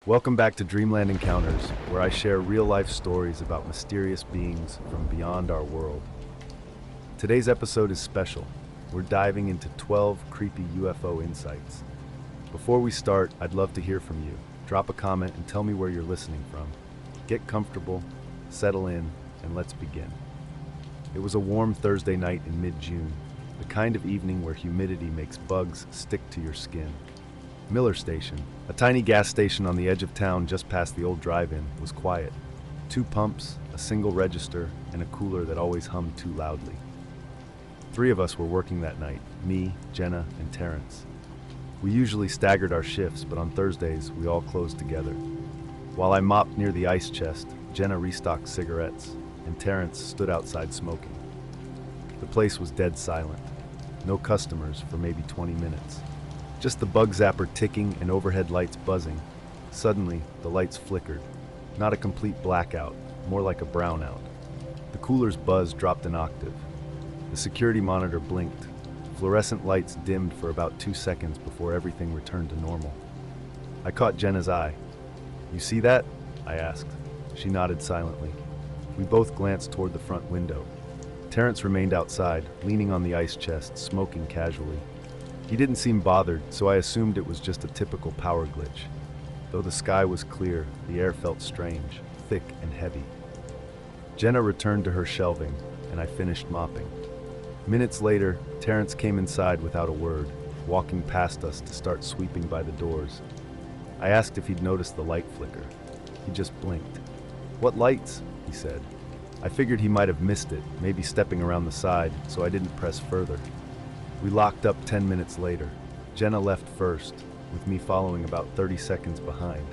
Welcome back to Dreamland Encounters, where I share real-life stories about mysterious beings from beyond our world. Today's episode is special. We're diving into 12 creepy UFO insights. Before we start, I'd love to hear from you. Drop a comment and tell me where you're listening from. Get comfortable, settle in, and let's begin. It was a warm Thursday night in mid-June, the kind of evening where humidity makes bugs stick to your skin. Miller Station, a tiny gas station on the edge of town just past the old drive-in, was quiet. 2 pumps, a single register, and a cooler that always hummed too loudly. 3 of us were working that night, me, Jenna, and Terrence. We usually staggered our shifts, but on Thursdays, we all closed together. While I mopped near the ice chest, Jenna restocked cigarettes, and Terrence stood outside smoking. The place was dead silent. No customers for maybe 20 minutes. Just the bug zapper ticking and overhead lights buzzing. Suddenly, the lights flickered. Not a complete blackout, more like a brownout. The cooler's buzz dropped an octave. The security monitor blinked. Fluorescent lights dimmed for about 2 seconds before everything returned to normal. I caught Jenna's eye. "You see that?" I asked. She nodded silently. We both glanced toward the front window. Terrence remained outside, leaning on the ice chest, smoking casually. He didn't seem bothered, so I assumed it was just a typical power glitch. Though the sky was clear, the air felt strange, thick and heavy. Jenna returned to her shelving, and I finished mopping. Minutes later, Terrence came inside without a word, walking past us to start sweeping by the doors. I asked if he'd noticed the light flicker. He just blinked. "What lights?" he said. I figured he might have missed it, maybe stepping around the side, so I didn't press further. We locked up 10 minutes later. Jenna left first, with me following about 30 seconds behind.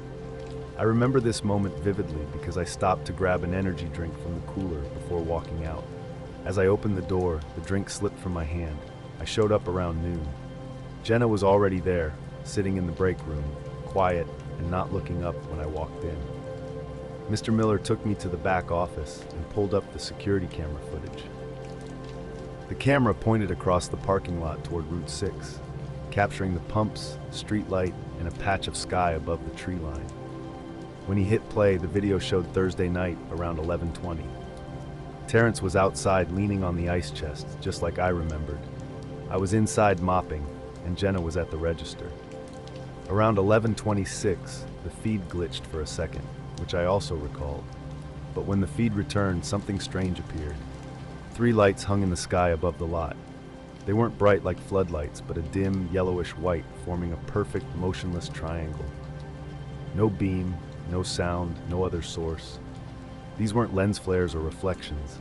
I remember this moment vividly because I stopped to grab an energy drink from the cooler before walking out. As I opened the door, the drink slipped from my hand. I showed up around noon. Jenna was already there, sitting in the break room, quiet and not looking up when I walked in. Mr. Miller took me to the back office and pulled up the security camera footage. The camera pointed across the parking lot toward Route 6, capturing the pumps, street light, and a patch of sky above the tree line. When he hit play, the video showed Thursday night around 11:20. Terrence was outside leaning on the ice chest, just like I remembered. I was inside mopping, and Jenna was at the register. Around 11:26, the feed glitched for a second, which I also recalled. But when the feed returned, something strange appeared. 3 lights hung in the sky above the lot. They weren't bright like floodlights, but a dim, yellowish white forming a perfect, motionless triangle. No beam, no sound, no other source. These weren't lens flares or reflections.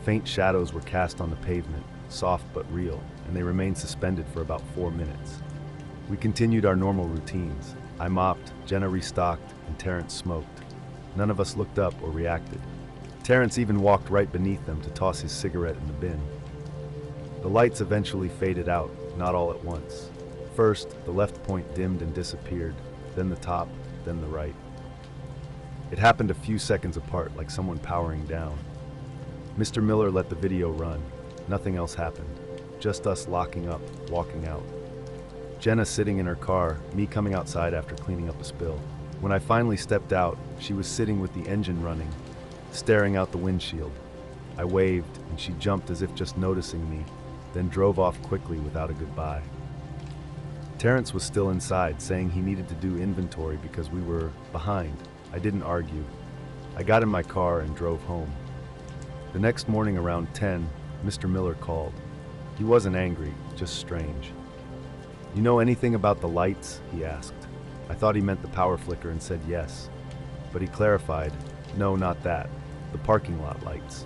Faint shadows were cast on the pavement, soft but real, and they remained suspended for about 4 minutes. We continued our normal routines. I mopped, Jenna restocked, and Terrence smoked. None of us looked up or reacted. Terrence even walked right beneath them to toss his cigarette in the bin. The lights eventually faded out, not all at once. First, the left point dimmed and disappeared, then the top, then the right. It happened a few seconds apart, like someone powering down. Mr. Miller let the video run. Nothing else happened. Just us locking up, walking out. Jenna sitting in her car, me coming outside after cleaning up a spill. When I finally stepped out, she was sitting with the engine running, staring out the windshield. I waved, and she jumped as if just noticing me, then drove off quickly without a goodbye. Terrence was still inside, saying he needed to do inventory because we were behind. I didn't argue. I got in my car and drove home. The next morning around 10, Mr. Miller called. He wasn't angry, just strange. "You know anything about the lights?" he asked. I thought he meant the power flicker and said yes. But he clarified, "No, not that. The parking lot lights."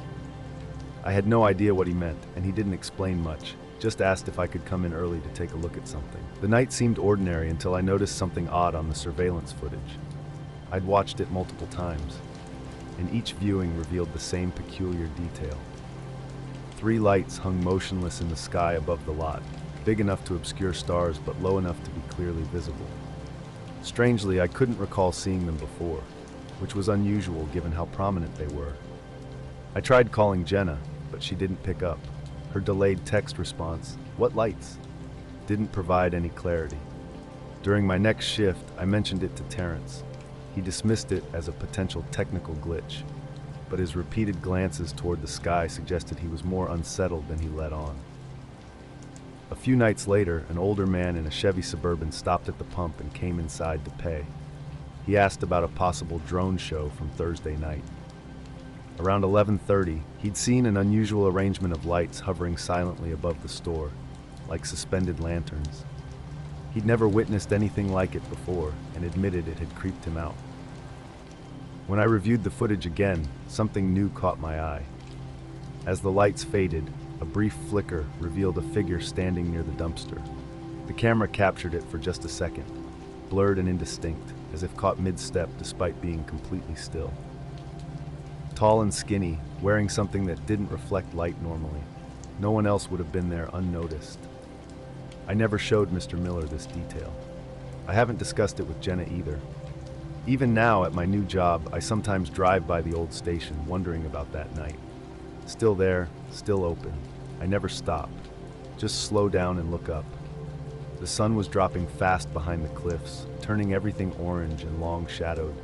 I had no idea what he meant, and he didn't explain much, just asked if I could come in early to take a look at something. The night seemed ordinary until I noticed something odd on the surveillance footage. I'd watched it multiple times, and each viewing revealed the same peculiar detail. 3 lights hung motionless in the sky above the lot, big enough to obscure stars but low enough to be clearly visible. Strangely, I couldn't recall seeing them before, which was unusual given how prominent they were. I tried calling Jenna, but she didn't pick up. Her delayed text response, "What lights?" didn't provide any clarity. During my next shift, I mentioned it to Terrence. He dismissed it as a potential technical glitch, but his repeated glances toward the sky suggested he was more unsettled than he let on. A few nights later, an older man in a Chevy Suburban stopped at the pump and came inside to pay. He asked about a possible drone show from Thursday night. Around 11:30, he'd seen an unusual arrangement of lights hovering silently above the store, like suspended lanterns. He'd never witnessed anything like it before and admitted it had creeped him out. When I reviewed the footage again, something new caught my eye. As the lights faded, a brief flicker revealed a figure standing near the dumpster. The camera captured it for just a second, blurred and indistinct, as if caught mid-step despite being completely still. Tall and skinny, wearing something that didn't reflect light normally. No one else would have been there unnoticed. I never showed Mr. Miller this detail. I haven't discussed it with Jenna either. Even now at my new job, I sometimes drive by the old station wondering about that night. Still there, still open. I never stop. Just slow down and look up. The sun was dropping fast behind the cliffs, turning everything orange and long-shadowed.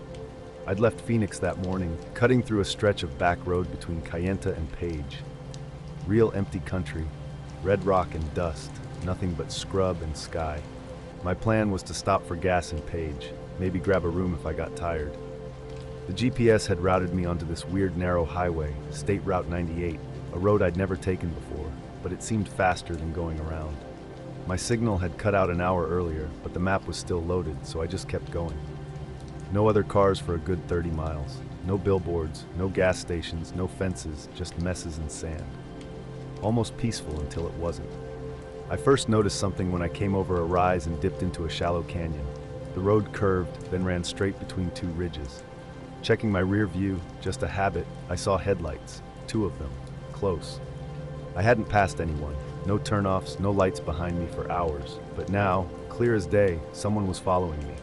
I'd left Phoenix that morning, cutting through a stretch of back road between Kayenta and Page. Real empty country, red rock and dust, nothing but scrub and sky. My plan was to stop for gas in Page, maybe grab a room if I got tired. The GPS had routed me onto this weird narrow highway, State Route 98, a road I'd never taken before, but it seemed faster than going around. My signal had cut out an hour earlier, but the map was still loaded, so I just kept going. No other cars for a good 30 miles. No billboards, no gas stations, no fences, just messes and sand. Almost peaceful until it wasn't. I first noticed something when I came over a rise and dipped into a shallow canyon. The road curved, then ran straight between two ridges. Checking my rear view, just a habit, I saw headlights, 2 of them, close. I hadn't passed anyone, no turnoffs, no lights behind me for hours, but now, clear as day, someone was following me.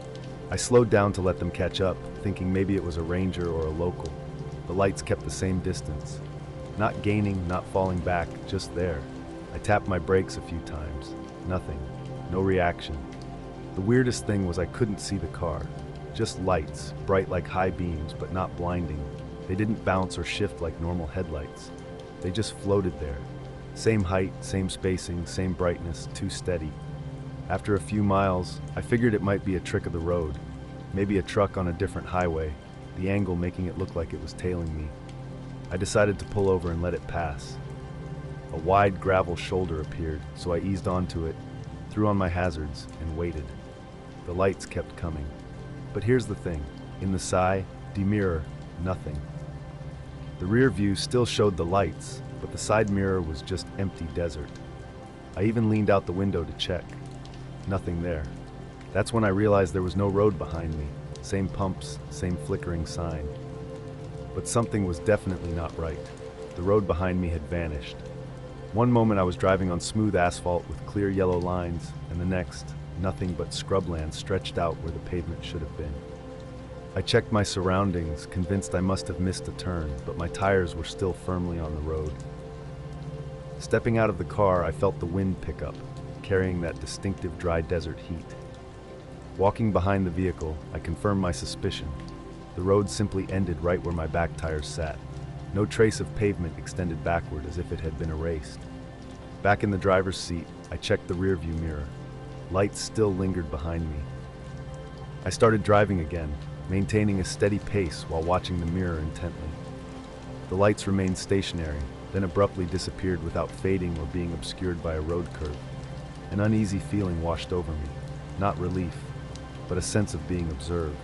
I slowed down to let them catch up, thinking maybe it was a ranger or a local. The lights kept the same distance. Not gaining, not falling back, just there. I tapped my brakes a few times. Nothing. No reaction. The weirdest thing was I couldn't see the car. Just lights, bright like high beams, but not blinding. They didn't bounce or shift like normal headlights. They just floated there. Same height, same spacing, same brightness, too steady. After a few miles, I figured it might be a trick of the road. Maybe a truck on a different highway, the angle making it look like it was tailing me. I decided to pull over and let it pass. A wide gravel shoulder appeared, so I eased onto it, threw on my hazards, and waited. The lights kept coming. But here's the thing. In the side mirror, nothing. The rear view still showed the lights, but the side mirror was just empty desert. I even leaned out the window to check. Nothing there. That's when I realized there was no road behind me. Same pumps, same flickering sign. But something was definitely not right. The road behind me had vanished. One moment I was driving on smooth asphalt with clear yellow lines, and the next, nothing but scrubland stretched out where the pavement should have been. I checked my surroundings, convinced I must have missed a turn, but my tires were still firmly on the road. Stepping out of the car, I felt the wind pick up, carrying that distinctive dry desert heat. Walking behind the vehicle, I confirmed my suspicion. The road simply ended right where my back tires sat. No trace of pavement extended backward as if it had been erased. Back in the driver's seat, I checked the rearview mirror. Lights still lingered behind me. I started driving again, maintaining a steady pace while watching the mirror intently. The lights remained stationary, then abruptly disappeared without fading or being obscured by a road curve. An uneasy feeling washed over me, not relief, but a sense of being observed.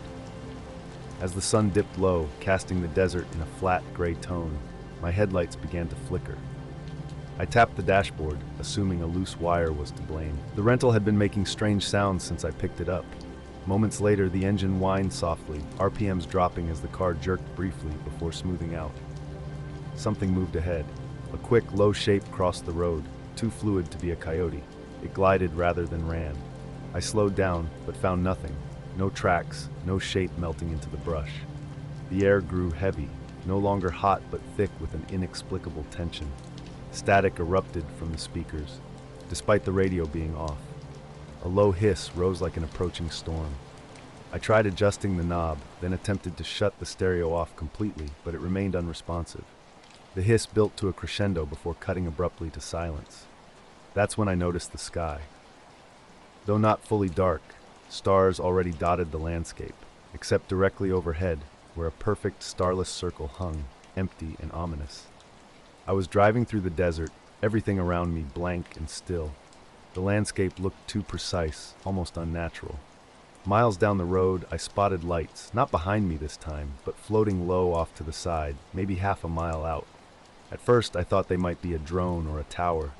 As the sun dipped low, casting the desert in a flat gray tone, my headlights began to flicker. I tapped the dashboard, assuming a loose wire was to blame. The rental had been making strange sounds since I picked it up. Moments later, the engine whined softly, RPMs dropping as the car jerked briefly before smoothing out. Something moved ahead. A quick, low shape crossed the road, too fluid to be a coyote. It glided rather than ran. I slowed down, but found nothing. No tracks, no shape melting into the brush. The air grew heavy, no longer hot but thick with an inexplicable tension. Static erupted from the speakers, despite the radio being off. A low hiss rose like an approaching storm. I tried adjusting the knob, then attempted to shut the stereo off completely, but it remained unresponsive. The hiss built to a crescendo before cutting abruptly to silence. That's when I noticed the sky. Though not fully dark, stars already dotted the landscape, except directly overhead, where a perfect starless circle hung, empty and ominous. I was driving through the desert, everything around me blank and still. The landscape looked too precise, almost unnatural. Miles down the road, I spotted lights, not behind me this time, but floating low off to the side, maybe half a mile out. At first, I thought they might be a drone or a tower.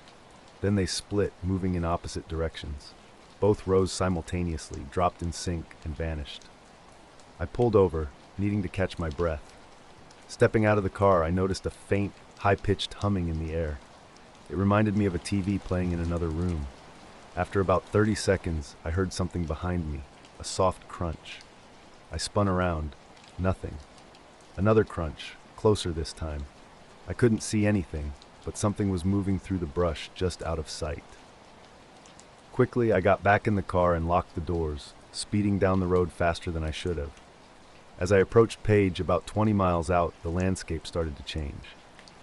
Then they split, moving in opposite directions. Both rose simultaneously, dropped in sync, and vanished. I pulled over, needing to catch my breath. Stepping out of the car, I noticed a faint, high-pitched humming in the air. It reminded me of a TV playing in another room. After about 30 seconds, I heard something behind me, a soft crunch. I spun around. Nothing. Another crunch, closer this time. I couldn't see anything, but something was moving through the brush just out of sight. Quickly, I got back in the car and locked the doors, speeding down the road faster than I should have. As I approached Page, about 20 miles out, the landscape started to change.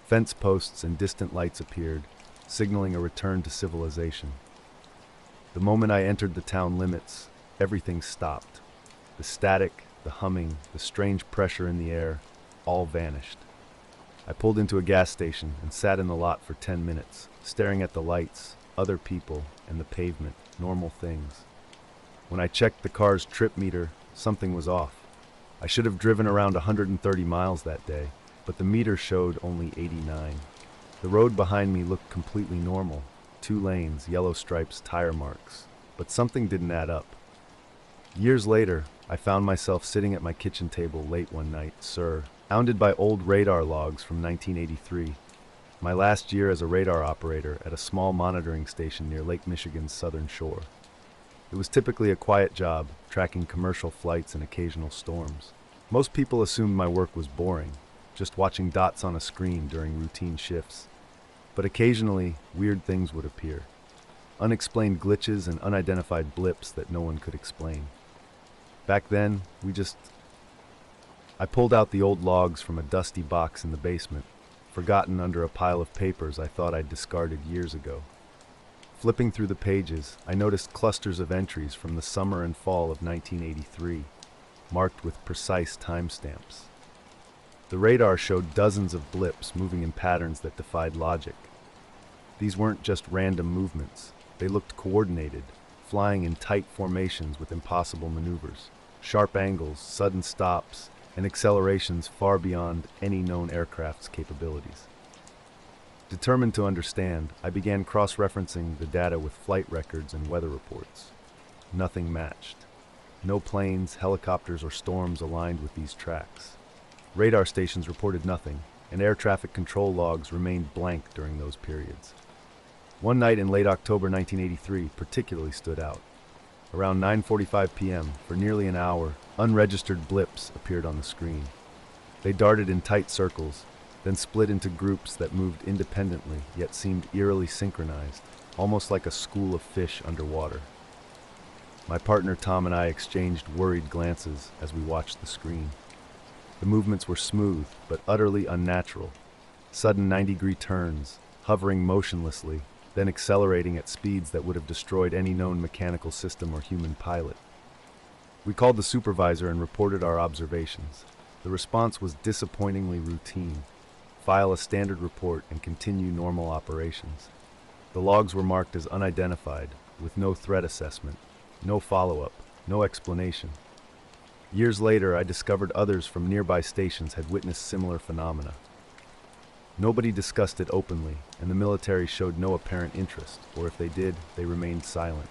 Fence posts and distant lights appeared, signaling a return to civilization. The moment I entered the town limits, everything stopped. The static, the humming, the strange pressure in the air, all vanished. I pulled into a gas station and sat in the lot for 10 minutes, staring at the lights, other people, and the pavement, normal things. When I checked the car's trip meter, something was off. I should have driven around 130 miles that day, but the meter showed only 89. The road behind me looked completely normal. 2 lanes, yellow stripes, tire marks. But something didn't add up. Years later, I found myself sitting at my kitchen table late one night, surrounded by old radar logs from 1983. My last year as a radar operator at a small monitoring station near Lake Michigan's southern shore. It was typically a quiet job, tracking commercial flights and occasional storms. Most people assumed my work was boring, just watching dots on a screen during routine shifts. But occasionally, weird things would appear. Unexplained glitches and unidentified blips that no one could explain. Back then, I pulled out the old logs from a dusty box in the basement, forgotten under a pile of papers I thought I'd discarded years ago. Flipping through the pages, I noticed clusters of entries from the summer and fall of 1983, marked with precise timestamps. The radar showed dozens of blips moving in patterns that defied logic. These weren't just random movements. They looked coordinated, flying in tight formations with impossible maneuvers, sharp angles, sudden stops, and accelerations far beyond any known aircraft's capabilities. Determined to understand, I began cross-referencing the data with flight records and weather reports. Nothing matched. No planes, helicopters, or storms aligned with these tracks. Radar stations reported nothing, and air traffic control logs remained blank during those periods. One night in late October 1983 particularly stood out. Around 9:45 p.m., for nearly an hour, unregistered blips appeared on the screen. They darted in tight circles, then split into groups that moved independently yet seemed eerily synchronized, almost like a school of fish underwater. My partner Tom and I exchanged worried glances as we watched the screen. The movements were smooth, but utterly unnatural. Sudden 90-degree turns, hovering motionlessly, then accelerating at speeds that would have destroyed any known mechanical system or human pilot. We called the supervisor and reported our observations. The response was disappointingly routine. File a standard report and continue normal operations. The logs were marked as unidentified, with no threat assessment, no follow-up, no explanation. Years later, I discovered others from nearby stations had witnessed similar phenomena. Nobody discussed it openly, and the military showed no apparent interest, or if they did, they remained silent.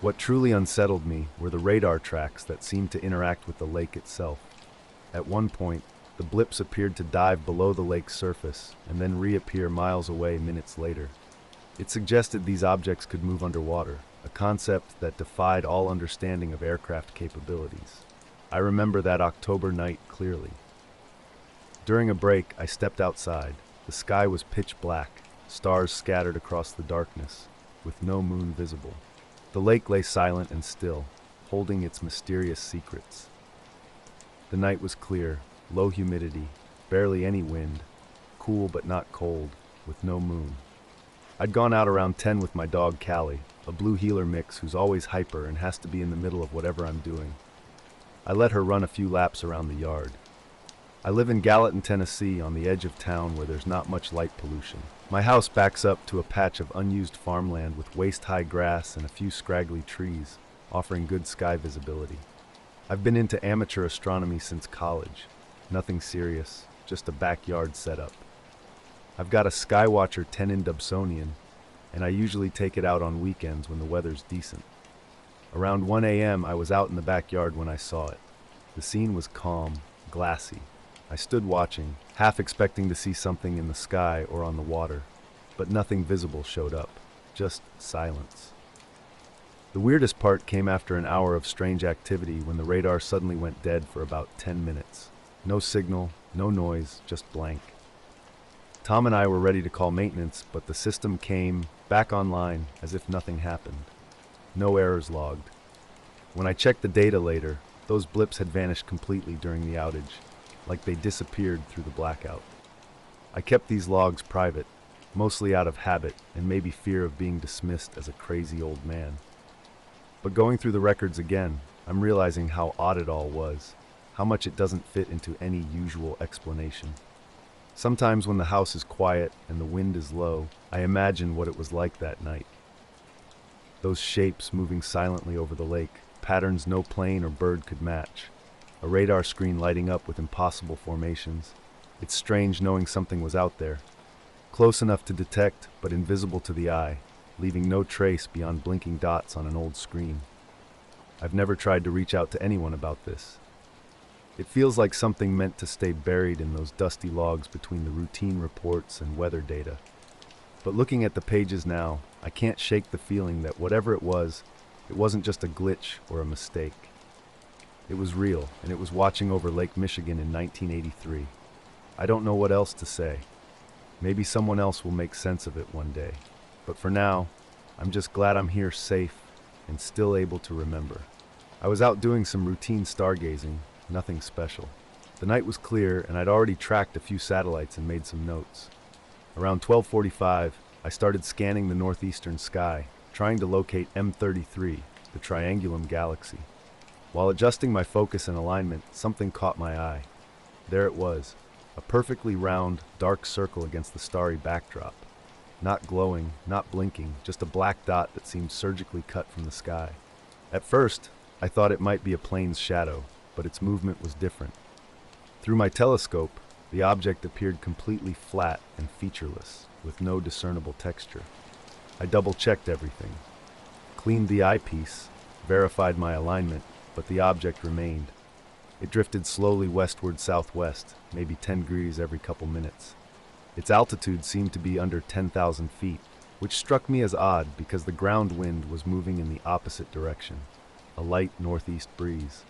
What truly unsettled me were the radar tracks that seemed to interact with the lake itself. At one point, the blips appeared to dive below the lake's surface and then reappear miles away minutes later. It suggested these objects could move underwater, a concept that defied all understanding of aircraft capabilities. I remember that October night clearly. During a break, I stepped outside. The sky was pitch black, stars scattered across the darkness, with no moon visible. The lake lay silent and still. holding its mysterious secrets. The night was clear, low humidity, barely any wind, cool but not cold, with no moon. I'd gone out around 10 with my dog Callie, a blue heeler mix who's always hyper and has to be in the middle of whatever I'm doing. I let her run a few laps around the yard. I live in Gallatin, Tennessee, on the edge of town where there's not much light pollution. My house backs up to a patch of unused farmland with waist-high grass and a few scraggly trees, offering good sky visibility. I've been into amateur astronomy since college. Nothing serious, just a backyard setup. I've got a Skywatcher 10 in Dobsonian, and I usually take it out on weekends when the weather's decent. Around 1 a.m. I was out in the backyard when I saw it. The scene was calm, glassy. I stood watching, half expecting to see something in the sky or on the water, but nothing visible showed up, just silence. The weirdest part came after an hour of strange activity when the radar suddenly went dead for about 10 minutes. No signal, no noise, just blank. Tom and I were ready to call maintenance, but the system came back online as if nothing happened. No errors logged. When I checked the data later, those blips had vanished completely during the outage, like they disappeared through the blackout. I kept these logs private, mostly out of habit and maybe fear of being dismissed as a crazy old man. But going through the records again, I'm realizing how odd it all was, how much it doesn't fit into any usual explanation. Sometimes when the house is quiet and the wind is low, I imagine what it was like that night. Those shapes moving silently over the lake, patterns no plane or bird could match. A radar screen lighting up with impossible formations. It's strange knowing something was out there, close enough to detect but invisible to the eye, leaving no trace beyond blinking dots on an old screen. I've never tried to reach out to anyone about this. It feels like something meant to stay buried in those dusty logs between the routine reports and weather data. But looking at the pages now, I can't shake the feeling that whatever it wasn't just a glitch or a mistake. It was real, and it was watching over Lake Michigan in 1983. I don't know what else to say. Maybe someone else will make sense of it one day. But for now, I'm just glad I'm here safe and still able to remember. I was out doing some routine stargazing, nothing special. The night was clear, and I'd already tracked a few satellites and made some notes. Around 12:45, I started scanning the northeastern sky, trying to locate M33, the Triangulum galaxy. While adjusting my focus and alignment, something caught my eye. There it was, a perfectly round, dark circle against the starry backdrop. Not glowing, not blinking, just a black dot that seemed surgically cut from the sky. At first, I thought it might be a plane's shadow, but its movement was different. Through my telescope, the object appeared completely flat and featureless, with no discernible texture. I double-checked everything, cleaned the eyepiece, verified my alignment, but the object remained. It drifted slowly westward-southwest, maybe 10 degrees every couple minutes. Its altitude seemed to be under 10,000 feet, which struck me as odd because the ground wind was moving in the opposite direction, a light northeast breeze.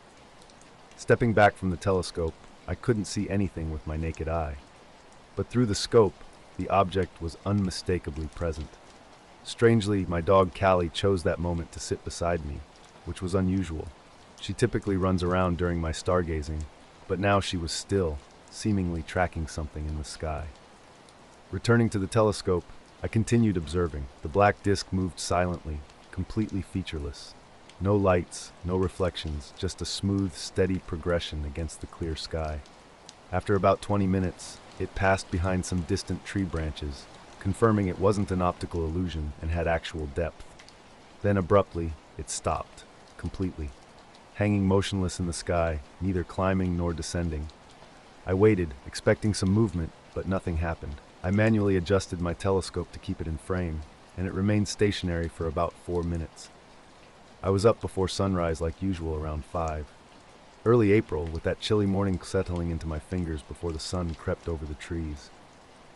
Stepping back from the telescope, I couldn't see anything with my naked eye. But through the scope, the object was unmistakably present. Strangely, my dog Callie chose that moment to sit beside me, which was unusual. She typically runs around during my stargazing, but now she was still, seemingly tracking something in the sky. Returning to the telescope, I continued observing. The black disk moved silently, completely featureless. No lights, no reflections, just a smooth, steady progression against the clear sky. After about 20 minutes, it passed behind some distant tree branches, confirming it wasn't an optical illusion and had actual depth. Then abruptly, it stopped, completely, hanging motionless in the sky, neither climbing nor descending. I waited, expecting some movement, but nothing happened. I manually adjusted my telescope to keep it in frame, and it remained stationary for about 4 minutes. I was up before sunrise like usual around 5. Early April, with that chilly morning settling into my fingers before the sun crept over the trees.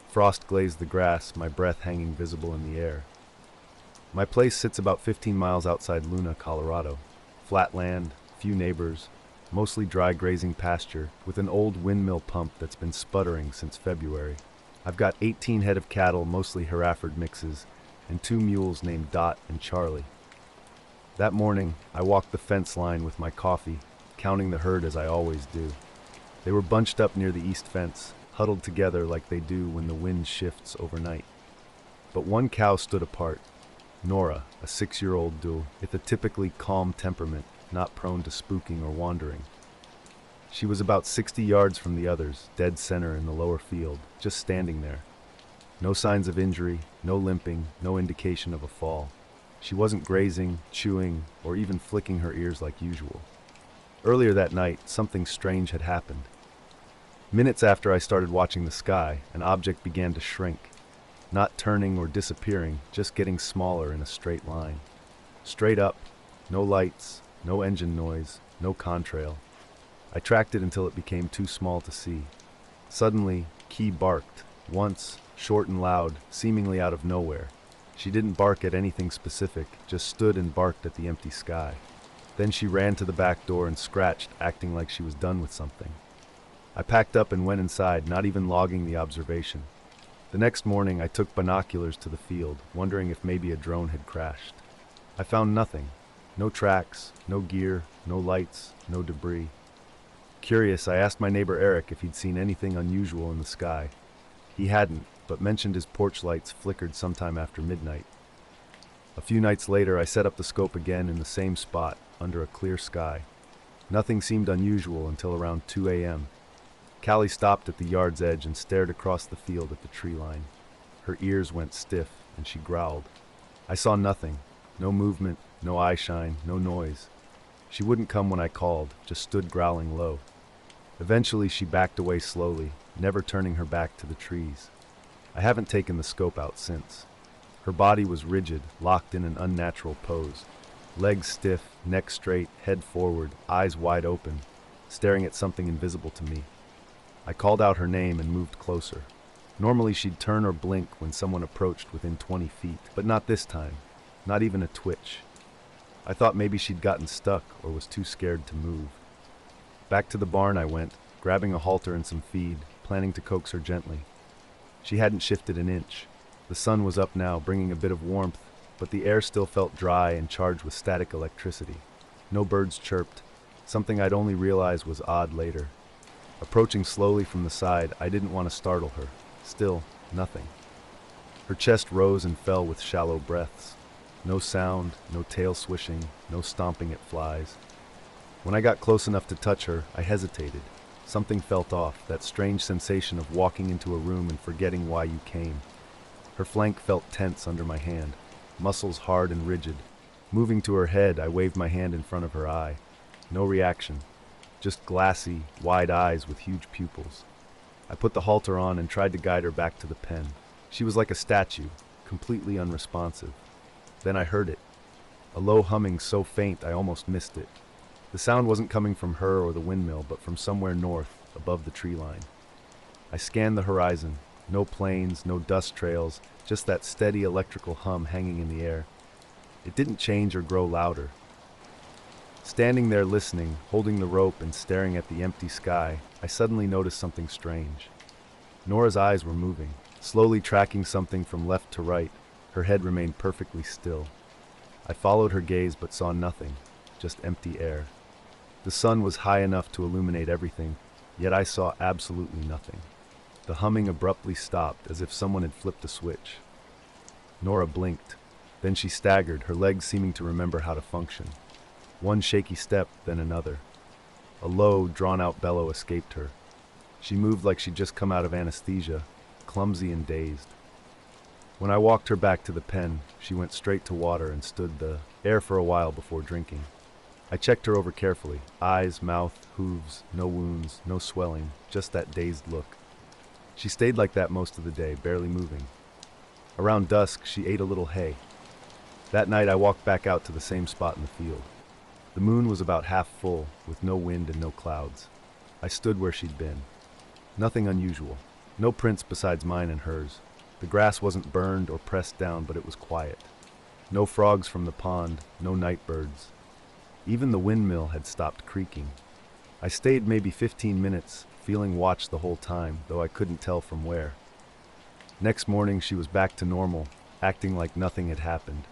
Frost glazed the grass, my breath hanging visible in the air. My place sits about 15 miles outside Luna, Colorado. Flat land, few neighbors, mostly dry grazing pasture, with an old windmill pump that's been sputtering since February. I've got 18 head of cattle, mostly Hereford mixes, and 2 mules named Dot and Charlie. That morning, I walked the fence line with my coffee, counting the herd as I always do. They were bunched up near the east fence, huddled together like they do when the wind shifts overnight. But one cow stood apart. Nora, a 6-year-old doe, with a typically calm temperament, not prone to spooking or wandering. She was about 60 yards from the others, dead center in the lower field, just standing there. No signs of injury, no limping, no indication of a fall. She wasn't grazing, chewing, or even flicking her ears like usual. Earlier that night, something strange had happened. Minutes after I started watching the sky, an object began to shrink. Not turning or disappearing, just getting smaller in a straight line. Straight up, no lights, no engine noise, no contrail. I tracked it until it became too small to see. Suddenly, Key barked, once, short and loud, seemingly out of nowhere. She didn't bark at anything specific, just stood and barked at the empty sky. Then she ran to the back door and scratched, acting like she was done with something. I packed up and went inside, not even logging the observation. The next morning, I took binoculars to the field, wondering if maybe a drone had crashed. I found nothing. No tracks, no gear, no lights, no debris. Curious, I asked my neighbor Eric if he'd seen anything unusual in the sky. He hadn't, but mentioned his porch lights flickered sometime after midnight. A few nights later, I set up the scope again in the same spot, under a clear sky. Nothing seemed unusual until around 2 a.m. Callie stopped at the yard's edge and stared across the field at the tree line. Her ears went stiff, and she growled. I saw nothing. No movement, no eye shine, no noise. She wouldn't come when I called, just stood growling low. Eventually, she backed away slowly, never turning her back to the trees. I haven't taken the scope out since. Her body was rigid, locked in an unnatural pose. Legs stiff, neck straight, head forward, eyes wide open, staring at something invisible to me. I called out her name and moved closer. Normally she'd turn or blink when someone approached within 20 feet, but not this time, not even a twitch. I thought maybe she'd gotten stuck or was too scared to move. Back to the barn I went, grabbing a halter and some feed, planning to coax her gently. She hadn't shifted an inch. The sun was up now, bringing a bit of warmth, but the air still felt dry and charged with static electricity. No birds chirped, something I'd only realize was odd later. Approaching slowly from the side, I didn't want to startle her. Still, nothing. Her chest rose and fell with shallow breaths. No sound, no tail swishing, no stomping at flies. When I got close enough to touch her, I hesitated. Something felt off, that strange sensation of walking into a room and forgetting why you came. Her flank felt tense under my hand, muscles hard and rigid. Moving to her head, I waved my hand in front of her eye. No reaction. Just glassy, wide eyes with huge pupils. I put the halter on and tried to guide her back to the pen. She was like a statue, completely unresponsive. Then I heard it. A low humming so faint I almost missed it. The sound wasn't coming from her or the windmill, but from somewhere north, above the tree line. I scanned the horizon. No planes, no dust trails, just that steady electrical hum hanging in the air. It didn't change or grow louder. Standing there listening, holding the rope and staring at the empty sky, I suddenly noticed something strange. Nora's eyes were moving, slowly tracking something from left to right. Her head remained perfectly still. I followed her gaze but saw nothing, just empty air. The sun was high enough to illuminate everything, yet I saw absolutely nothing. The humming abruptly stopped, as if someone had flipped a switch. Nora blinked. Then she staggered, her legs seeming to remember how to function. One shaky step, then another. A low, drawn-out bellow escaped her. She moved like she'd just come out of anesthesia, clumsy and dazed. When I walked her back to the pen, she went straight to water and stood the air for a while before drinking. I checked her over carefully. Eyes, mouth, hooves, no wounds, no swelling, just that dazed look. She stayed like that most of the day, barely moving. Around dusk, she ate a little hay. That night, I walked back out to the same spot in the field. The moon was about half full, with no wind and no clouds. I stood where she'd been. Nothing unusual. No prints besides mine and hers. The grass wasn't burned or pressed down, but it was quiet. No frogs from the pond, no night birds. Even the windmill had stopped creaking. I stayed maybe 15 minutes, feeling watched the whole time, though I couldn't tell from where. Next morning, she was back to normal, acting like nothing had happened.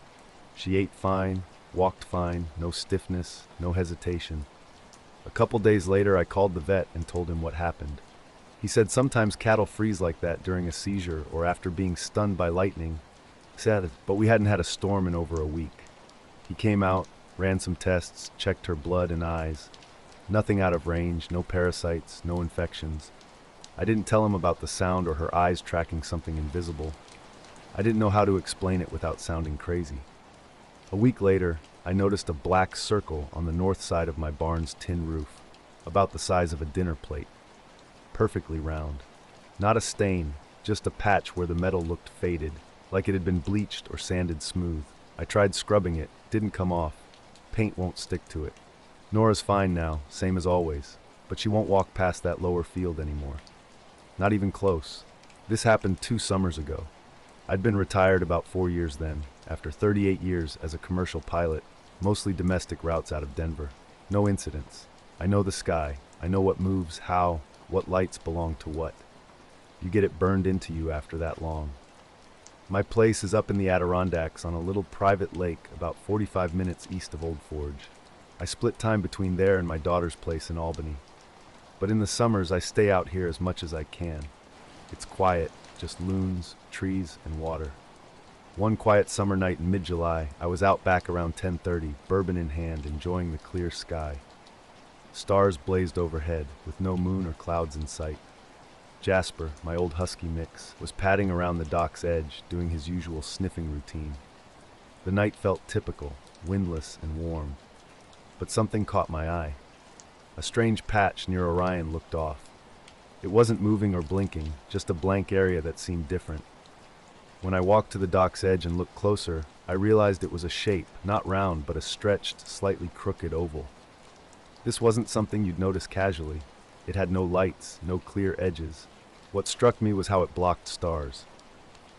She ate fine, Walked fine, no stiffness, no hesitation. A couple days later, I called the vet and told him what happened. He said sometimes cattle freeze like that during a seizure or after being stunned by lightning. Said, but we hadn't had a storm in over a week. He came out, ran some tests, checked her blood and eyes. Nothing out of range, no parasites, no infections. I didn't tell him about the sound or her eyes tracking something invisible. I didn't know how to explain it without sounding crazy. A week later, I noticed a black circle on the north side of my barn's tin roof, about the size of a dinner plate. Perfectly round. Not a stain, just a patch where the metal looked faded, like it had been bleached or sanded smooth. I tried scrubbing it, didn't come off. Paint won't stick to it. Nora's fine now, same as always, but she won't walk past that lower field anymore. Not even close. This happened 2 summers ago. I'd been retired about 4 years then, after 38 years as a commercial pilot, mostly domestic routes out of Denver. No incidents. I know the sky. I know what moves, how, what lights belong to what. You get it burned into you after that long. My place is up in the Adirondacks on a little private lake about 45 minutes east of Old Forge. I split time between there and my daughter's place in Albany. But in the summers, I stay out here as much as I can. It's quiet, just loons, trees, and water. One quiet summer night in mid-July, I was out back around 10:30, bourbon in hand, enjoying the clear sky. Stars blazed overhead, with no moon or clouds in sight. Jasper, my old husky mix, was padding around the dock's edge, doing his usual sniffing routine. The night felt typical, windless and warm. But something caught my eye. A strange patch near Orion looked off. It wasn't moving or blinking, just a blank area that seemed different. When I walked to the dock's edge and looked closer, I realized it was a shape, not round, but a stretched, slightly crooked oval. This wasn't something you'd notice casually. It had no lights, no clear edges. What struck me was how it blocked stars.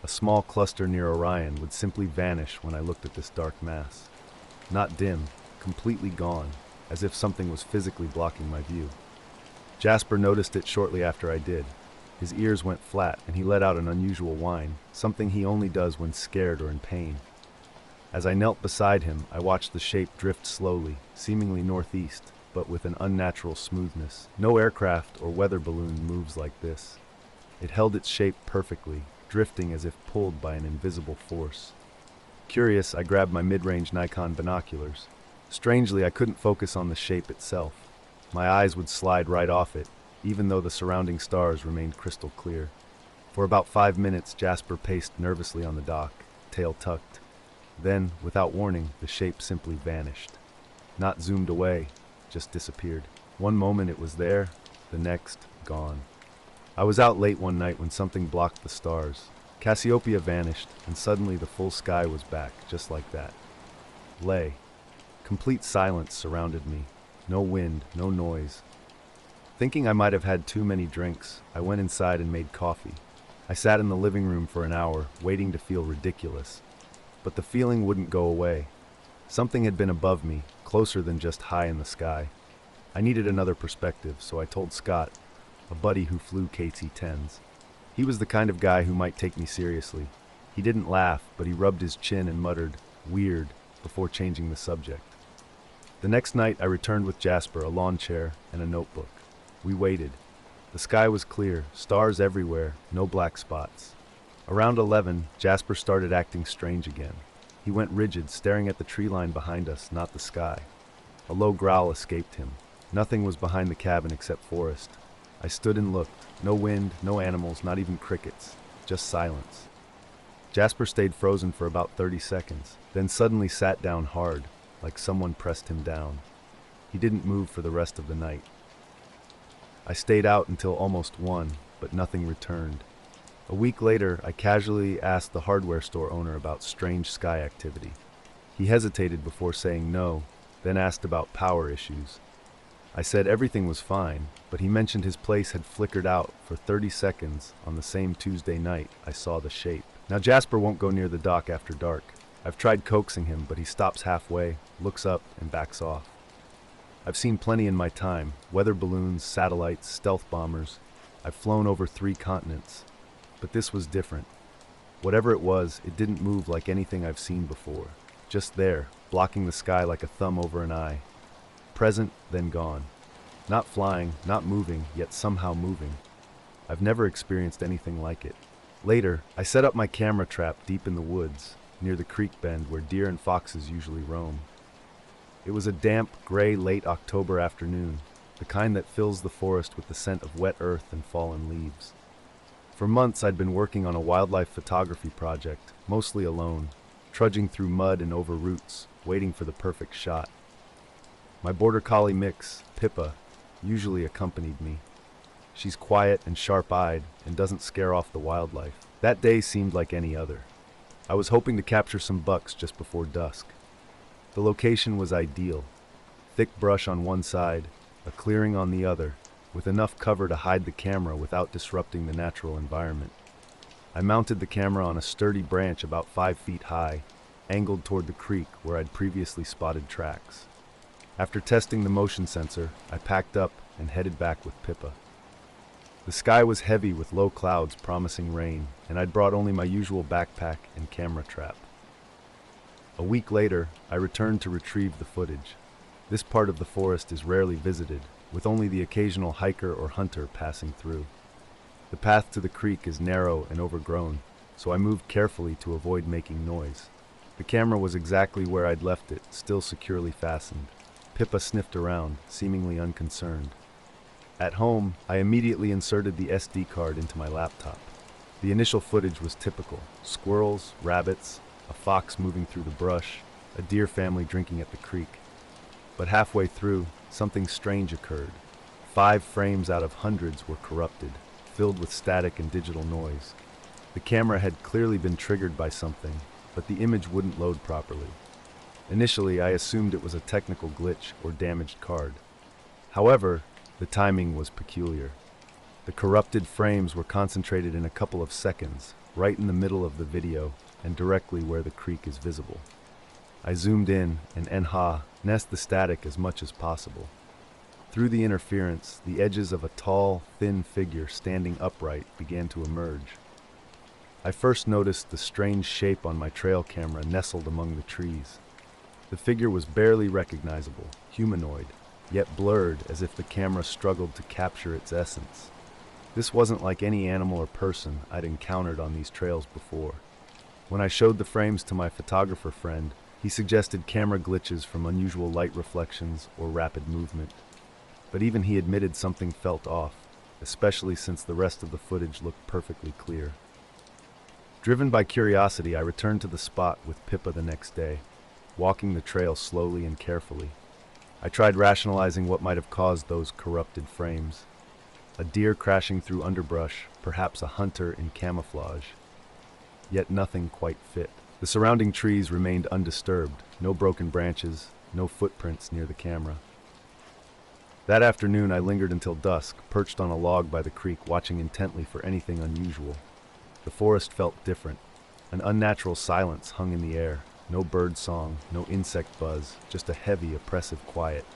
A small cluster near Orion would simply vanish when I looked at this dark mass. Not dim, completely gone, as if something was physically blocking my view. Jasper noticed it shortly after I did. His ears went flat and he let out an unusual whine, something he only does when scared or in pain. As I knelt beside him, I watched the shape drift slowly, seemingly northeast, but with an unnatural smoothness. No aircraft or weather balloon moves like this. It held its shape perfectly, drifting as if pulled by an invisible force. Curious, I grabbed my mid-range Nikon binoculars. Strangely, I couldn't focus on the shape itself. My eyes would slide right off it, even though the surrounding stars remained crystal clear. For about 5 minutes, Jasper paced nervously on the dock, tail tucked. Then, without warning, the shape simply vanished. Not zoomed away, just disappeared. One moment it was there, the next, gone. I was out late one night when something blocked the stars. Cassiopeia vanished, and suddenly the full sky was back, just like that. Lay. Complete silence surrounded me. No wind, no noise. Thinking I might have had too many drinks, I went inside and made coffee. I sat in the living room for an hour, waiting to feel ridiculous. But the feeling wouldn't go away. Something had been above me, closer than just high in the sky. I needed another perspective, so I told Scott, a buddy who flew KT-10s. He was the kind of guy who might take me seriously. He didn't laugh, but he rubbed his chin and muttered, "Weird," before changing the subject. The next night, I returned with Jasper, a lawn chair, and a notebook. We waited. The sky was clear, stars everywhere, no black spots. Around 11, Jasper started acting strange again. He went rigid, staring at the tree line behind us, not the sky. A low growl escaped him. Nothing was behind the cabin except forest. I stood and looked. No wind, no animals, not even crickets. Just silence. Jasper stayed frozen for about 30 seconds, then suddenly sat down hard, like someone pressed him down. He didn't move for the rest of the night. I stayed out until almost 1, but nothing returned. A week later, I casually asked the hardware store owner about strange sky activity. He hesitated before saying no, then asked about power issues. I said everything was fine, but he mentioned his place had flickered out for 30 seconds on the same Tuesday night I saw the shape. Now Jasper won't go near the dock after dark. I've tried coaxing him, but he stops halfway, looks up, and backs off. I've seen plenty in my time: weather balloons, satellites, stealth bombers. I've flown over 3 continents. But this was different. Whatever it was, it didn't move like anything I've seen before. Just there, blocking the sky like a thumb over an eye. Present, then gone. Not flying, not moving, yet somehow moving. I've never experienced anything like it. Later, I set up my camera trap deep in the woods, near the creek bend where deer and foxes usually roam. It was a damp, gray, late October afternoon, the kind that fills the forest with the scent of wet earth and fallen leaves. For months I'd been working on a wildlife photography project, mostly alone, trudging through mud and over roots, waiting for the perfect shot. My border collie mix, Pippa, usually accompanied me. She's quiet and sharp-eyed and doesn't scare off the wildlife. That day seemed like any other. I was hoping to capture some bucks just before dusk. The location was ideal. Thick brush on one side, a clearing on the other, with enough cover to hide the camera without disrupting the natural environment. I mounted the camera on a sturdy branch about 5 feet high, angled toward the creek where I'd previously spotted tracks. After testing the motion sensor, I packed up and headed back with Pippa. The sky was heavy with low clouds promising rain, and I'd brought only my usual backpack and camera trap. A week later, I returned to retrieve the footage. This part of the forest is rarely visited, with only the occasional hiker or hunter passing through. The path to the creek is narrow and overgrown, so I moved carefully to avoid making noise. The camera was exactly where I'd left it, still securely fastened. Pippa sniffed around, seemingly unconcerned. At home, I immediately inserted the SD card into my laptop. The initial footage was typical: squirrels, rabbits, a fox moving through the brush, a deer family drinking at the creek. But halfway through, something strange occurred. 5 frames out of hundreds were corrupted, filled with static and digital noise. The camera had clearly been triggered by something, but the image wouldn't load properly. Initially, I assumed it was a technical glitch or damaged card. However, the timing was peculiar. The corrupted frames were concentrated in a couple of seconds, right in the middle of the video and directly where the creek is visible. I zoomed in and nest the static as much as possible. Through the interference, the edges of a tall, thin figure standing upright began to emerge. I first noticed the strange shape on my trail camera nestled among the trees. The figure was barely recognizable, humanoid, yet blurred as if the camera struggled to capture its essence. This wasn't like any animal or person I'd encountered on these trails before. When I showed the frames to my photographer friend, he suggested camera glitches from unusual light reflections or rapid movement. But even he admitted something felt off, especially since the rest of the footage looked perfectly clear. Driven by curiosity, I returned to the spot with Pippa the next day, walking the trail slowly and carefully. I tried rationalizing what might have caused those corrupted frames. A deer crashing through underbrush, perhaps a hunter in camouflage. Yet nothing quite fit. The surrounding trees remained undisturbed, no broken branches, no footprints near the camera. That afternoon I lingered until dusk, perched on a log by the creek, watching intently for anything unusual. The forest felt different. An unnatural silence hung in the air. No bird song, no insect buzz, just a heavy, oppressive quiet.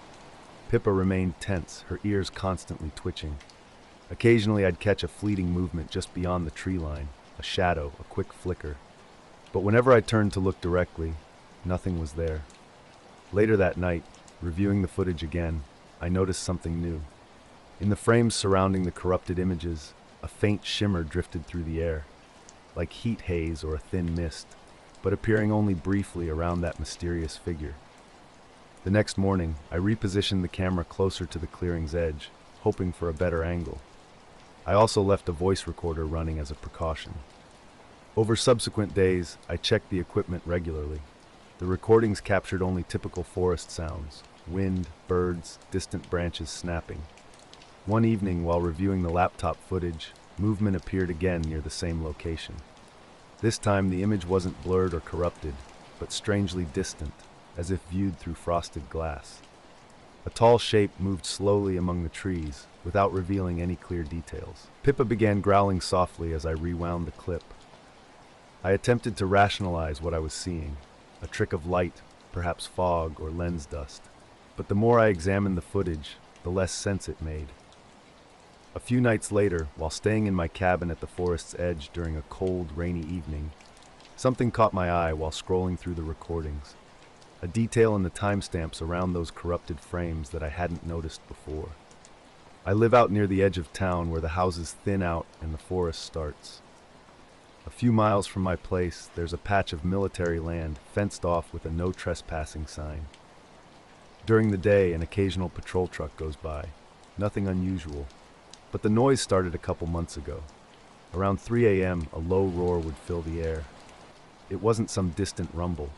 Pippa remained tense, her ears constantly twitching. Occasionally I'd catch a fleeting movement just beyond the tree line, a shadow, a quick flicker. But whenever I turned to look directly, nothing was there. Later that night, reviewing the footage again, I noticed something new. In the frames surrounding the corrupted images, a faint shimmer drifted through the air, like heat haze or a thin mist, but appearing only briefly around that mysterious figure. The next morning, I repositioned the camera closer to the clearing's edge, hoping for a better angle. I also left a voice recorder running as a precaution. Over subsequent days, I checked the equipment regularly. The recordings captured only typical forest sounds: wind, birds, distant branches snapping. One evening, while reviewing the laptop footage, movement appeared again near the same location. This time, the image wasn't blurred or corrupted, but strangely distant, as if viewed through frosted glass. A tall shape moved slowly among the trees, without revealing any clear details. Pippa began growling softly as I rewound the clip. I attempted to rationalize what I was seeing, a trick of light, perhaps fog or lens dust. But the more I examined the footage, the less sense it made. A few nights later, while staying in my cabin at the forest's edge during a cold, rainy evening, something caught my eye while scrolling through the recordings. a detail in the timestamps around those corrupted frames that I hadn't noticed before. I live out near the edge of town where the houses thin out and the forest starts. A few miles from my place, there's a patch of military land fenced off with a no trespassing sign. During the day, an occasional patrol truck goes by. Nothing unusual. But the noise started a couple months ago. Around 3 a.m., a low roar would fill the air. It wasn't some distant rumble.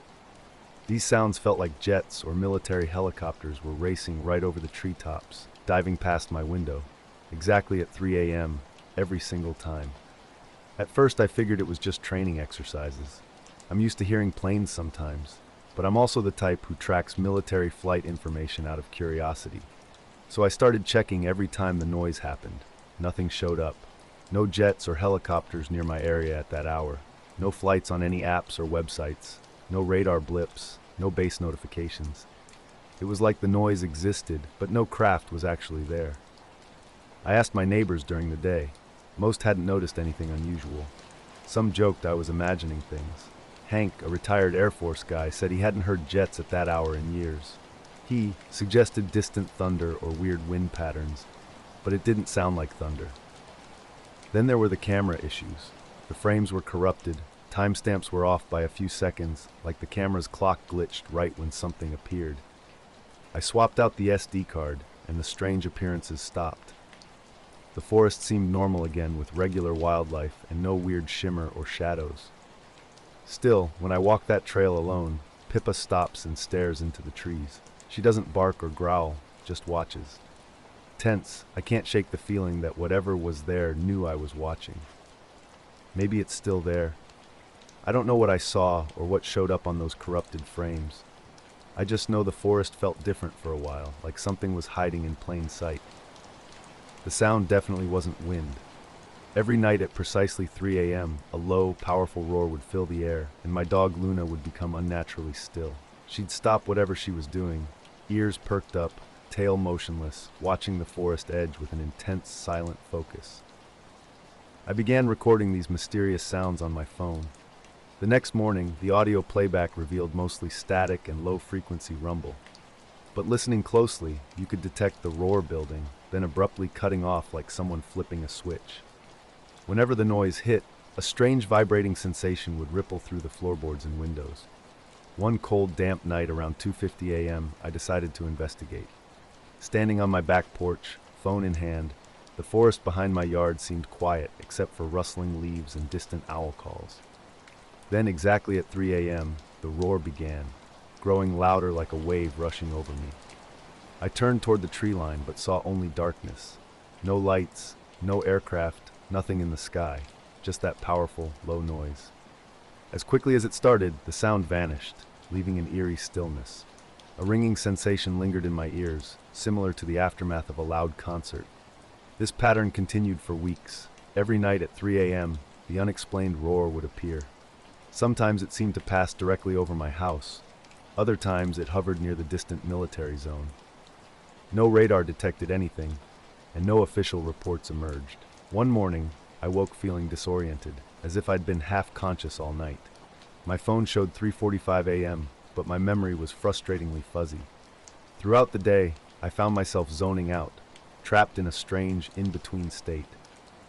These sounds felt like jets or military helicopters were racing right over the treetops, diving past my window, exactly at 3 a.m. every single time. At first I figured it was just training exercises. I'm used to hearing planes sometimes, but I'm also the type who tracks military flight information out of curiosity. So I started checking every time the noise happened. Nothing showed up. No jets or helicopters near my area at that hour. No flights on any apps or websites. No radar blips. No base notifications. It was like the noise existed, but no craft was actually there. I asked my neighbors during the day. Most hadn't noticed anything unusual. Some joked I was imagining things. Hank, a retired Air Force guy, said he hadn't heard jets at that hour in years. He suggested distant thunder or weird wind patterns, but it didn't sound like thunder. Then there were the camera issues. The frames were corrupted, timestamps were off by a few seconds, like the camera's clock glitched right when something appeared. I swapped out the SD card, and the strange appearances stopped. The forest seemed normal again with regular wildlife and no weird shimmer or shadows. Still, when I walk that trail alone, Pippa stops and stares into the trees. She doesn't bark or growl, just watches. Tense, I can't shake the feeling that whatever was there knew I was watching. Maybe it's still there. I don't know what I saw or what showed up on those corrupted frames. I just know the forest felt different for a while, like something was hiding in plain sight. The sound definitely wasn't wind. Every night at precisely 3 a.m., a low, powerful roar would fill the air, and my dog Luna would become unnaturally still. She'd stop whatever she was doing, ears perked up, tail motionless, watching the forest edge with an intense, silent focus. I began recording these mysterious sounds on my phone. The next morning, the audio playback revealed mostly static and low-frequency rumble. But listening closely, you could detect the roar building, then abruptly cutting off like someone flipping a switch. Whenever the noise hit, a strange vibrating sensation would ripple through the floorboards and windows. One cold, damp night around 2:50 a.m., I decided to investigate. Standing on my back porch, phone in hand, the forest behind my yard seemed quiet except for rustling leaves and distant owl calls. Then, exactly at 3 a.m., the roar began, growing louder like a wave rushing over me. I turned toward the tree line but saw only darkness. No lights, no aircraft, nothing in the sky, just that powerful, low noise. As quickly as it started, the sound vanished, leaving an eerie stillness. A ringing sensation lingered in my ears, similar to the aftermath of a loud concert. This pattern continued for weeks. Every night at 3 a.m., the unexplained roar would appear. Sometimes it seemed to pass directly over my house. Other times it hovered near the distant military zone. No radar detected anything, and no official reports emerged. One morning, I woke feeling disoriented, as if I'd been half-conscious all night. My phone showed 3:45 a.m., but my memory was frustratingly fuzzy. Throughout the day, I found myself zoning out, trapped in a strange, in-between state.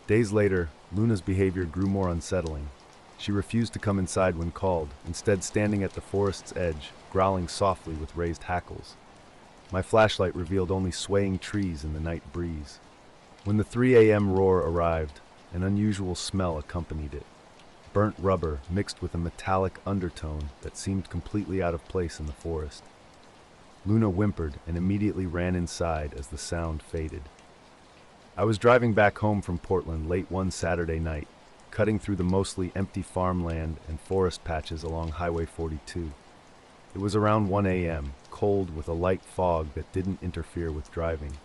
Days later, Luna's behavior grew more unsettling. She refused to come inside when called, instead standing at the forest's edge, growling softly with raised hackles. My flashlight revealed only swaying trees in the night breeze. When the 3 a.m. roar arrived, an unusual smell accompanied it. Burnt rubber mixed with a metallic undertone that seemed completely out of place in the forest. Luna whimpered and immediately ran inside as the sound faded. I was driving back home from Portland late one Saturday night, cutting through the mostly empty farmland and forest patches along Highway 42. It was around 1 a.m., cold with a light fog that didn't interfere with driving.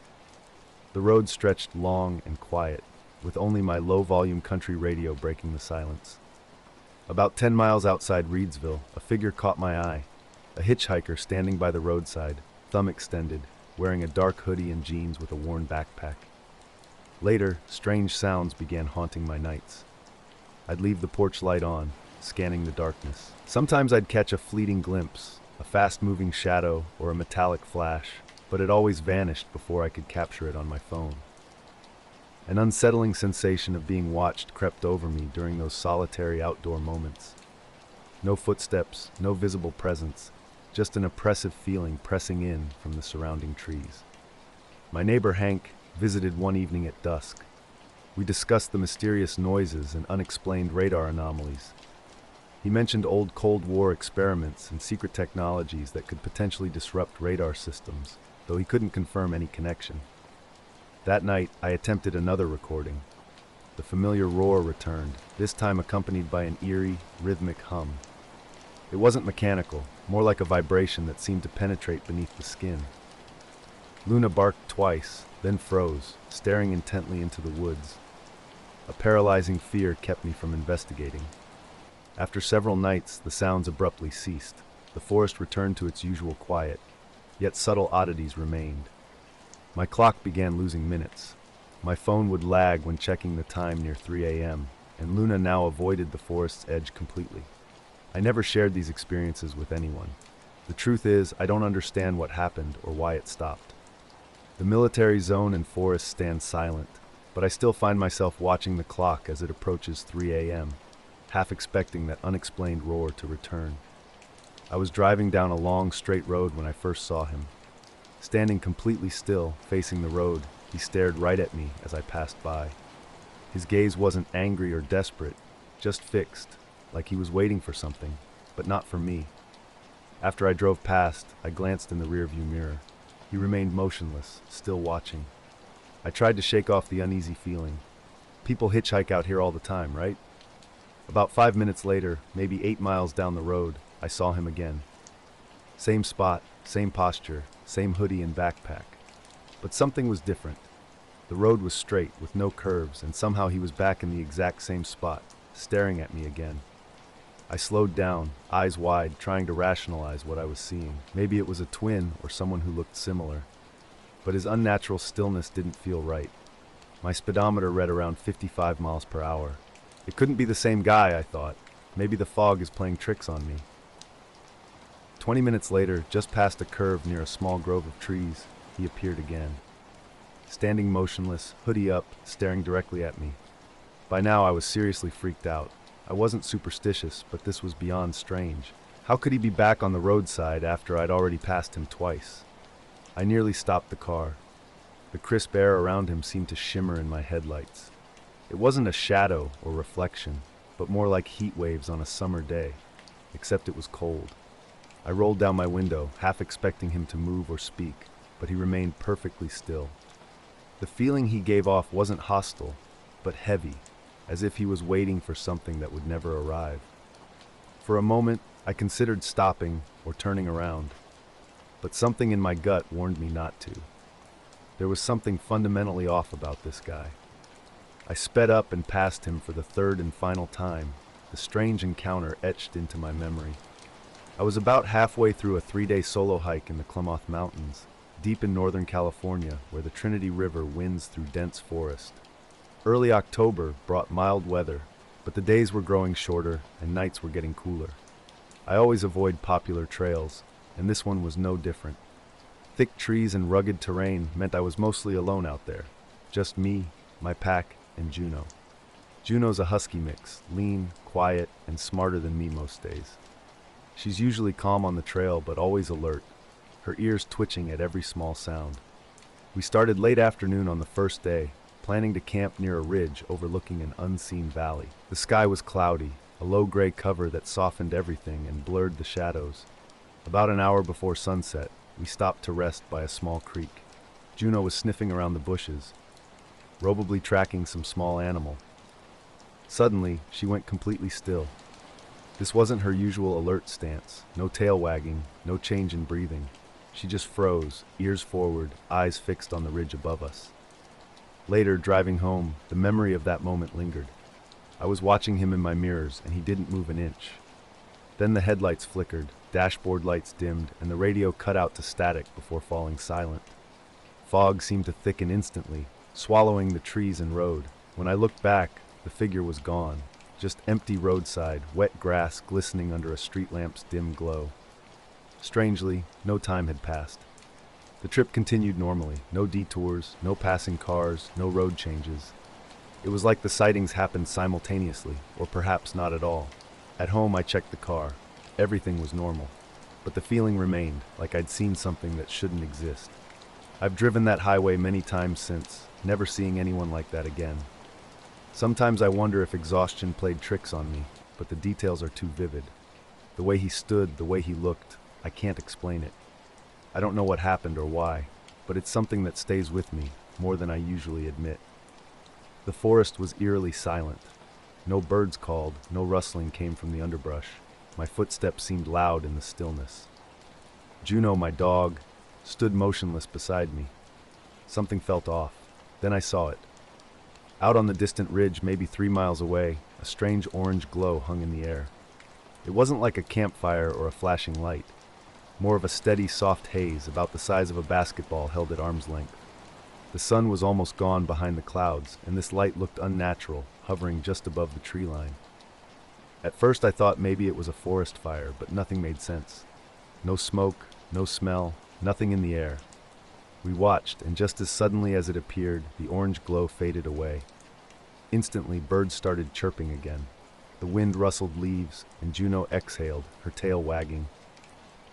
The road stretched long and quiet, with only my low-volume country radio breaking the silence. About 10 miles outside Reedsville, a figure caught my eye. A hitchhiker standing by the roadside, thumb extended, wearing a dark hoodie and jeans with a worn backpack. Later, strange sounds began haunting my nights. I'd leave the porch light on, scanning the darkness. Sometimes I'd catch a fleeting glimpse, a fast-moving shadow, or a metallic flash, but it always vanished before I could capture it on my phone. An unsettling sensation of being watched crept over me during those solitary outdoor moments. No footsteps, no visible presence, just an oppressive feeling pressing in from the surrounding trees. My neighbor Hank visited one evening at dusk. We discussed the mysterious noises and unexplained radar anomalies. He mentioned old Cold War experiments and secret technologies that could potentially disrupt radar systems, though he couldn't confirm any connection. That night, I attempted another recording. The familiar roar returned, this time accompanied by an eerie, rhythmic hum. It wasn't mechanical, more like a vibration that seemed to penetrate beneath the skin. Luna barked twice, then froze, staring intently into the woods. A paralyzing fear kept me from investigating. After several nights, the sounds abruptly ceased. The forest returned to its usual quiet, yet subtle oddities remained. My clock began losing minutes. My phone would lag when checking the time near 3 a.m., and Luna now avoided the forest's edge completely. I never shared these experiences with anyone. The truth is, I don't understand what happened or why it stopped. The military zone and forest stand silent, but I still find myself watching the clock as it approaches 3 a.m., half expecting that unexplained roar to return. I was driving down a long, straight road when I first saw him. Standing completely still, facing the road, he stared right at me as I passed by. His gaze wasn't angry or desperate, just fixed, like he was waiting for something, but not for me. After I drove past, I glanced in the rearview mirror. He remained motionless, still watching. I tried to shake off the uneasy feeling. People hitchhike out here all the time, right? About 5 minutes later, maybe 8 miles down the road, I saw him again. Same spot, same posture, same hoodie and backpack. But something was different. The road was straight, with no curves, and somehow he was back in the exact same spot, staring at me again. I slowed down, eyes wide, trying to rationalize what I was seeing. Maybe it was a twin or someone who looked similar. But his unnatural stillness didn't feel right. My speedometer read around 55 miles per hour. It couldn't be the same guy, I thought. Maybe the fog is playing tricks on me. 20 minutes later, just past a curve near a small grove of trees, he appeared again. Standing motionless, hoodie up, staring directly at me. By now I was seriously freaked out. I wasn't superstitious, but this was beyond strange. How could he be back on the roadside after I'd already passed him twice? I nearly stopped the car. The crisp air around him seemed to shimmer in my headlights. It wasn't a shadow or reflection, but more like heat waves on a summer day, except it was cold. I rolled down my window, half expecting him to move or speak, but he remained perfectly still. The feeling he gave off wasn't hostile, but heavy, as if he was waiting for something that would never arrive. For a moment, I considered stopping or turning around, but something in my gut warned me not to. There was something fundamentally off about this guy. I sped up and passed him for the third and final time, the strange encounter etched into my memory. I was about halfway through a 3-day solo hike in the Klamath Mountains, deep in Northern California, where the Trinity River winds through dense forest. Early October brought mild weather, but the days were growing shorter and nights were getting cooler. I always avoid popular trails, and this one was no different. Thick trees and rugged terrain meant I was mostly alone out there. Just me, my pack, and Juno. Juno's a husky mix, lean, quiet, and smarter than me most days. She's usually calm on the trail, but always alert, her ears twitching at every small sound. We started late afternoon on the first day, planning to camp near a ridge overlooking an unseen valley. The sky was cloudy, a low gray cover that softened everything and blurred the shadows. About an hour before sunset, we stopped to rest by a small creek. Juno was sniffing around the bushes, probably tracking some small animal. Suddenly, she went completely still. This wasn't her usual alert stance, no tail wagging, no change in breathing. She just froze, ears forward, eyes fixed on the ridge above us. Later, driving home, the memory of that moment lingered. I was watching him in my mirrors, and he didn't move an inch. Then the headlights flickered, dashboard lights dimmed, and the radio cut out to static before falling silent. Fog seemed to thicken instantly, swallowing the trees and road. When I looked back, the figure was gone. Just empty roadside, wet grass glistening under a street lamp's dim glow. Strangely, no time had passed. The trip continued normally, no detours, no passing cars, no road changes. It was like the sightings happened simultaneously, or perhaps not at all. At home, I checked the car. Everything was normal. But the feeling remained, like I'd seen something that shouldn't exist. I've driven that highway many times since, never seeing anyone like that again. Sometimes I wonder if exhaustion played tricks on me, but the details are too vivid. The way he stood, the way he looked, I can't explain it. I don't know what happened or why, but it's something that stays with me, more than I usually admit. The forest was eerily silent. No birds called, no rustling came from the underbrush. My footsteps seemed loud in the stillness. Juno, my dog, stood motionless beside me. Something felt off. Then I saw it. Out on the distant ridge, maybe 3 miles away, a strange orange glow hung in the air. It wasn't like a campfire or a flashing light. More of a steady, soft haze, about the size of a basketball held at arm's length. The sun was almost gone behind the clouds, and this light looked unnatural, hovering just above the tree line. At first I thought maybe it was a forest fire, but nothing made sense. No smoke, no smell, nothing in the air. We watched, and just as suddenly as it appeared, the orange glow faded away. Instantly, birds started chirping again. The wind rustled leaves, and Juno exhaled, her tail wagging.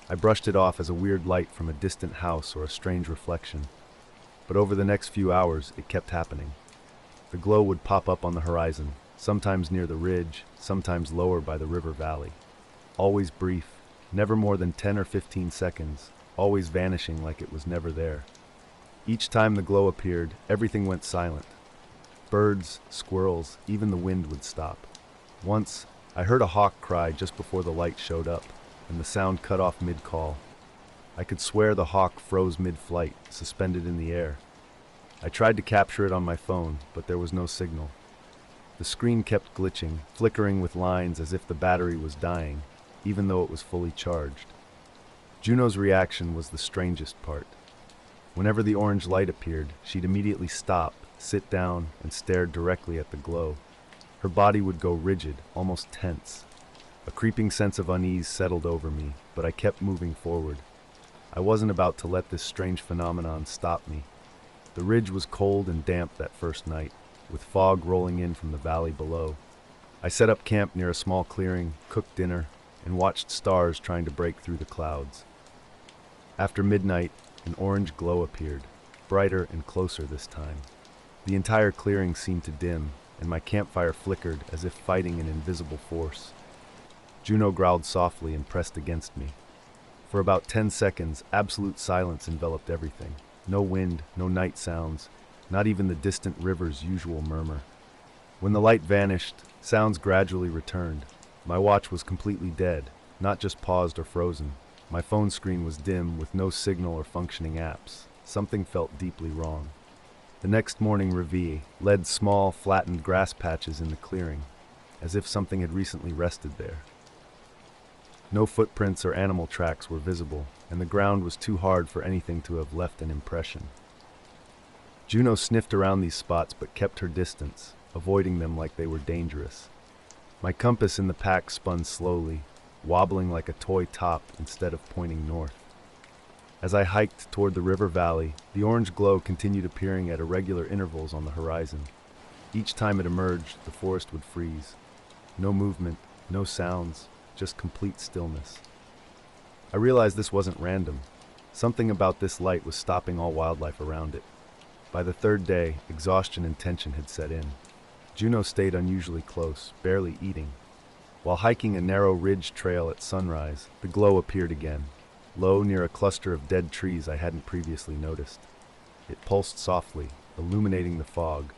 I brushed it off as a weird light from a distant house or a strange reflection. But over the next few hours, it kept happening. The glow would pop up on the horizon, sometimes near the ridge, sometimes lower by the river valley. Always brief, never more than 10 or 15 seconds, always vanishing like it was never there. Each time the glow appeared, everything went silent. Birds, squirrels, even the wind would stop. Once, I heard a hawk cry just before the light showed up, and the sound cut off mid-call. I could swear the hawk froze mid-flight, suspended in the air. I tried to capture it on my phone, but there was no signal. The screen kept glitching, flickering with lines as if the battery was dying, even though it was fully charged. Juno's reaction was the strangest part. Whenever the orange light appeared, she'd immediately stop, sit down, and stare directly at the glow. Her body would go rigid, almost tense. A creeping sense of unease settled over me, but I kept moving forward. I wasn't about to let this strange phenomenon stop me. The ridge was cold and damp that first night, with fog rolling in from the valley below. I set up camp near a small clearing, cooked dinner, and watched stars trying to break through the clouds. After midnight, an orange glow appeared, brighter and closer this time. The entire clearing seemed to dim, and my campfire flickered as if fighting an invisible force. Juno growled softly and pressed against me. For about 10 seconds, absolute silence enveloped everything. No wind, no night sounds, not even the distant river's usual murmur. When the light vanished, sounds gradually returned. My watch was completely dead, not just paused or frozen. My phone screen was dim with no signal or functioning apps. Something felt deeply wrong. The next morning, Ravi led small, flattened grass patches in the clearing, as if something had recently rested there. No footprints or animal tracks were visible, and the ground was too hard for anything to have left an impression. Juno sniffed around these spots but kept her distance, avoiding them like they were dangerous. My compass in the pack spun slowly, wobbling like a toy top instead of pointing north. As I hiked toward the river valley, the orange glow continued appearing at irregular intervals on the horizon. Each time it emerged, the forest would freeze. No movement, no sounds, just complete stillness. I realized this wasn't random. Something about this light was stopping all wildlife around it. By the third day, exhaustion and tension had set in. Juno stayed unusually close, barely eating. While hiking a narrow ridge trail at sunrise, the glow appeared again, low near a cluster of dead trees I hadn't previously noticed. It pulsed softly, illuminating the fog.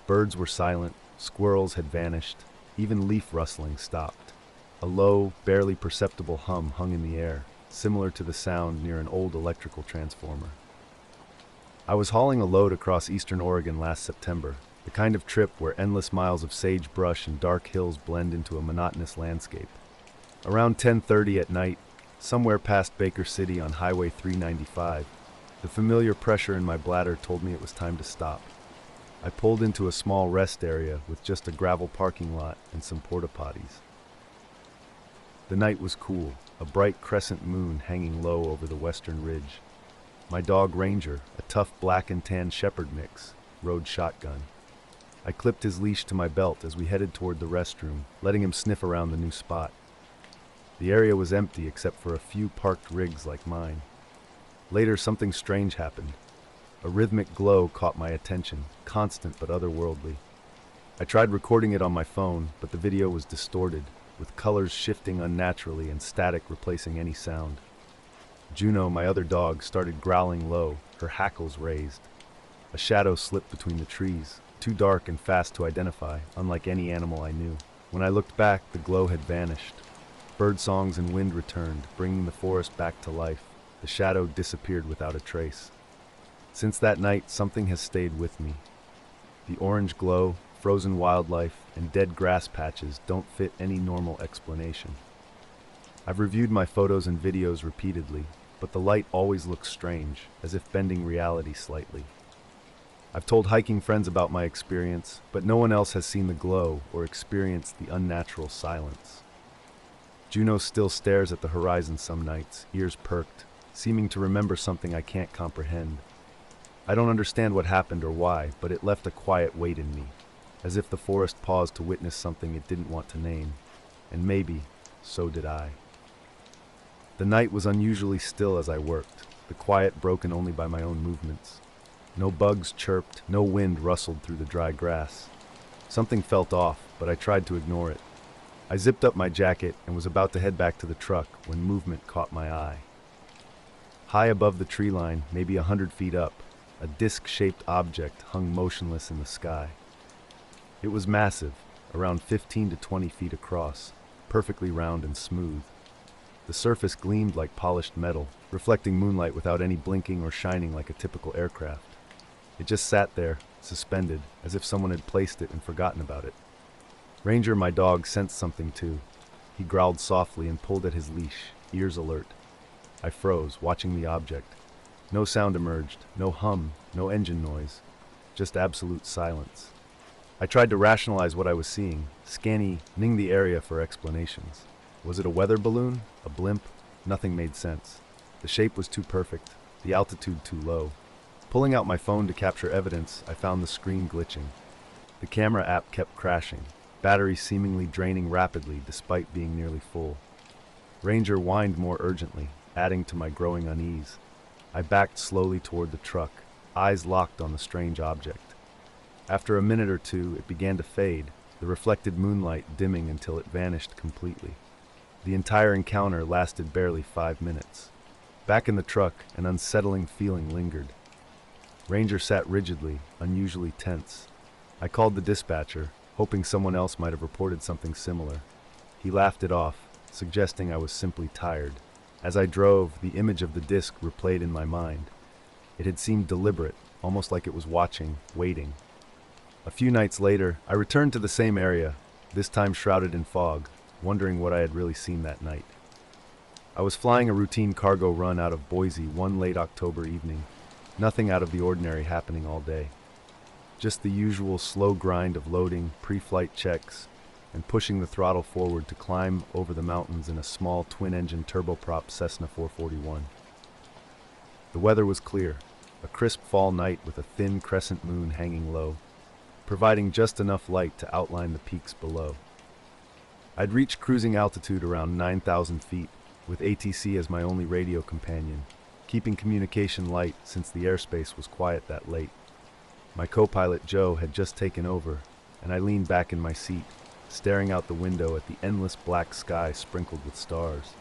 Birds were silent, squirrels had vanished, even leaf rustling stopped. A low, barely perceptible hum hung in the air, similar to the sound near an old electrical transformer. I was hauling a load across eastern Oregon last September, the kind of trip where endless miles of sagebrush and dark hills blend into a monotonous landscape. Around 10:30 at night, somewhere past Baker City on Highway 395, the familiar pressure in my bladder told me it was time to stop. I pulled into a small rest area with just a gravel parking lot and some porta potties. The night was cool, a bright crescent moon hanging low over the western ridge. My dog Ranger, a tough black and tan shepherd mix, rode shotgun. I clipped his leash to my belt as we headed toward the restroom, letting him sniff around the new spot. The area was empty except for a few parked rigs like mine. Later, something strange happened. A rhythmic glow caught my attention, constant but otherworldly. I tried recording it on my phone, but the video was distorted, with colors shifting unnaturally and static replacing any sound. Juno, my other dog, started growling low, her hackles raised. A shadow slipped between the trees, too dark and fast to identify, unlike any animal I knew. When I looked back, the glow had vanished. Bird songs and wind returned, bringing the forest back to life. The shadow disappeared without a trace. Since that night, something has stayed with me. The orange glow, frozen wildlife, and dead grass patches don't fit any normal explanation. I've reviewed my photos and videos repeatedly, but the light always looks strange, as if bending reality slightly. I've told hiking friends about my experience, but no one else has seen the glow or experienced the unnatural silence. Juno still stares at the horizon some nights, ears perked, seeming to remember something I can't comprehend. I don't understand what happened or why, but it left a quiet weight in me, as if the forest paused to witness something it didn't want to name. And maybe, so did I. The night was unusually still as I worked, the quiet broken only by my own movements. No bugs chirped, no wind rustled through the dry grass. Something felt off, but I tried to ignore it. I zipped up my jacket and was about to head back to the truck when movement caught my eye. High above the tree line, maybe 100 feet up, a disc-shaped object hung motionless in the sky. It was massive, around 15 to 20 feet across, perfectly round and smooth. The surface gleamed like polished metal, reflecting moonlight without any blinking or shining like a typical aircraft. It just sat there, suspended, as if someone had placed it and forgotten about it. Ranger, my dog, sensed something too. He growled softly and pulled at his leash, ears alert. I froze, watching the object. No sound emerged, no hum, no engine noise, just absolute silence. I tried to rationalize what I was seeing, scanning the area for explanations. Was it a weather balloon? A blimp? Nothing made sense. The shape was too perfect, the altitude too low. Pulling out my phone to capture evidence, I found the screen glitching. The camera app kept crashing, battery seemingly draining rapidly despite being nearly full. Ranger whined more urgently, adding to my growing unease. I backed slowly toward the truck, eyes locked on the strange object. After a minute or two, it began to fade, the reflected moonlight dimming until it vanished completely. The entire encounter lasted barely 5 minutes. Back in the truck, an unsettling feeling lingered. Ranger sat rigidly, unusually tense. I called the dispatcher, hoping someone else might have reported something similar. He laughed it off, suggesting I was simply tired. As I drove, the image of the disc replayed in my mind. It had seemed deliberate, almost like it was watching, waiting. A few nights later, I returned to the same area, this time shrouded in fog, wondering what I had really seen that night. I was flying a routine cargo run out of Boise one late October evening, nothing out of the ordinary happening all day. Just the usual slow grind of loading, pre-flight checks, and pushing the throttle forward to climb over the mountains in a small twin-engine turboprop Cessna 441. The weather was clear, a crisp fall night with a thin crescent moon hanging low, providing just enough light to outline the peaks below. I'd reached cruising altitude around 9,000 feet, with ATC as my only radio companion, keeping communication light since the airspace was quiet that late. My co-pilot Joe had just taken over, and I leaned back in my seat, staring out the window at the endless black sky sprinkled with stars.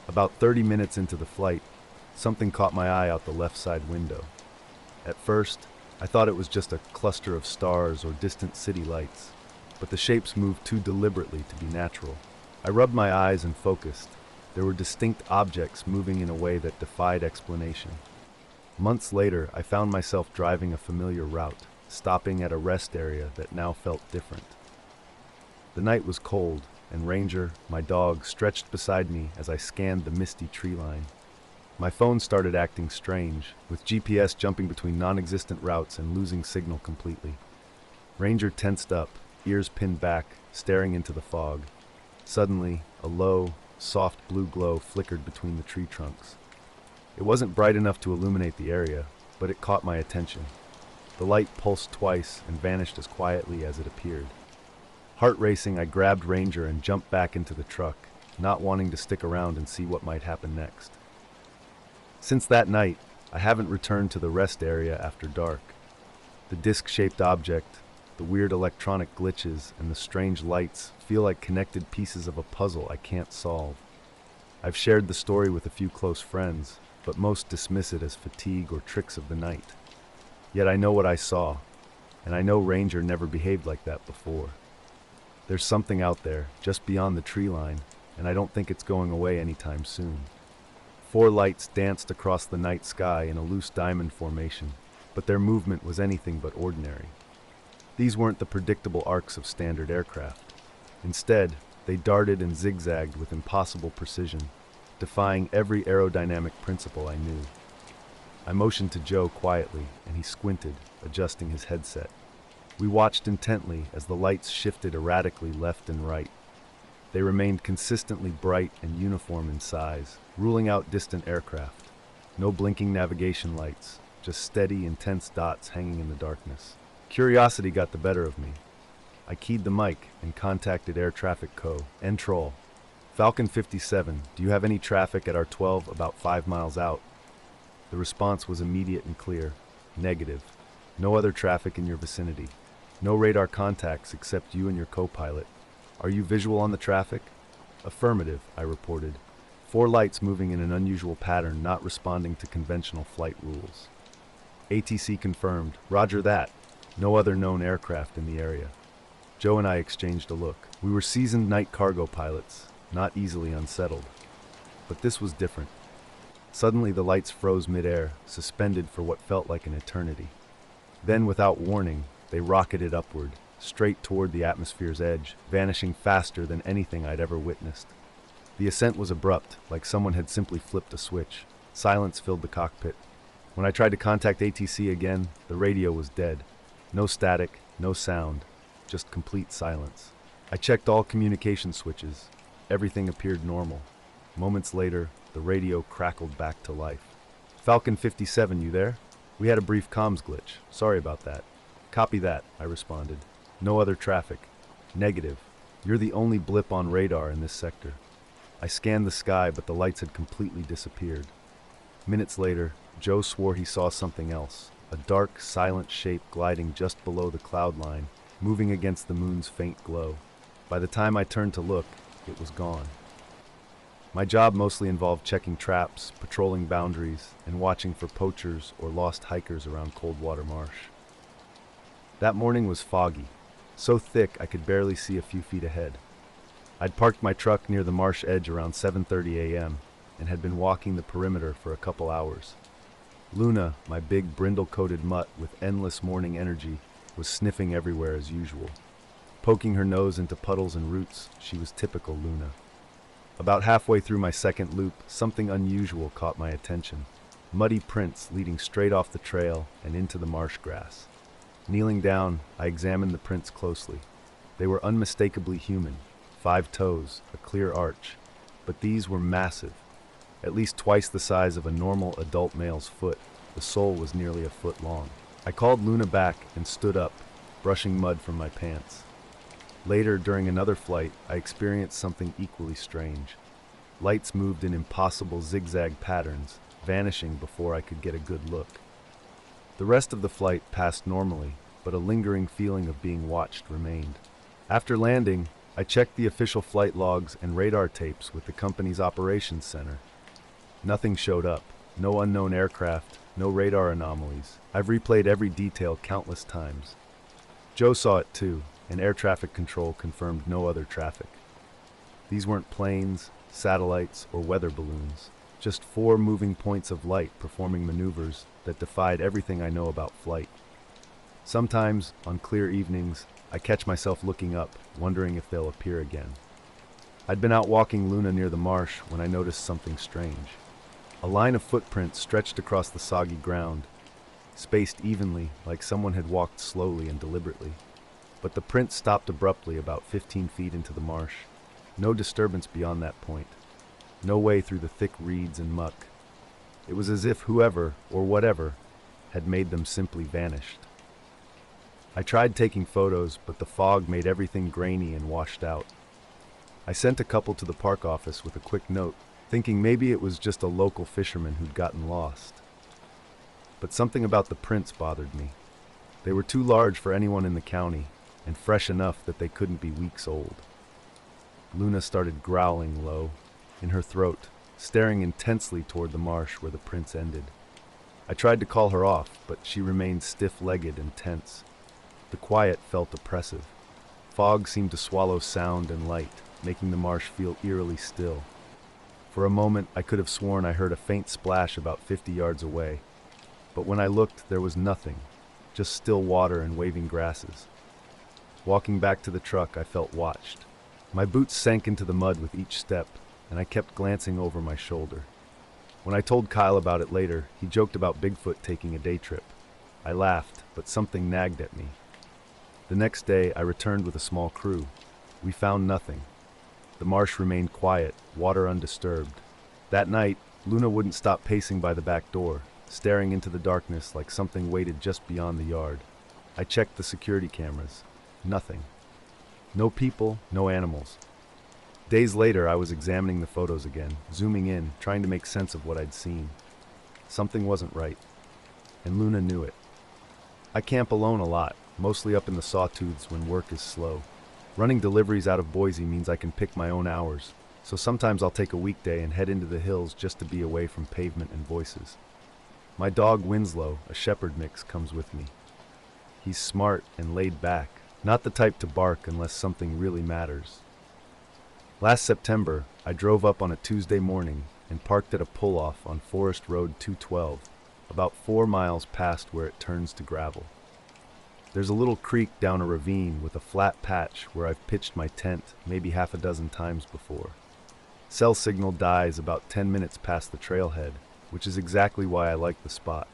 About 30 minutes into the flight, something caught my eye out the left side window. At first, I thought it was just a cluster of stars or distant city lights, but the shapes moved too deliberately to be natural. I rubbed my eyes and focused. There were distinct objects moving in a way that defied explanation. Months later, I found myself driving a familiar route, stopping at a rest area that now felt different. The night was cold, and Ranger, my dog, stretched beside me as I scanned the misty tree line. My phone started acting strange, with GPS jumping between non-existent routes and losing signal completely. Ranger tensed up, ears pinned back, staring into the fog. Suddenly, A low, soft blue glow flickered between the tree trunks. It wasn't bright enough to illuminate the area, but it caught my attention. The light pulsed twice and vanished as quietly as it appeared. Heart racing, I grabbed Ranger and jumped back into the truck, not wanting to stick around and see what might happen next. Since that night, I haven't returned to the rest area after dark. The disc-shaped object, the weird electronic glitches, and the strange lights feel like connected pieces of a puzzle I can't solve. I've shared the story with a few close friends, but most dismiss it as fatigue or tricks of the night. Yet I know what I saw, and I know Ranger never behaved like that before. There's something out there, just beyond the tree line, and I don't think it's going away anytime soon. 4 lights danced across the night sky in a loose diamond formation, but their movement was anything but ordinary. These weren't the predictable arcs of standard aircraft. Instead, they darted and zigzagged with impossible precision, defying every aerodynamic principle I knew. I motioned to Joe quietly, and he squinted, adjusting his headset. We watched intently as the lights shifted erratically left and right. They remained consistently bright and uniform in size, ruling out distant aircraft. No blinking navigation lights, just steady, intense dots hanging in the darkness. Curiosity got the better of me. I keyed the mic and contacted Air Traffic Co. Entrol. Falcon 57, do you have any traffic at our 12 about 5 miles out? The response was immediate and clear. Negative. No other traffic in your vicinity. No radar contacts except you and your co-pilot. Are you visual on the traffic? Affirmative, I reported. 4 lights moving in an unusual pattern, not responding to conventional flight rules. ATC confirmed. Roger that. No other known aircraft in the area. Joe and I exchanged a look. We were seasoned night cargo pilots, not easily unsettled. But this was different. Suddenly the lights froze midair, suspended for what felt like an eternity. Then, without warning, they rocketed upward, straight toward the atmosphere's edge, vanishing faster than anything I'd ever witnessed. The ascent was abrupt, like someone had simply flipped a switch. Silence filled the cockpit. When I tried to contact ATC again, the radio was dead. No static, no sound, just complete silence. I checked all communication switches. Everything appeared normal. Moments later, the radio crackled back to life. Falcon 57, you there? We had a brief comms glitch. Sorry about that. Copy that, I responded. No other traffic. Negative. You're the only blip on radar in this sector. I scanned the sky, but the lights had completely disappeared. Minutes later, Joe swore he saw something else. A dark, silent shape gliding just below the cloud line, moving against the moon's faint glow. By the time I turned to look, it was gone. My job mostly involved checking traps, patrolling boundaries, and watching for poachers or lost hikers around Coldwater Marsh. That morning was foggy, so thick I could barely see a few feet ahead. I'd parked my truck near the marsh edge around 7:30 a.m. and had been walking the perimeter for a couple hours. Luna, my big brindle-coated mutt with endless morning energy, was sniffing everywhere as usual. Poking her nose into puddles and roots, she was typical Luna. About halfway through my second loop, something unusual caught my attention. Muddy prints leading straight off the trail and into the marsh grass. Kneeling down, I examined the prints closely. They were unmistakably human. 5 toes, a clear arch. But these were massive. At least twice the size of a normal adult male's foot. The sole was nearly a foot long. I called Luna back and stood up, brushing mud from my pants. Later, during another flight, I experienced something equally strange. Lights moved in impossible zigzag patterns, vanishing before I could get a good look. The rest of the flight passed normally, but a lingering feeling of being watched remained. After landing, I checked the official flight logs and radar tapes with the company's operations center. Nothing showed up. No unknown aircraft, no radar anomalies. I've replayed every detail countless times. Joe saw it too, and air traffic control confirmed no other traffic. These weren't planes, satellites, or weather balloons. Just 4 moving points of light performing maneuvers that defied everything I know about flight. Sometimes, on clear evenings, I catch myself looking up, wondering if they'll appear again. I'd been out walking Luna near the marsh when I noticed something strange. A line of footprints stretched across the soggy ground, spaced evenly like someone had walked slowly and deliberately. But the print stopped abruptly about 15 feet into the marsh. No disturbance beyond that point. No way through the thick reeds and muck. It was as if whoever, or whatever, had made them simply vanished. I tried taking photos, but the fog made everything grainy and washed out. I sent a couple to the park office with a quick note, thinking maybe it was just a local fisherman who'd gotten lost. But something about the prints bothered me. They were too large for anyone in the county, and fresh enough that they couldn't be weeks old. Luna started growling low, in her throat, staring intensely toward the marsh where the prints ended. I tried to call her off, but she remained stiff-legged and tense. The quiet felt oppressive. Fog seemed to swallow sound and light, making the marsh feel eerily still. For a moment, I could have sworn I heard a faint splash about 50 yards away. But when I looked, there was nothing, just still water and waving grasses. Walking back to the truck, I felt watched. My boots sank into the mud with each step, and I kept glancing over my shoulder. When I told Kyle about it later, he joked about Bigfoot taking a day trip. I laughed, but something nagged at me. The next day, I returned with a small crew. We found nothing. The marsh remained quiet, water undisturbed. That night, Luna wouldn't stop pacing by the back door, staring into the darkness like something waited just beyond the yard. I checked the security cameras. Nothing. No people, no animals. Days later, I was examining the photos again, zooming in, trying to make sense of what I'd seen. Something wasn't right, and Luna knew it. I camp alone a lot, mostly up in the sawtooths when work is slow. Running deliveries out of Boise means I can pick my own hours, so sometimes I'll take a weekday and head into the hills just to be away from pavement and voices. My dog Winslow, a shepherd mix, comes with me. He's smart and laid back, not the type to bark unless something really matters. Last September, I drove up on a Tuesday morning and parked at a pull-off on Forest Road 212, about 4 miles past where it turns to gravel. There's a little creek down a ravine with a flat patch where I've pitched my tent maybe half a dozen times before. Cell signal dies about 10 minutes past the trailhead, which is exactly why I like the spot.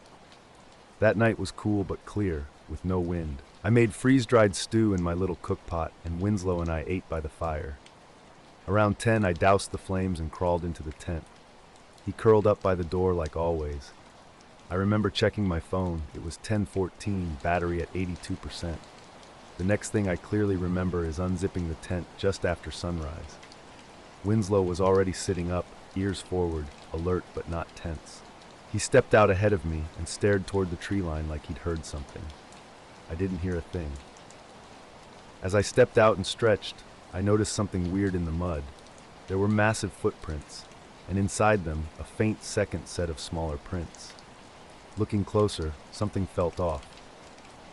That night was cool but clear, with no wind. I made freeze-dried stew in my little cook pot, and Winslow and I ate by the fire. Around 10, I doused the flames and crawled into the tent. He curled up by the door like always. I remember checking my phone. It was 10:14, battery at 82%. The next thing I clearly remember is unzipping the tent just after sunrise. Winslow was already sitting up, ears forward, alert but not tense. He stepped out ahead of me and stared toward the tree line like he'd heard something. I didn't hear a thing. As I stepped out and stretched, I noticed something weird in the mud. There were massive footprints, and inside them, a faint second set of smaller prints. Looking closer, something felt off.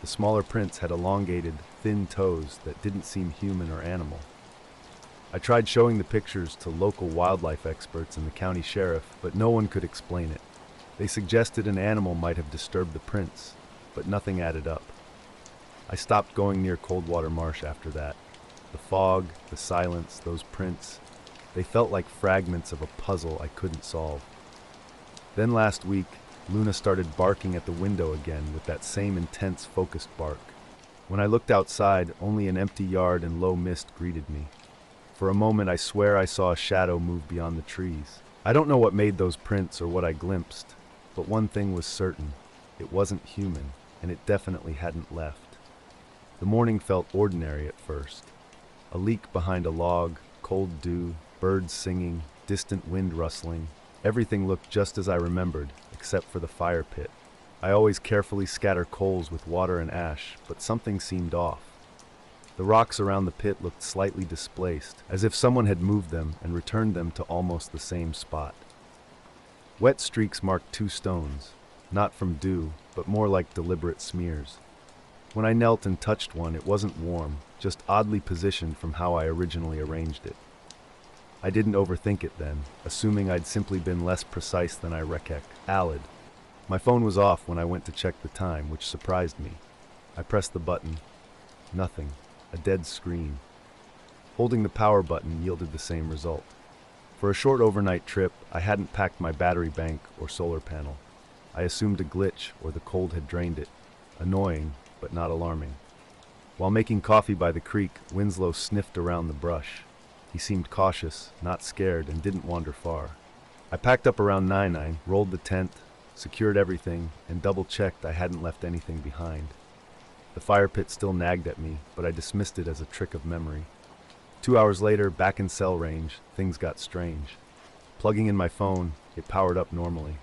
The smaller prints had elongated, thin toes that didn't seem human or animal. I tried showing the pictures to local wildlife experts and the county sheriff, but no one could explain it. They suggested an animal might have disturbed the prints, but nothing added up. I stopped going near Coldwater Marsh after that. The fog, the silence, those prints, they felt like fragments of a puzzle I couldn't solve. Then last week, Luna started barking at the window again with that same intense, focused bark. When I looked outside, only an empty yard and low mist greeted me. For a moment, I swear I saw a shadow move beyond the trees. I don't know what made those prints or what I glimpsed, but one thing was certain. It wasn't human, and it definitely hadn't left. The morning felt ordinary at first. A leak behind a log, cold dew, birds singing, distant wind rustling. Everything looked just as I remembered, except for the fire pit. I always carefully scatter coals with water and ash, but something seemed off. The rocks around the pit looked slightly displaced, as if someone had moved them and returned them to almost the same spot. Wet streaks marked 2 stones, not from dew, but more like deliberate smears. When I knelt and touched one, it wasn't warm, just oddly positioned from how I originally arranged it. I didn't overthink it then, assuming I'd simply been less precise than I recollect. Alid. My phone was off when I went to check the time, which surprised me. I pressed the button. Nothing. A dead screen. Holding the power button yielded the same result. For a short overnight trip, I hadn't packed my battery bank or solar panel. I assumed a glitch or the cold had drained it. Annoying, but not alarming. While making coffee by the creek, Winslow sniffed around the brush. He seemed cautious, not scared, and didn't wander far. I packed up around 9, rolled the tent, secured everything, and double-checked I hadn't left anything behind. The fire pit still nagged at me, but I dismissed it as a trick of memory. 2 hours later, back in cell range, things got strange. Plugging in my phone, it powered up normally.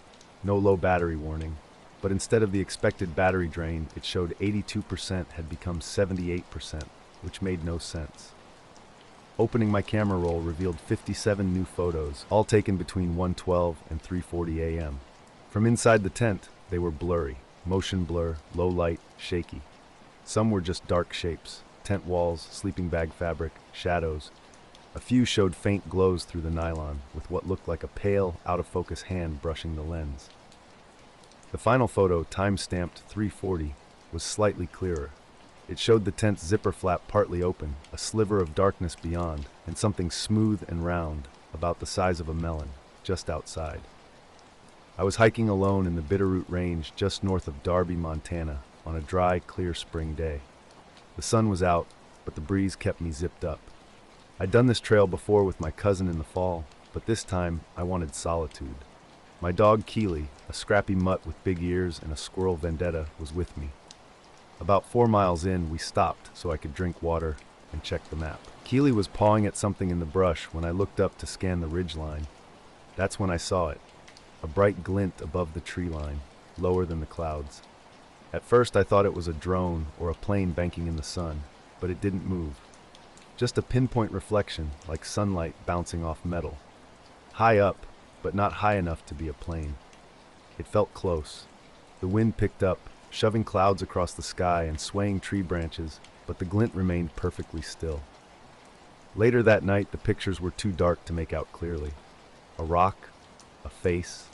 No low battery warning, but instead of the expected battery drain, it showed 82% had become 78%, which made no sense. Opening my camera roll revealed 57 new photos, all taken between 1:12 and 3:40 a.m. From inside the tent, they were blurry, motion blur, low light, shaky. Some were just dark shapes, tent walls, sleeping bag fabric, shadows. A few showed faint glows through the nylon, with what looked like a pale, out-of-focus hand brushing the lens. The final photo, time-stamped 3:40, was slightly clearer. It showed the tent's zipper flap partly open, a sliver of darkness beyond, and something smooth and round, about the size of a melon, just outside. I was hiking alone in the Bitterroot Range just north of Darby, Montana, on a dry, clear spring day. The sun was out, but the breeze kept me zipped up. I'd done this trail before with my cousin in the fall, but this time I wanted solitude. My dog Keely, a scrappy mutt with big ears and a squirrel vendetta, was with me. About 4 miles in, we stopped so I could drink water and check the map. Keely was pawing at something in the brush when I looked up to scan the ridgeline. That's when I saw it, a bright glint above the tree line, lower than the clouds. At first I thought it was a drone or a plane banking in the sun, but it didn't move. Just a pinpoint reflection, like sunlight bouncing off metal. High up, but not high enough to be a plane. It felt close. The wind picked up, shoving clouds across the sky and swaying tree branches, but the glint remained perfectly still. Later that night, the pictures were too dark to make out clearly. A rock, a face,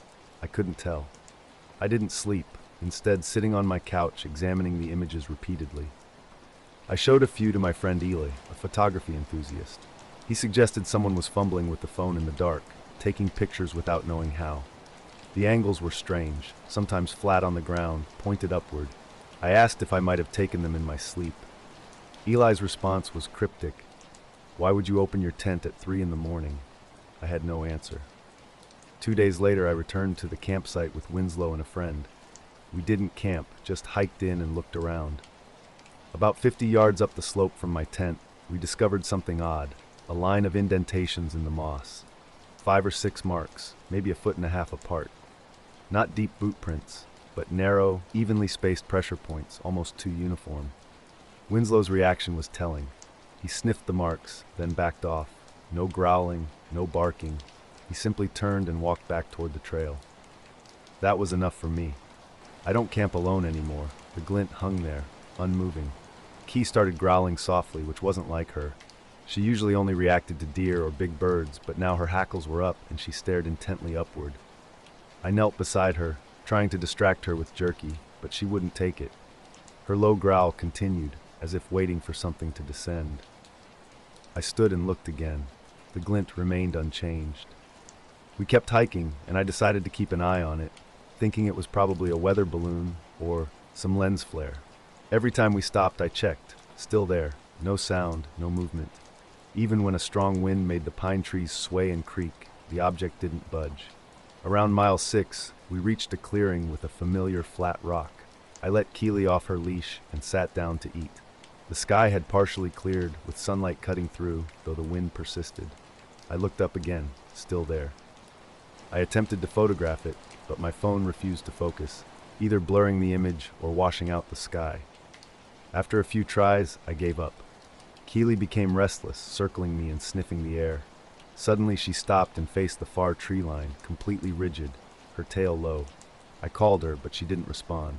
I couldn't tell. I didn't sleep, instead sitting on my couch examining the images repeatedly. I showed a few to my friend Eli, a photography enthusiast. He suggested someone was fumbling with the phone in the dark, taking pictures without knowing how. The angles were strange, sometimes flat on the ground, pointed upward. I asked if I might have taken them in my sleep. Eli's response was cryptic. "Why would you open your tent at 3 in the morning?" I had no answer. 2 days later, I returned to the campsite with Winslow and a friend. We didn't camp, just hiked in and looked around. About 50 yards up the slope from my tent, we discovered something odd, a line of indentations in the moss. 5 or 6 marks, maybe 1.5 feet apart. Not deep boot prints, but narrow, evenly spaced pressure points, almost too uniform. Winslow's reaction was telling. He sniffed the marks, then backed off. No growling, no barking. He simply turned and walked back toward the trail. That was enough for me. I don't camp alone anymore. The glint hung there, unmoving. Key started growling softly, which wasn't like her. She usually only reacted to deer or big birds, but now her hackles were up and she stared intently upward. I knelt beside her, trying to distract her with jerky, but she wouldn't take it. Her low growl continued, as if waiting for something to descend. I stood and looked again. The glint remained unchanged. We kept hiking, and I decided to keep an eye on it, thinking it was probably a weather balloon or some lens flare. Every time we stopped, I checked. Still there. No sound, no movement. Even when a strong wind made the pine trees sway and creak, the object didn't budge. Around mile 6, we reached a clearing with a familiar flat rock. I let Keely off her leash and sat down to eat. The sky had partially cleared, with sunlight cutting through, though the wind persisted. I looked up again, still there. I attempted to photograph it, but my phone refused to focus, either blurring the image or washing out the sky. After a few tries, I gave up. Keely became restless, circling me and sniffing the air. Suddenly she stopped and faced the far tree line, completely rigid, her tail low. I called her, but she didn't respond.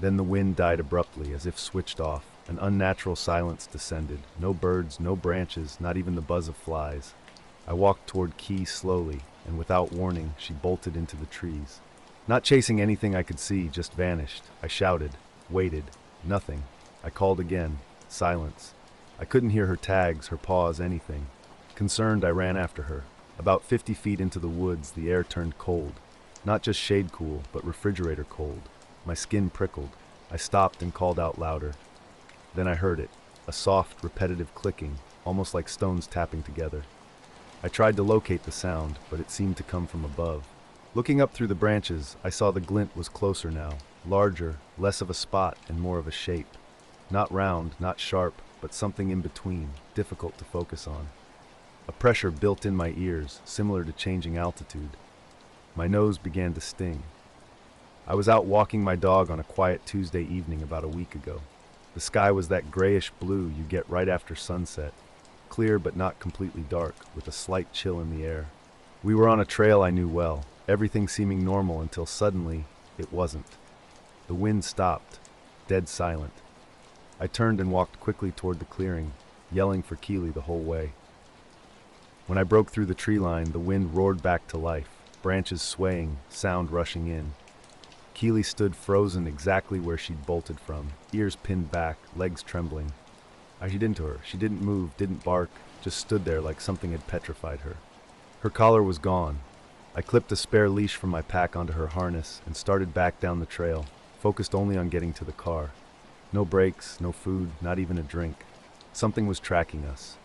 Then the wind died abruptly, as if switched off. An unnatural silence descended. No birds, no branches, not even the buzz of flies. I walked toward Key slowly, and without warning, she bolted into the trees. Not chasing anything I could see, just vanished. I shouted, waited, nothing. I called again, silence. I couldn't hear her tags, her paws, anything. Concerned, I ran after her. About 50 feet into the woods, the air turned cold. Not just shade cool, but refrigerator cold. My skin prickled. I stopped and called out louder. Then I heard it, a soft, repetitive clicking, almost like stones tapping together. I tried to locate the sound, but it seemed to come from above. Looking up through the branches, I saw the glint was closer now, larger, less of a spot and more of a shape. Not round, not sharp, but something in between, difficult to focus on. A pressure built in my ears, similar to changing altitude. My nose began to sting. I was out walking my dog on a quiet Tuesday evening about a week ago. The sky was that grayish blue you get right after sunset, clear but not completely dark, with a slight chill in the air. We were on a trail I knew well, everything seeming normal until suddenly it wasn't. The wind stopped, dead silent. I turned and walked quickly toward the clearing, yelling for Keely the whole way. When I broke through the tree line, the wind roared back to life, branches swaying, sound rushing in. Keely stood frozen exactly where she'd bolted from, ears pinned back, legs trembling. I hit into her. She didn't move, didn't bark, just stood there like something had petrified her. Her collar was gone. I clipped a spare leash from my pack onto her harness and started back down the trail, focused only on getting to the car. No brakes, no food, not even a drink. Something was tracking us.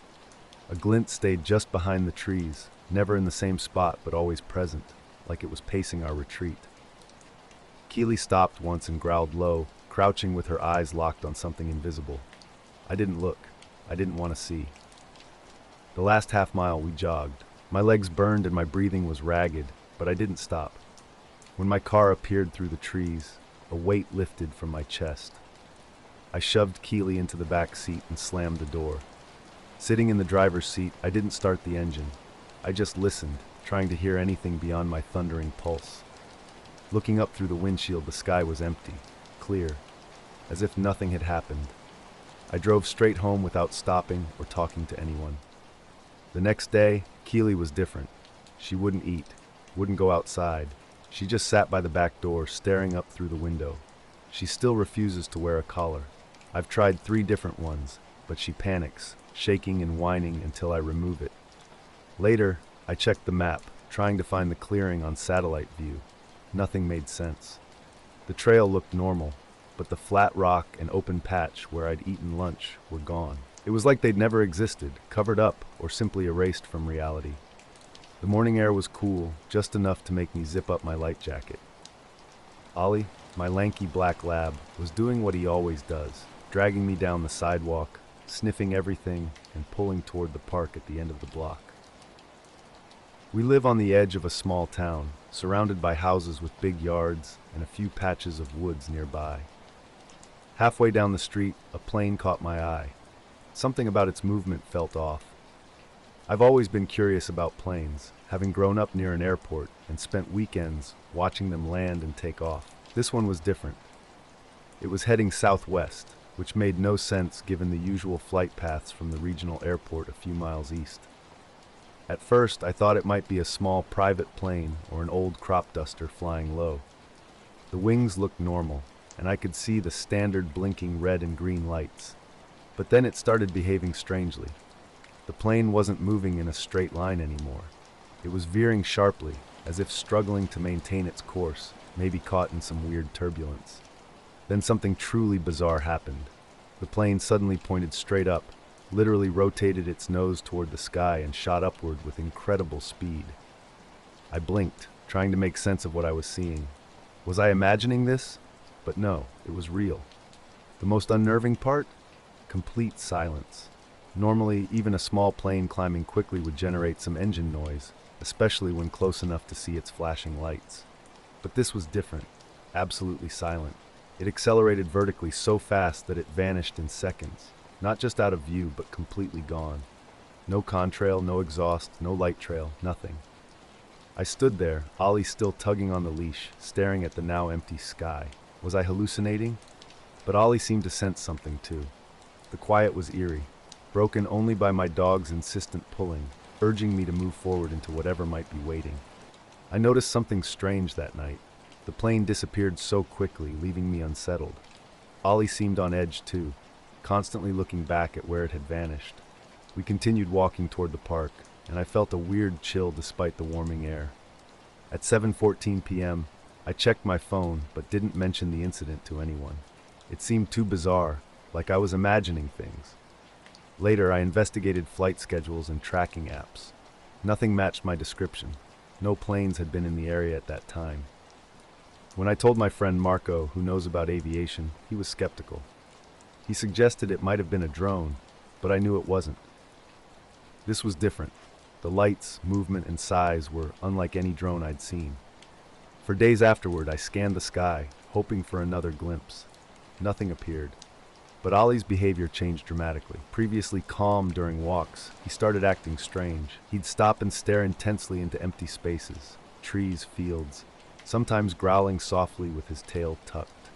A glint stayed just behind the trees, never in the same spot but always present, like it was pacing our retreat. Keely stopped once and growled low, crouching with her eyes locked on something invisible. I didn't look. I didn't want to see. The last half mile we jogged. My legs burned and my breathing was ragged, but I didn't stop. When my car appeared through the trees, a weight lifted from my chest. I shoved Keely into the back seat and slammed the door. Sitting in the driver's seat, I didn't start the engine. I just listened, trying to hear anything beyond my thundering pulse. Looking up through the windshield, the sky was empty, clear, as if nothing had happened. I drove straight home without stopping or talking to anyone. The next day, Keely was different. She wouldn't eat, wouldn't go outside. She just sat by the back door, staring up through the window. She still refuses to wear a collar. I've tried 3 different ones, but she panics, shaking and whining until I remove it. Later, I checked the map, trying to find the clearing on satellite view. Nothing made sense. The trail looked normal, but the flat rock and open patch where I'd eaten lunch were gone. It was like they'd never existed, covered up, or simply erased from reality. The morning air was cool, just enough to make me zip up my light jacket. Ollie, my lanky black lab, was doing what he always does, dragging me down the sidewalk, sniffing everything, and pulling toward the park at the end of the block. We live on the edge of a small town, surrounded by houses with big yards and a few patches of woods nearby. Halfway down the street, a plane caught my eye. Something about its movement felt off. I've always been curious about planes, having grown up near an airport and spent weekends watching them land and take off. This one was different. It was heading southwest, which made no sense given the usual flight paths from the regional airport a few miles east. At first, I thought it might be a small private plane or an old crop duster flying low. The wings looked normal, and I could see the standard blinking red and green lights. But then it started behaving strangely. The plane wasn't moving in a straight line anymore. It was veering sharply, as if struggling to maintain its course, maybe caught in some weird turbulence. Then something truly bizarre happened. The plane suddenly pointed straight up, literally rotated its nose toward the sky and shot upward with incredible speed. I blinked, trying to make sense of what I was seeing. Was I imagining this? But no, it was real. The most unnerving part? Complete silence. Normally, even a small plane climbing quickly would generate some engine noise, especially when close enough to see its flashing lights. But this was different, absolutely silent. It accelerated vertically so fast that it vanished in seconds. Not just out of view, but completely gone. No contrail, no exhaust, no light trail, nothing. I stood there, Ollie still tugging on the leash, staring at the now empty sky. Was I hallucinating? But Ollie seemed to sense something too. The quiet was eerie, broken only by my dog's insistent pulling, urging me to move forward into whatever might be waiting. I noticed something strange that night. The plane disappeared so quickly, leaving me unsettled. Ollie seemed on edge too, constantly looking back at where it had vanished. We continued walking toward the park, and I felt a weird chill despite the warming air. At 7:14 p.m., I checked my phone but didn't mention the incident to anyone. It seemed too bizarre, like I was imagining things. Later, I investigated flight schedules and tracking apps. Nothing matched my description. No planes had been in the area at that time. When I told my friend Marco, who knows about aviation, he was skeptical. He suggested it might have been a drone, but I knew it wasn't. This was different. The lights, movement, and size were unlike any drone I'd seen. For days afterward, I scanned the sky, hoping for another glimpse. Nothing appeared. But Ollie's behavior changed dramatically. Previously calm during walks, he started acting strange. He'd stop and stare intensely into empty spaces, trees, fields, sometimes growling softly with his tail tucked.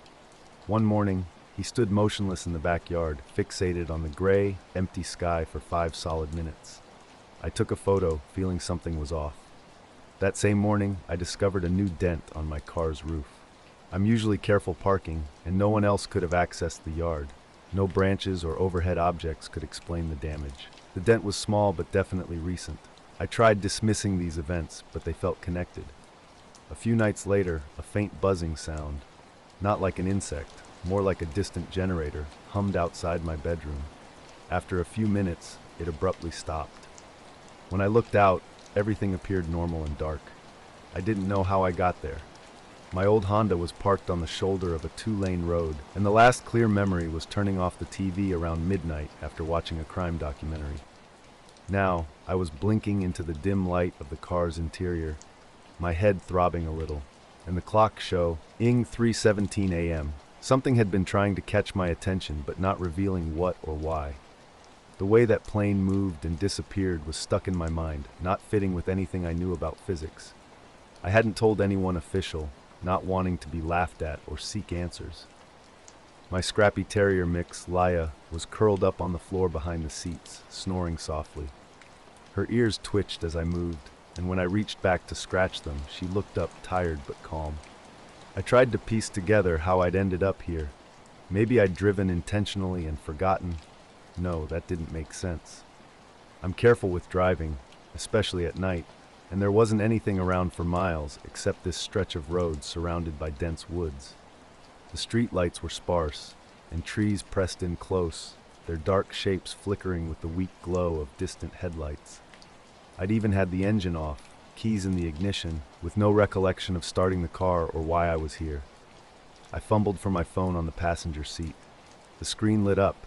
One morning, he stood motionless in the backyard, fixated on the gray, empty sky for 5 solid minutes. I took a photo, feeling something was off. That same morning, I discovered a new dent on my car's roof. I'm usually careful parking, and no one else could have accessed the yard. No branches or overhead objects could explain the damage. The dent was small but definitely recent. I tried dismissing these events, but they felt connected. A few nights later, a faint buzzing sound, not like an insect, more like a distant generator, hummed outside my bedroom. After a few minutes, it abruptly stopped. When I looked out, everything appeared normal and dark. I didn't know how I got there. My old Honda was parked on the shoulder of a 2-lane road, and the last clear memory was turning off the TV around midnight after watching a crime documentary. Now, I was blinking into the dim light of the car's interior, my head throbbing a little, and the clock show, ing 3:17 a.m. Something had been trying to catch my attention, but not revealing what or why. The way that plane moved and disappeared was stuck in my mind, not fitting with anything I knew about physics. I hadn't told anyone official, not wanting to be laughed at or seek answers. My scrappy terrier mix, Laya, was curled up on the floor behind the seats, snoring softly. Her ears twitched as I moved, and when I reached back to scratch them, she looked up tired but calm. I tried to piece together how I'd ended up here. Maybe I'd driven intentionally and forgotten. No, that didn't make sense. I'm careful with driving, especially at night, and there wasn't anything around for miles except this stretch of road surrounded by dense woods. The street lights were sparse, and trees pressed in close, their dark shapes flickering with the weak glow of distant headlights. I'd even had the engine off, keys in the ignition, with no recollection of starting the car or why I was here. I fumbled for my phone on the passenger seat. The screen lit up,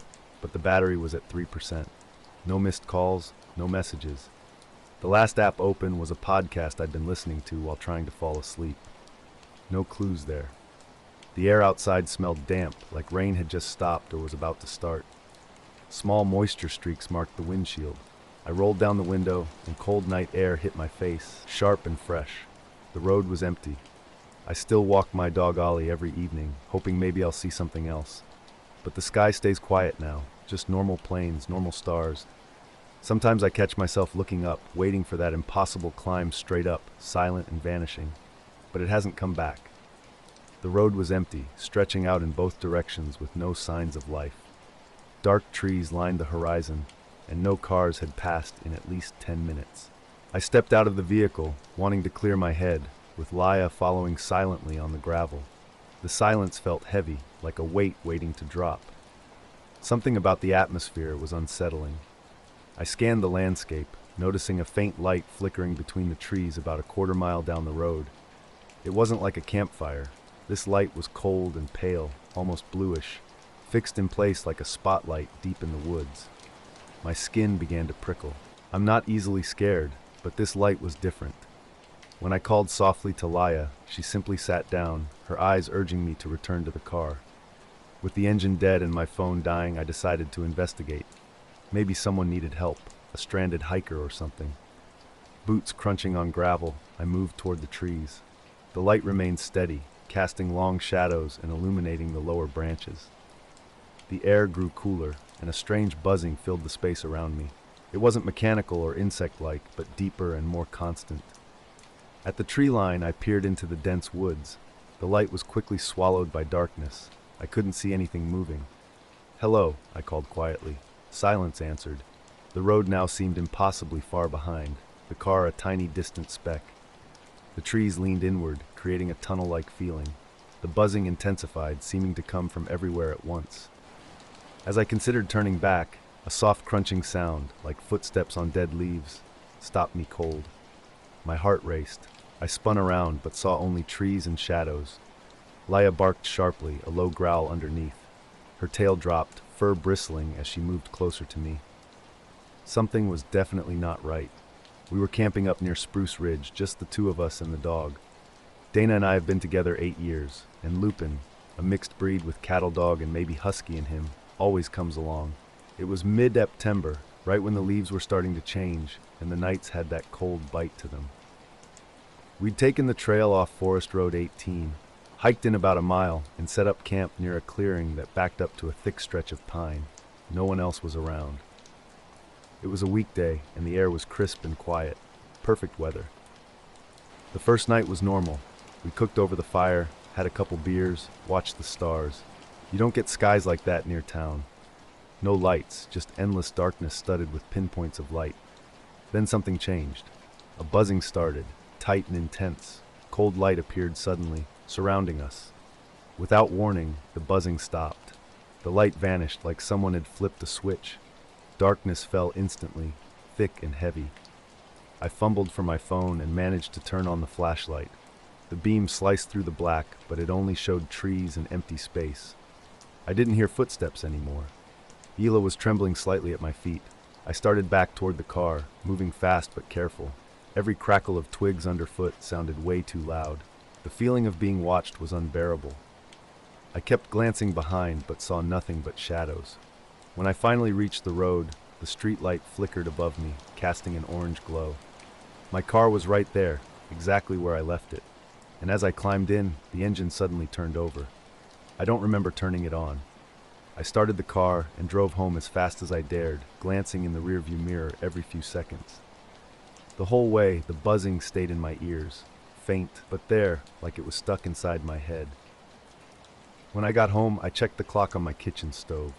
but the battery was at 3%. No missed calls, no messages. The last app open was a podcast I'd been listening to while trying to fall asleep. No clues there. The air outside smelled damp, like rain had just stopped or was about to start. Small moisture streaks marked the windshield. I rolled down the window, and cold night air hit my face, sharp and fresh. The road was empty. I still walk my dog Ollie every evening, hoping maybe I'll see something else. But the sky stays quiet now, just normal planes, normal stars. Sometimes I catch myself looking up, waiting for that impossible climb straight up, silent and vanishing. But it hasn't come back. The road was empty, stretching out in both directions with no signs of life. Dark trees lined the horizon, and no cars had passed in at least 10 minutes. I stepped out of the vehicle, wanting to clear my head, with Laya following silently on the gravel. The silence felt heavy, like a weight waiting to drop. Something about the atmosphere was unsettling. I scanned the landscape, noticing a faint light flickering between the trees about a quarter-mile down the road. It wasn't like a campfire. This light was cold and pale, almost bluish, fixed in place like a spotlight deep in the woods. My skin began to prickle. I'm not easily scared, but this light was different. When I called softly to Laya, she simply sat down, her eyes urging me to return to the car. With the engine dead and my phone dying, I decided to investigate. Maybe someone needed help, a stranded hiker or something. Boots crunching on gravel, I moved toward the trees. The light remained steady, casting long shadows and illuminating the lower branches. The air grew cooler, and a strange buzzing filled the space around me. It wasn't mechanical or insect-like, but deeper and more constant. At the tree line, I peered into the dense woods. The light was quickly swallowed by darkness. I couldn't see anything moving. "Hello," I called quietly. Silence answered. The road now seemed impossibly far behind, the car a tiny distant speck. The trees leaned inward, creating a tunnel-like feeling. The buzzing intensified, seeming to come from everywhere at once. As I considered turning back, a soft crunching sound, like footsteps on dead leaves, stopped me cold. My heart raced. I spun around, but saw only trees and shadows. Laia barked sharply, a low growl underneath. Her tail dropped, fur bristling as she moved closer to me. Something was definitely not right. We were camping up near Spruce Ridge, just the two of us and the dog. Dana and I have been together 8 years, and Lupin, a mixed breed with cattle dog and maybe husky in him, always comes along. It was mid-September, right when the leaves were starting to change, and the nights had that cold bite to them. We'd taken the trail off Forest Road 18, hiked in about a mile, and set up camp near a clearing that backed up to a thick stretch of pine. No one else was around. It was a weekday, and the air was crisp and quiet. Perfect weather. The first night was normal. We cooked over the fire, had a couple beers, watched the stars. You don't get skies like that near town. No lights, just endless darkness studded with pinpoints of light. Then something changed. A buzzing started, tight and intense. Cold light appeared suddenly, surrounding us. Without warning, the buzzing stopped. The light vanished like someone had flipped a switch. Darkness fell instantly, thick and heavy. I fumbled for my phone and managed to turn on the flashlight. The beam sliced through the black, but it only showed trees and empty space. I didn't hear footsteps anymore. Hila was trembling slightly at my feet. I started back toward the car, moving fast but careful. Every crackle of twigs underfoot sounded way too loud. The feeling of being watched was unbearable. I kept glancing behind but saw nothing but shadows. When I finally reached the road, the street light flickered above me, casting an orange glow. My car was right there, exactly where I left it. And as I climbed in, the engine suddenly turned over. I don't remember turning it on. I started the car and drove home as fast as I dared, glancing in the rearview mirror every few seconds. The whole way, the buzzing stayed in my ears, faint, but there, like it was stuck inside my head. When I got home, I checked the clock on my kitchen stove.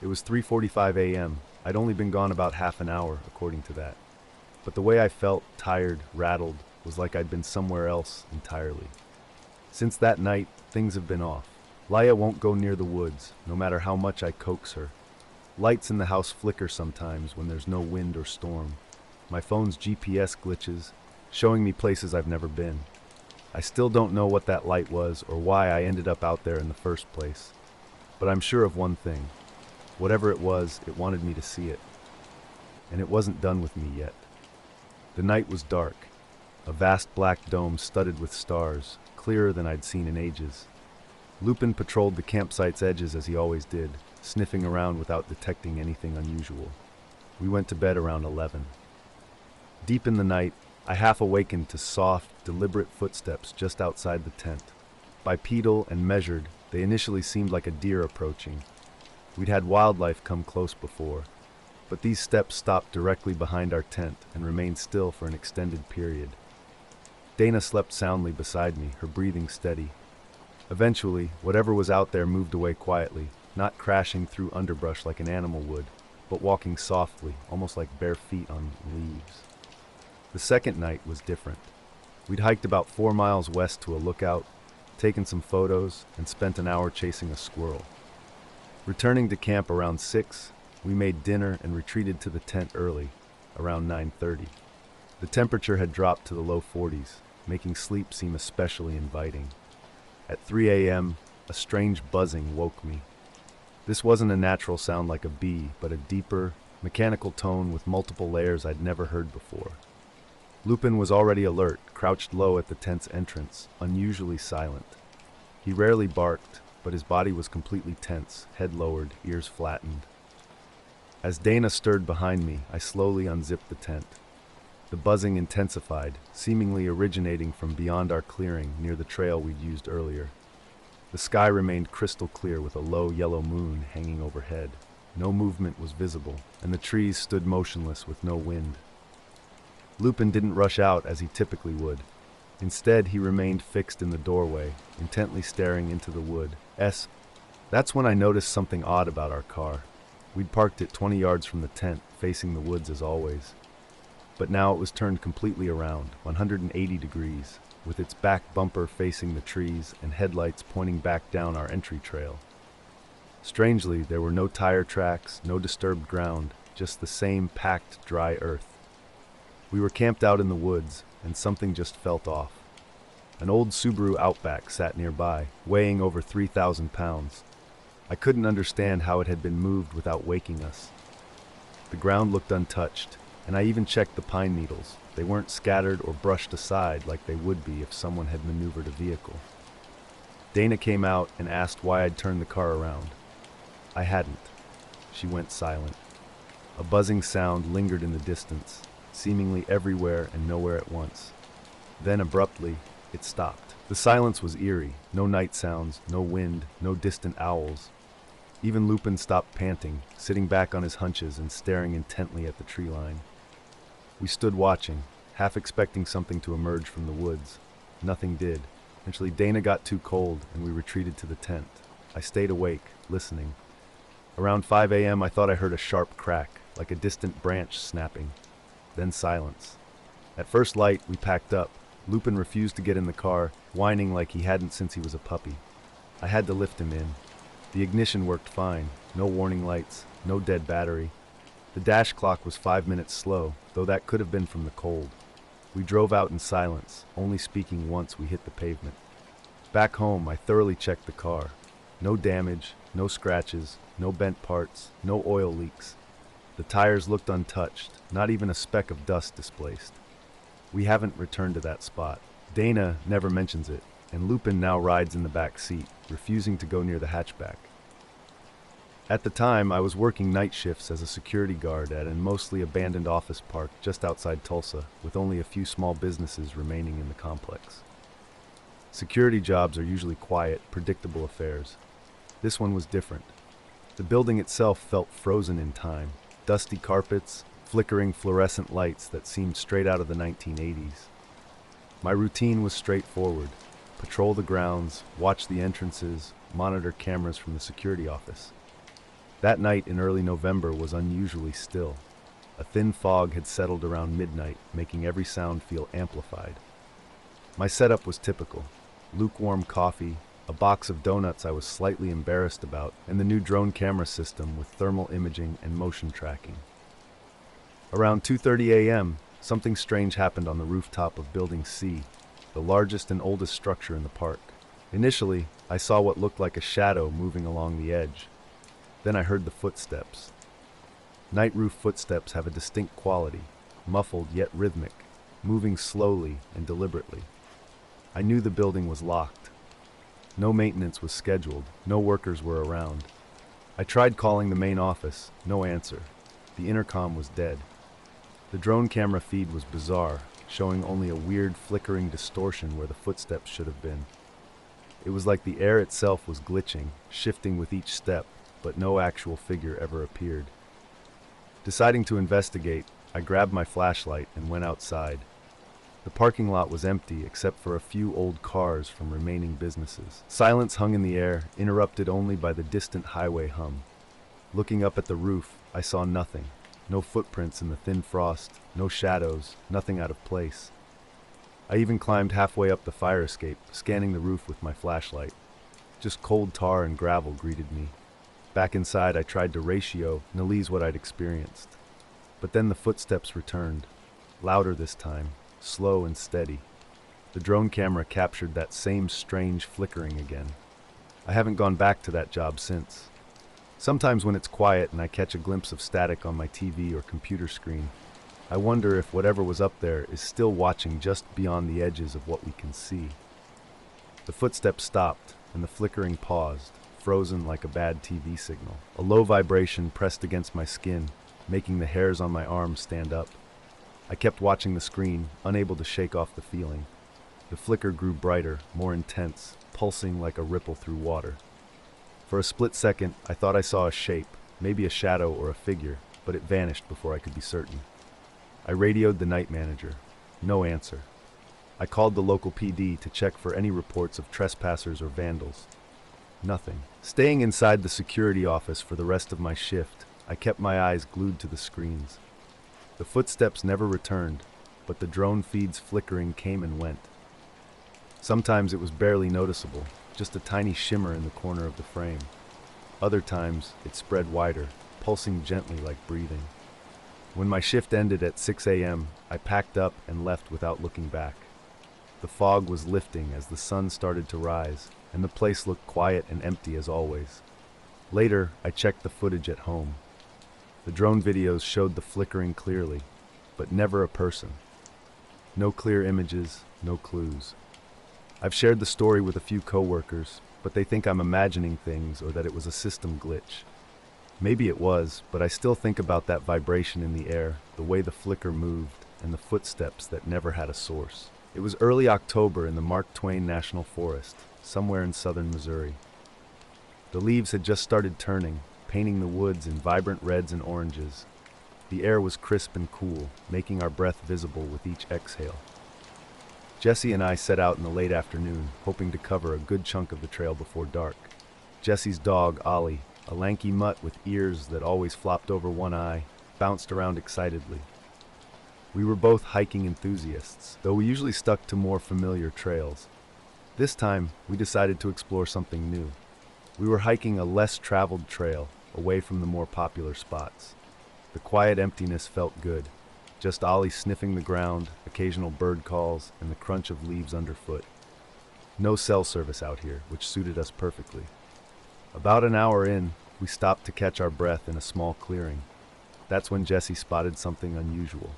It was 3:45 a.m. I'd only been gone about half an hour, according to that. But the way I felt, tired, rattled, was like I'd been somewhere else entirely. Since that night, things have been off. Laia won't go near the woods, no matter how much I coax her. Lights in the house flicker sometimes when there's no wind or storm. My phone's GPS glitches, showing me places I've never been. I still don't know what that light was or why I ended up out there in the first place. But I'm sure of one thing. Whatever it was, it wanted me to see it. And it wasn't done with me yet. The night was dark. A vast black dome studded with stars, clearer than I'd seen in ages. Lupin patrolled the campsite's edges as he always did, sniffing around without detecting anything unusual. We went to bed around 11. Deep in the night, I half awakened to soft, deliberate footsteps just outside the tent. Bipedal and measured, they initially seemed like a deer approaching. We'd had wildlife come close before, but these steps stopped directly behind our tent and remained still for an extended period. Dana slept soundly beside me, her breathing steady. Eventually, whatever was out there moved away quietly, not crashing through underbrush like an animal would, but walking softly, almost like bare feet on leaves. The second night was different. We'd hiked about 4 miles west to a lookout, taken some photos, and spent an hour chasing a squirrel. Returning to camp around 6, we made dinner and retreated to the tent early, around 9:30. The temperature had dropped to the low 40s, making sleep seem especially inviting. At 3 a.m., a strange buzzing woke me. This wasn't a natural sound like a bee, but a deeper, mechanical tone with multiple layers I'd never heard before. Lupin was already alert, crouched low at the tent's entrance, unusually silent. He rarely barked, but his body was completely tense, head lowered, ears flattened. As Dana stirred behind me, I slowly unzipped the tent. The buzzing intensified, seemingly originating from beyond our clearing near the trail we'd used earlier. The sky remained crystal clear with a low yellow moon hanging overhead. No movement was visible, and the trees stood motionless with no wind. Lupin didn't rush out as he typically would. Instead, he remained fixed in the doorway, intently staring into the wood. That's when I noticed something odd about our car. We'd parked it 20 yards from the tent, facing the woods as always. But now it was turned completely around, 180 degrees, with its back bumper facing the trees and headlights pointing back down our entry trail. Strangely, there were no tire tracks, no disturbed ground, just the same packed, dry earth. We were camped out in the woods, and something just felt off. An old Subaru Outback sat nearby, weighing over 3,000 pounds. I couldn't understand how it had been moved without waking us. The ground looked untouched, and I even checked the pine needles. They weren't scattered or brushed aside like they would be if someone had maneuvered a vehicle. Dana came out and asked why I'd turned the car around. I hadn't. She went silent. A buzzing sound lingered in the distance, seemingly everywhere and nowhere at once. Then abruptly, it stopped. The silence was eerie. No night sounds, no wind, no distant owls. Even Lupin stopped panting, sitting back on his hunches and staring intently at the tree line. We stood watching, half expecting something to emerge from the woods. Nothing did. Eventually, Dana got too cold, and we retreated to the tent. I stayed awake, listening. Around 5 a.m., I thought I heard a sharp crack, like a distant branch snapping. Then silence. At first light, we packed up. Lupin refused to get in the car, whining like he hadn't since he was a puppy. I had to lift him in. The ignition worked fine. No warning lights, no dead battery. The dash clock was 5 minutes slow, though that could have been from the cold. We drove out in silence, only speaking once we hit the pavement. Back home, I thoroughly checked the car. No damage, no scratches, no bent parts, no oil leaks. The tires looked untouched, not even a speck of dust displaced. We haven't returned to that spot. Dana never mentions it, and Lupin now rides in the back seat, refusing to go near the hatchback. At the time, I was working night shifts as a security guard at a mostly abandoned office park just outside Tulsa, with only a few small businesses remaining in the complex. Security jobs are usually quiet, predictable affairs. This one was different. The building itself felt frozen in time. Dusty carpets, flickering fluorescent lights that seemed straight out of the 1980s. My routine was straightforward. Patrol the grounds, watch the entrances, monitor cameras from the security office. That night in early November was unusually still. A thin fog had settled around midnight, making every sound feel amplified. My setup was typical. Lukewarm coffee, a box of donuts I was slightly embarrassed about, and the new drone camera system with thermal imaging and motion tracking. Around 2:30 a.m., something strange happened on the rooftop of Building C, the largest and oldest structure in the park. Initially, I saw what looked like a shadow moving along the edge. Then I heard the footsteps. Night roof footsteps have a distinct quality, muffled yet rhythmic, moving slowly and deliberately. I knew the building was locked. No maintenance was scheduled, no workers were around. I tried calling the main office, no answer. The intercom was dead. The drone camera feed was bizarre, showing only a weird flickering distortion where the footsteps should have been. It was like the air itself was glitching, shifting with each step, but no actual figure ever appeared. Deciding to investigate, I grabbed my flashlight and went outside. The parking lot was empty except for a few old cars from remaining businesses. Silence hung in the air, interrupted only by the distant highway hum. Looking up at the roof, I saw nothing. No footprints in the thin frost, no shadows, nothing out of place. I even climbed halfway up the fire escape, scanning the roof with my flashlight. Just cold tar and gravel greeted me. Back inside, I tried to ratio and analyze what I'd experienced. But then the footsteps returned, louder this time, slow and steady. The drone camera captured that same strange flickering again. I haven't gone back to that job since. Sometimes when it's quiet and I catch a glimpse of static on my TV or computer screen, I wonder if whatever was up there is still watching just beyond the edges of what we can see. The footsteps stopped, and the flickering paused, frozen like a bad TV signal. A low vibration pressed against my skin, making the hairs on my arms stand up. I kept watching the screen, unable to shake off the feeling. The flicker grew brighter, more intense, pulsing like a ripple through water. For a split second, I thought I saw a shape, maybe a shadow or a figure, but it vanished before I could be certain. I radioed the night manager. No answer. I called the local PD to check for any reports of trespassers or vandals. Nothing. Staying inside the security office for the rest of my shift, I kept my eyes glued to the screens. The footsteps never returned, but the drone feed's flickering came and went. Sometimes it was barely noticeable, just a tiny shimmer in the corner of the frame. Other times, it spread wider, pulsing gently like breathing. When my shift ended at 6 a.m., I packed up and left without looking back. The fog was lifting as the sun started to rise, and the place looked quiet and empty as always. Later, I checked the footage at home. The drone videos showed the flickering clearly, but never a person. No clear images, no clues. I've shared the story with a few coworkers, but they think I'm imagining things or that it was a system glitch. Maybe it was, but I still think about that vibration in the air, the way the flicker moved, and the footsteps that never had a source. It was early October in the Mark Twain National Forest, somewhere in southern Missouri. The leaves had just started turning, painting the woods in vibrant reds and oranges. The air was crisp and cool, making our breath visible with each exhale. Jesse and I set out in the late afternoon, hoping to cover a good chunk of the trail before dark. Jesse's dog, Ollie, a lanky mutt with ears that always flopped over one eye, bounced around excitedly. We were both hiking enthusiasts, though we usually stuck to more familiar trails. This time, we decided to explore something new. We were hiking a less traveled trail, away from the more popular spots. The quiet emptiness felt good. Just Ollie sniffing the ground, occasional bird calls, and the crunch of leaves underfoot. No cell service out here, which suited us perfectly. About an hour in, we stopped to catch our breath in a small clearing. That's when Jesse spotted something unusual.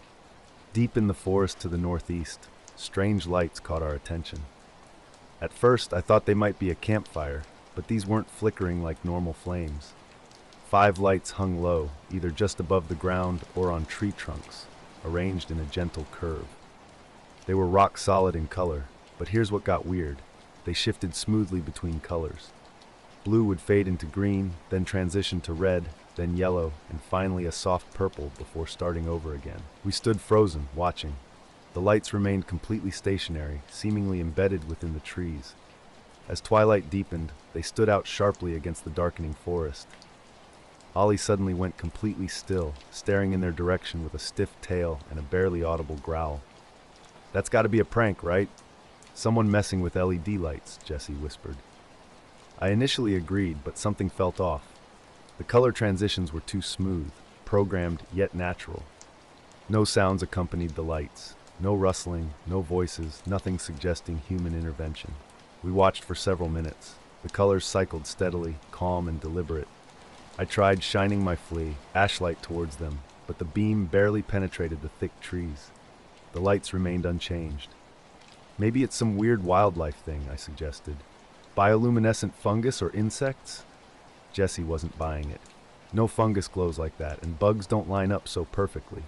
Deep in the forest to the northeast, strange lights caught our attention. At first, I thought they might be a campfire, but these weren't flickering like normal flames. 5 lights hung low, either just above the ground or on tree trunks, arranged in a gentle curve. They were rock solid in color, but here's what got weird. They shifted smoothly between colors. Blue would fade into green, then transition to red, then yellow, and finally a soft purple before starting over again. We stood frozen, watching. The lights remained completely stationary, seemingly embedded within the trees. As twilight deepened, they stood out sharply against the darkening forest. Ollie suddenly went completely still, staring in their direction with a stiff tail and a barely audible growl. "That's got to be a prank, right? Someone messing with LED lights," Jesse whispered. I initially agreed, but something felt off. The color transitions were too smooth, programmed yet natural. No sounds accompanied the lights. No rustling, no voices, nothing suggesting human intervention. We watched for several minutes. The colors cycled steadily, calm and deliberate. I tried shining my flashlight towards them, but the beam barely penetrated the thick trees. The lights remained unchanged. "Maybe it's some weird wildlife thing," I suggested. "Bioluminescent fungus or insects?" Jesse wasn't buying it. No fungus glows like that, and bugs don't line up so perfectly.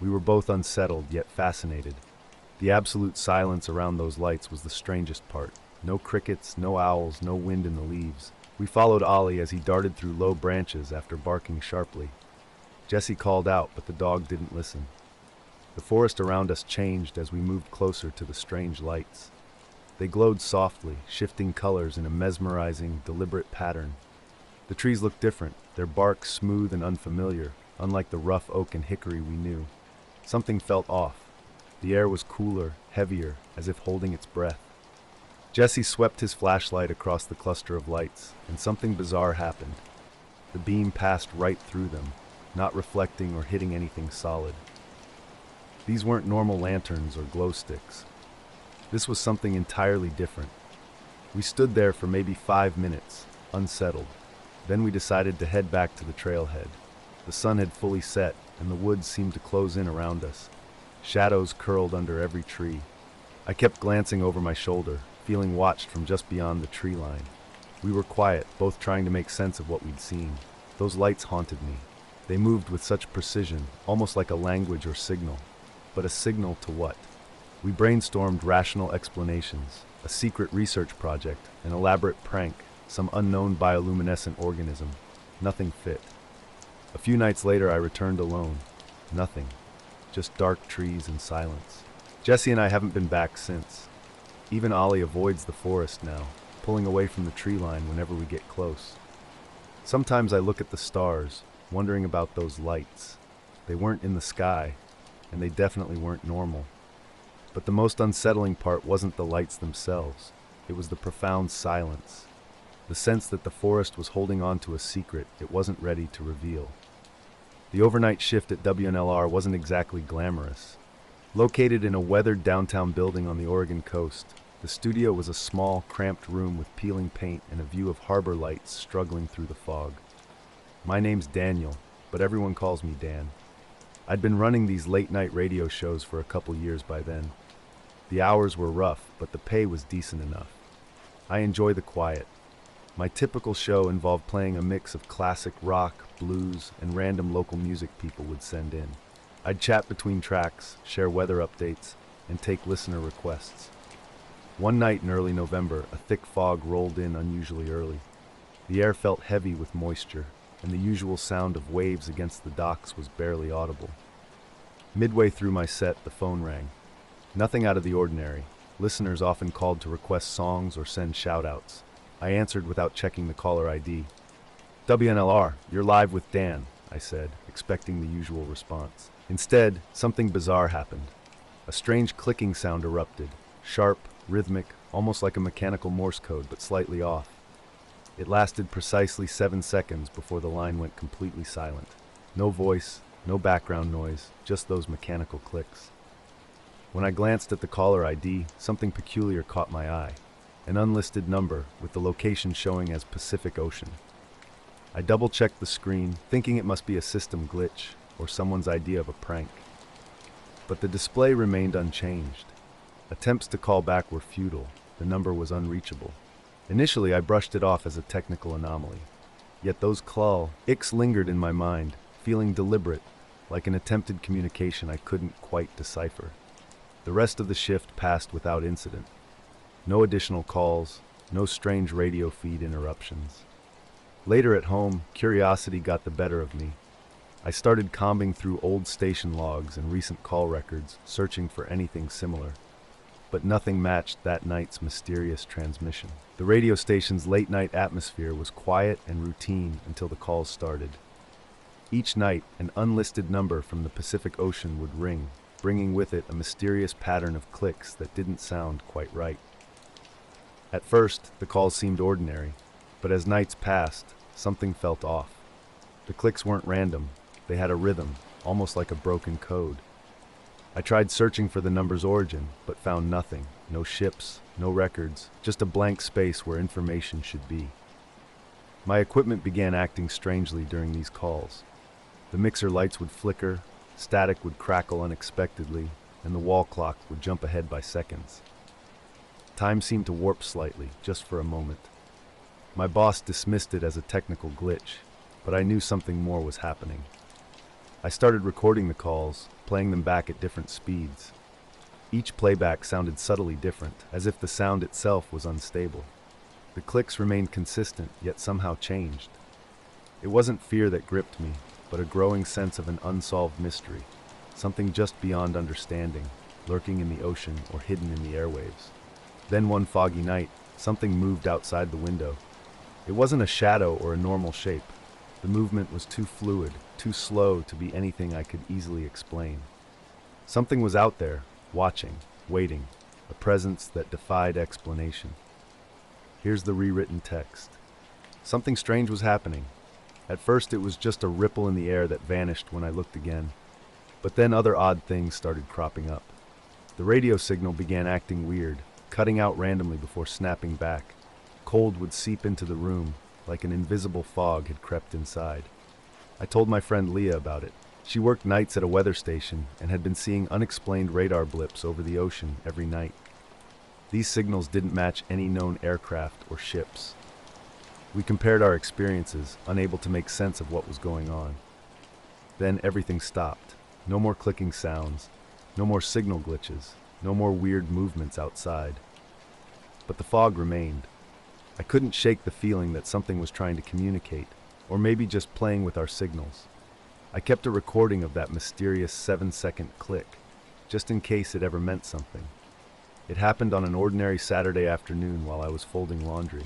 We were both unsettled, yet fascinated. The absolute silence around those lights was the strangest part. No crickets, no owls, no wind in the leaves. We followed Ollie as he darted through low branches after barking sharply. Jesse called out, but the dog didn't listen. The forest around us changed as we moved closer to the strange lights. They glowed softly, shifting colors in a mesmerizing, deliberate pattern. The trees looked different, their bark smooth and unfamiliar, unlike the rough oak and hickory we knew. Something felt off. The air was cooler, heavier, as if holding its breath. Jesse swept his flashlight across the cluster of lights, and something bizarre happened. The beam passed right through them, not reflecting or hitting anything solid. These weren't normal lanterns or glow sticks. This was something entirely different. We stood there for maybe 5 minutes, unsettled. Then we decided to head back to the trailhead. The sun had fully set, and the woods seemed to close in around us. Shadows curled under every tree. I kept glancing over my shoulder, feeling watched from just beyond the tree line. We were quiet, both trying to make sense of what we'd seen. Those lights haunted me. They moved with such precision, almost like a language or signal. But a signal to what? We brainstormed rational explanations, a secret research project, an elaborate prank, some unknown bioluminescent organism. Nothing fit. A few nights later, I returned alone. Nothing. Just dark trees and silence. Jesse and I haven't been back since. Even Ollie avoids the forest now, pulling away from the tree line whenever we get close. Sometimes I look at the stars, wondering about those lights. They weren't in the sky, and they definitely weren't normal. But the most unsettling part wasn't the lights themselves. It was the profound silence. The sense that the forest was holding on to a secret it wasn't ready to reveal. The overnight shift at WNLR wasn't exactly glamorous. Located in a weathered downtown building on the Oregon coast, the studio was a small, cramped room with peeling paint and a view of harbor lights struggling through the fog. My name's Daniel, but everyone calls me Dan. I'd been running these late-night radio shows for a couple years by then. The hours were rough, but the pay was decent enough. I enjoy the quiet. My typical show involved playing a mix of classic rock, blues, and random local music people would send in. I'd chat between tracks, share weather updates, and take listener requests. One night in early November, a thick fog rolled in unusually early. The air felt heavy with moisture, and the usual sound of waves against the docks was barely audible. Midway through my set, the phone rang. Nothing out of the ordinary. Listeners often called to request songs or send shout-outs. I answered without checking the caller ID. "WNLR, you're live with Dan," I said, expecting the usual response. Instead, something bizarre happened. A strange clicking sound erupted, sharp, rhythmic, almost like a mechanical Morse code, but slightly off. It lasted precisely 7 seconds before the line went completely silent. No voice, no background noise, just those mechanical clicks. When I glanced at the caller ID, something peculiar caught my eye. An unlisted number with the location showing as Pacific Ocean. I double-checked the screen, thinking it must be a system glitch or someone's idea of a prank. But the display remained unchanged. Attempts to call back were futile. The number was unreachable. Initially, I brushed it off as a technical anomaly. Yet those icks lingered in my mind, feeling deliberate, like an attempted communication I couldn't quite decipher. The rest of the shift passed without incident. No additional calls, no strange radio feed interruptions. Later at home, curiosity got the better of me. I started combing through old station logs and recent call records, searching for anything similar. But nothing matched that night's mysterious transmission. The radio station's late-night atmosphere was quiet and routine until the calls started. Each night, an unlisted number from the Pacific Ocean would ring, bringing with it a mysterious pattern of clicks that didn't sound quite right. At first, the calls seemed ordinary, but as nights passed, something felt off. The clicks weren't random. They had a rhythm, almost like a broken code. I tried searching for the number's origin, but found nothing. No ships, no records, just a blank space where information should be. My equipment began acting strangely during these calls. The mixer lights would flicker, static would crackle unexpectedly, and the wall clock would jump ahead by seconds. Time seemed to warp slightly, just for a moment. My boss dismissed it as a technical glitch, but I knew something more was happening. I started recording the calls, playing them back at different speeds. Each playback sounded subtly different, as if the sound itself was unstable. The clicks remained consistent, yet somehow changed. It wasn't fear that gripped me, but a growing sense of an unsolved mystery, something just beyond understanding, lurking in the ocean or hidden in the airwaves. Then one foggy night, something moved outside the window. It wasn't a shadow or a normal shape. The movement was too fluid, too slow to be anything I could easily explain. Something was out there, watching, waiting, a presence that defied explanation. Here's the rewritten text. Something strange was happening. At first it was just a ripple in the air that vanished when I looked again. But then other odd things started cropping up. The radio signal began acting weird, cutting out randomly before snapping back. Cold would seep into the room, like an invisible fog had crept inside. I told my friend Leah about it. She worked nights at a weather station and had been seeing unexplained radar blips over the ocean every night. These signals didn't match any known aircraft or ships. We compared our experiences, unable to make sense of what was going on. Then everything stopped. No more clicking sounds, no more signal glitches, no more weird movements outside. But the fog remained. I couldn't shake the feeling that something was trying to communicate, or maybe just playing with our signals. I kept a recording of that mysterious 7-second click, just in case it ever meant something. It happened on an ordinary Saturday afternoon while I was folding laundry.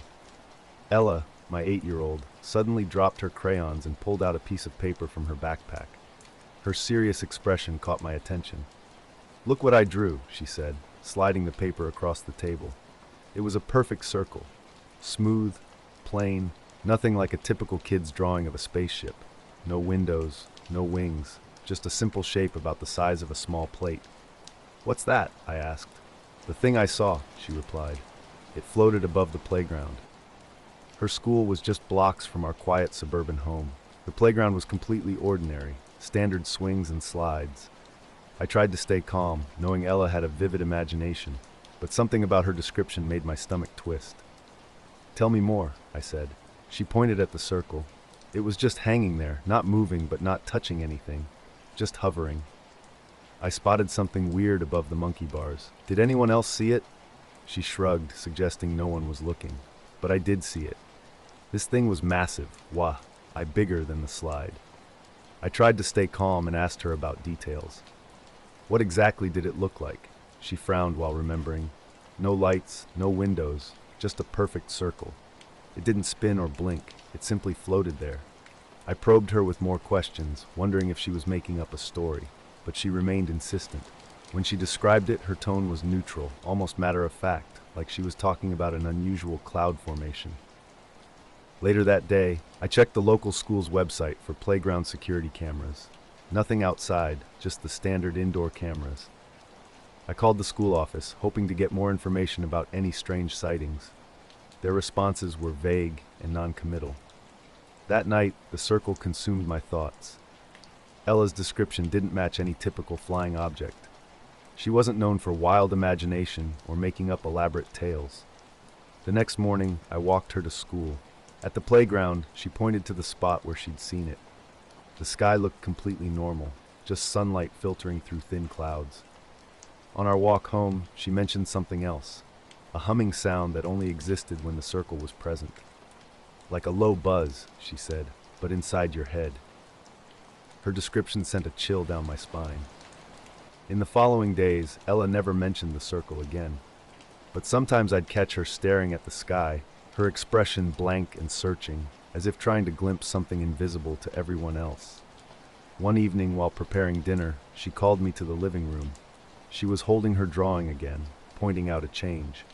Ella, my 8-year-old, suddenly dropped her crayons and pulled out a piece of paper from her backpack. Her serious expression caught my attention. "Look what I drew," she said, sliding the paper across the table. It was a perfect circle. Smooth, plain, nothing like a typical kid's drawing of a spaceship. No windows, no wings, just a simple shape about the size of a small plate. "What's that?" I asked. "The thing I saw," she replied. It floated above the playground. Her school was just blocks from our quiet suburban home. The playground was completely ordinary, standard swings and slides. I tried to stay calm, knowing Ella had a vivid imagination, but something about her description made my stomach twist. "Tell me more," I said. She pointed at the circle. It was just hanging there, not moving but not touching anything, just hovering. I spotted something weird above the monkey bars. "Did anyone else see it?" She shrugged, suggesting no one was looking. But I did see it. This thing was massive, bigger than the slide. I tried to stay calm and asked her about details. What exactly did it look like? She frowned while remembering. No lights, no windows, just a perfect circle. It didn't spin or blink, it simply floated there. I probed her with more questions, wondering if she was making up a story, but she remained insistent. When she described it, her tone was neutral, almost matter-of-fact, like she was talking about an unusual cloud formation. Later that day, I checked the local school's website for playground security cameras. Nothing outside, just the standard indoor cameras. I called the school office, hoping to get more information about any strange sightings. Their responses were vague and non-committal. That night, the circle consumed my thoughts. Ella's description didn't match any typical flying object. She wasn't known for wild imagination or making up elaborate tales. The next morning, I walked her to school. At the playground, she pointed to the spot where she'd seen it. The sky looked completely normal, just sunlight filtering through thin clouds. On our walk home, she mentioned something else, a humming sound that only existed when the circle was present. "Like a low buzz," she said, "but inside your head." Her description sent a chill down my spine. In the following days, Ella never mentioned the circle again. But sometimes I'd catch her staring at the sky, her expression blank and searching, as if trying to glimpse something invisible to everyone else. One evening, while preparing dinner, she called me to the living room. She was holding her drawing again, pointing out a change.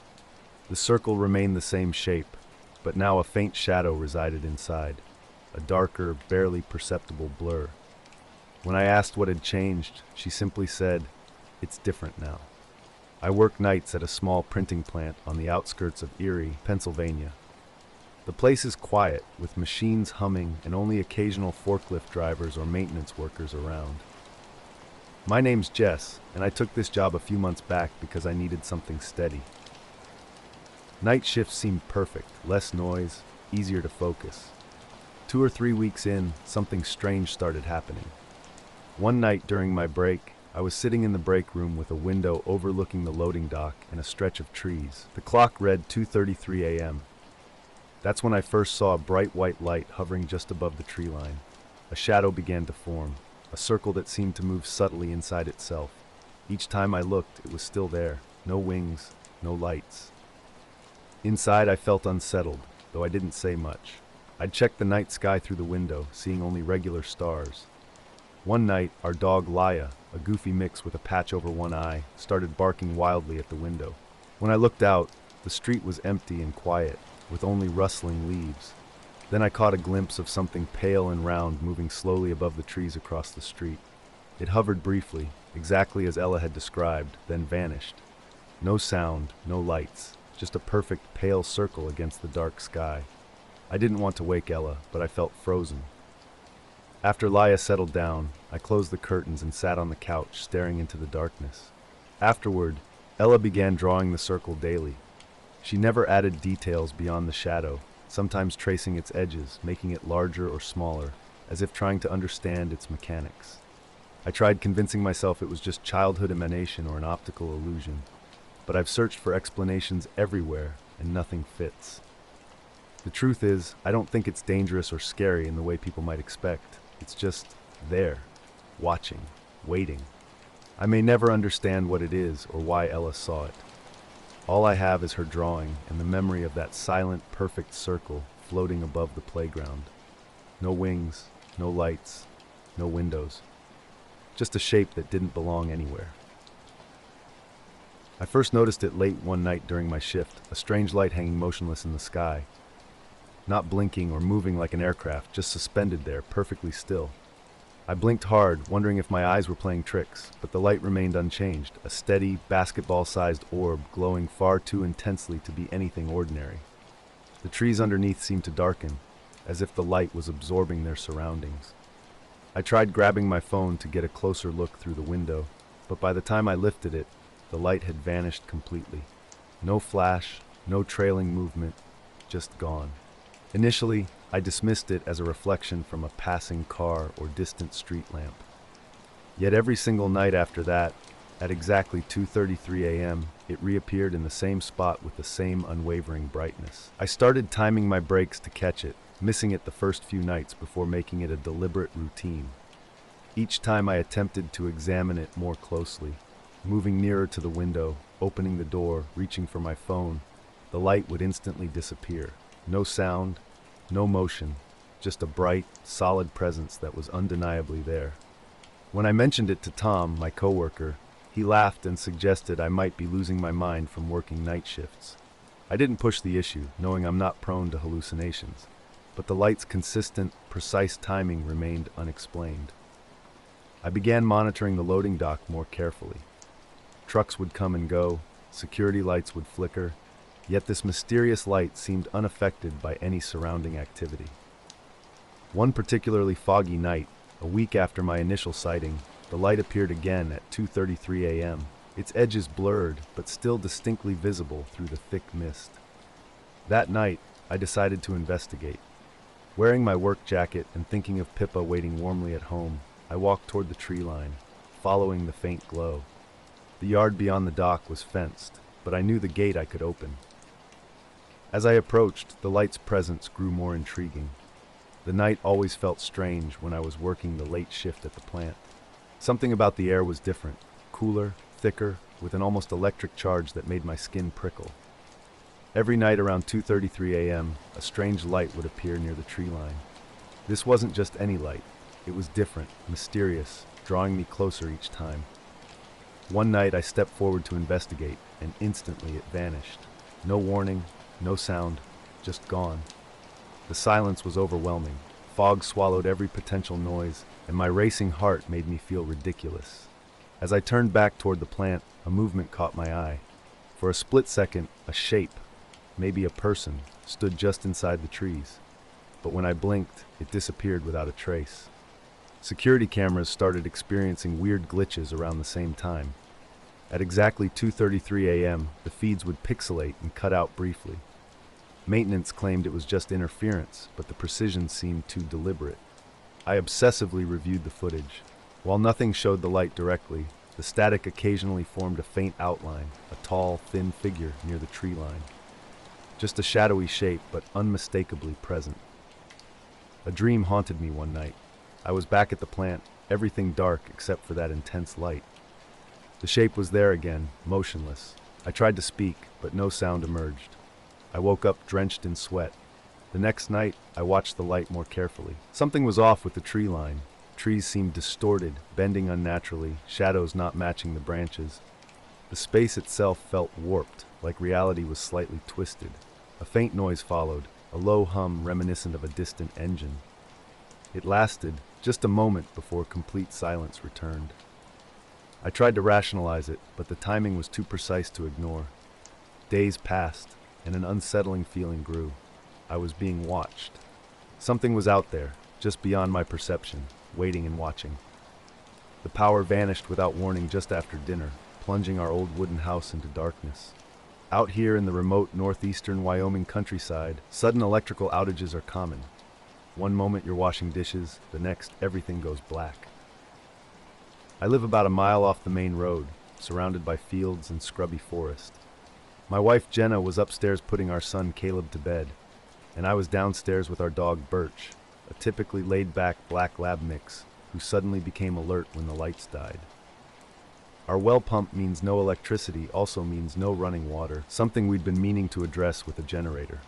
The circle remained the same shape, but now a faint shadow resided inside, a darker, barely perceptible blur. When I asked what had changed, she simply said, "It's different now." I work nights at a small printing plant on the outskirts of Erie, Pennsylvania. The place is quiet, with machines humming and only occasional forklift drivers or maintenance workers around. My name's Jess, and I took this job a few months back because I needed something steady. Night shifts seemed perfect, less noise, easier to focus. 2 or 3 weeks in, something strange started happening. One night during my break, I was sitting in the break room with a window overlooking the loading dock and a stretch of trees. The clock read 2:33 a.m. That's when I first saw a bright white light hovering just above the tree line. A shadow began to form, a circle that seemed to move subtly inside itself. Each time I looked, it was still there. No wings, no lights. Inside, I felt unsettled, though I didn't say much. I'd checked the night sky through the window, seeing only regular stars. One night, our dog Laya, a goofy mix with a patch over one eye, started barking wildly at the window. When I looked out, the street was empty and quiet, with only rustling leaves. Then I caught a glimpse of something pale and round moving slowly above the trees across the street. It hovered briefly, exactly as Ella had described, then vanished. No sound, no lights, just a perfect pale circle against the dark sky. I didn't want to wake Ella, but I felt frozen. After Laya settled down, I closed the curtains and sat on the couch, staring into the darkness. Afterward, Ella began drawing the circle daily. She never added details beyond the shadow, sometimes tracing its edges, making it larger or smaller, as if trying to understand its mechanics. I tried convincing myself it was just childhood emanation or an optical illusion, but I've searched for explanations everywhere, and nothing fits. The truth is, I don't think it's dangerous or scary in the way people might expect. It's just there, watching, waiting. I may never understand what it is or why Ella saw it. All I have is her drawing and the memory of that silent, perfect circle floating above the playground. No wings, no lights, no windows. Just a shape that didn't belong anywhere. I first noticed it late one night during my shift, a strange light hanging motionless in the sky. Not blinking or moving like an aircraft, just suspended there, perfectly still. I blinked hard, wondering if my eyes were playing tricks, but the light remained unchanged, a steady, basketball-sized orb glowing far too intensely to be anything ordinary. The trees underneath seemed to darken, as if the light was absorbing their surroundings. I tried grabbing my phone to get a closer look through the window, but by the time I lifted it, the light had vanished completely. No flash, no trailing movement, just gone. Initially, I dismissed it as a reflection from a passing car or distant street lamp. Yet every single night after that, at exactly 2:33 a.m., it reappeared in the same spot with the same unwavering brightness. I started timing my breaks to catch it, missing it the first few nights before making it a deliberate routine. Each time I attempted to examine it more closely, moving nearer to the window, opening the door, reaching for my phone, the light would instantly disappear. No sound, no motion, just a bright, solid presence that was undeniably there. When I mentioned it to Tom, my coworker, he laughed and suggested I might be losing my mind from working night shifts. I didn't push the issue, knowing I'm not prone to hallucinations, but the light's consistent, precise timing remained unexplained. I began monitoring the loading dock more carefully. Trucks would come and go, security lights would flicker, yet this mysterious light seemed unaffected by any surrounding activity. One particularly foggy night, a week after my initial sighting, the light appeared again at 2:33 a.m., its edges blurred but still distinctly visible through the thick mist. That night, I decided to investigate. Wearing my work jacket and thinking of Pippa waiting warmly at home, I walked toward the tree line, following the faint glow. The yard beyond the dock was fenced, but I knew the gate I could open. As I approached, the light's presence grew more intriguing. The night always felt strange when I was working the late shift at the plant. Something about the air was different, cooler, thicker, with an almost electric charge that made my skin prickle. Every night around 2:33 a.m., a strange light would appear near the tree line. This wasn't just any light. It was different, mysterious, drawing me closer each time. One night I stepped forward to investigate, and instantly it vanished. No warning, no sound, just gone. The silence was overwhelming. Fog swallowed every potential noise, and my racing heart made me feel ridiculous. As I turned back toward the plant, a movement caught my eye. For a split second, a shape, maybe a person, stood just inside the trees. But when I blinked, it disappeared without a trace. Security cameras started experiencing weird glitches around the same time. At exactly 2:33 a.m., the feeds would pixelate and cut out briefly. Maintenance claimed it was just interference, but the precision seemed too deliberate. I obsessively reviewed the footage. While nothing showed the light directly, the static occasionally formed a faint outline, a tall, thin figure near the tree line. Just a shadowy shape, but unmistakably present. A dream haunted me one night. I was back at the plant, everything dark except for that intense light. The shape was there again, motionless. I tried to speak, but no sound emerged. I woke up drenched in sweat. The next night, I watched the light more carefully. Something was off with the tree line. Trees seemed distorted, bending unnaturally, shadows not matching the branches. The space itself felt warped, like reality was slightly twisted. A faint noise followed, a low hum reminiscent of a distant engine. It lasted just a moment before complete silence returned. I tried to rationalize it, but the timing was too precise to ignore. Days passed, and an unsettling feeling grew. I was being watched. Something was out there, just beyond my perception, waiting and watching. The power vanished without warning just after dinner, plunging our old wooden house into darkness. Out here in the remote northeastern Wyoming countryside, sudden electrical outages are common. One moment you're washing dishes, the next everything goes black. I live about a mile off the main road, surrounded by fields and scrubby forest. My wife Jenna was upstairs putting our son Caleb to bed, and I was downstairs with our dog Birch, a typically laid-back black lab mix who suddenly became alert when the lights died. Our well pump means no electricity, also means no running water, something we'd been meaning to address with a generator.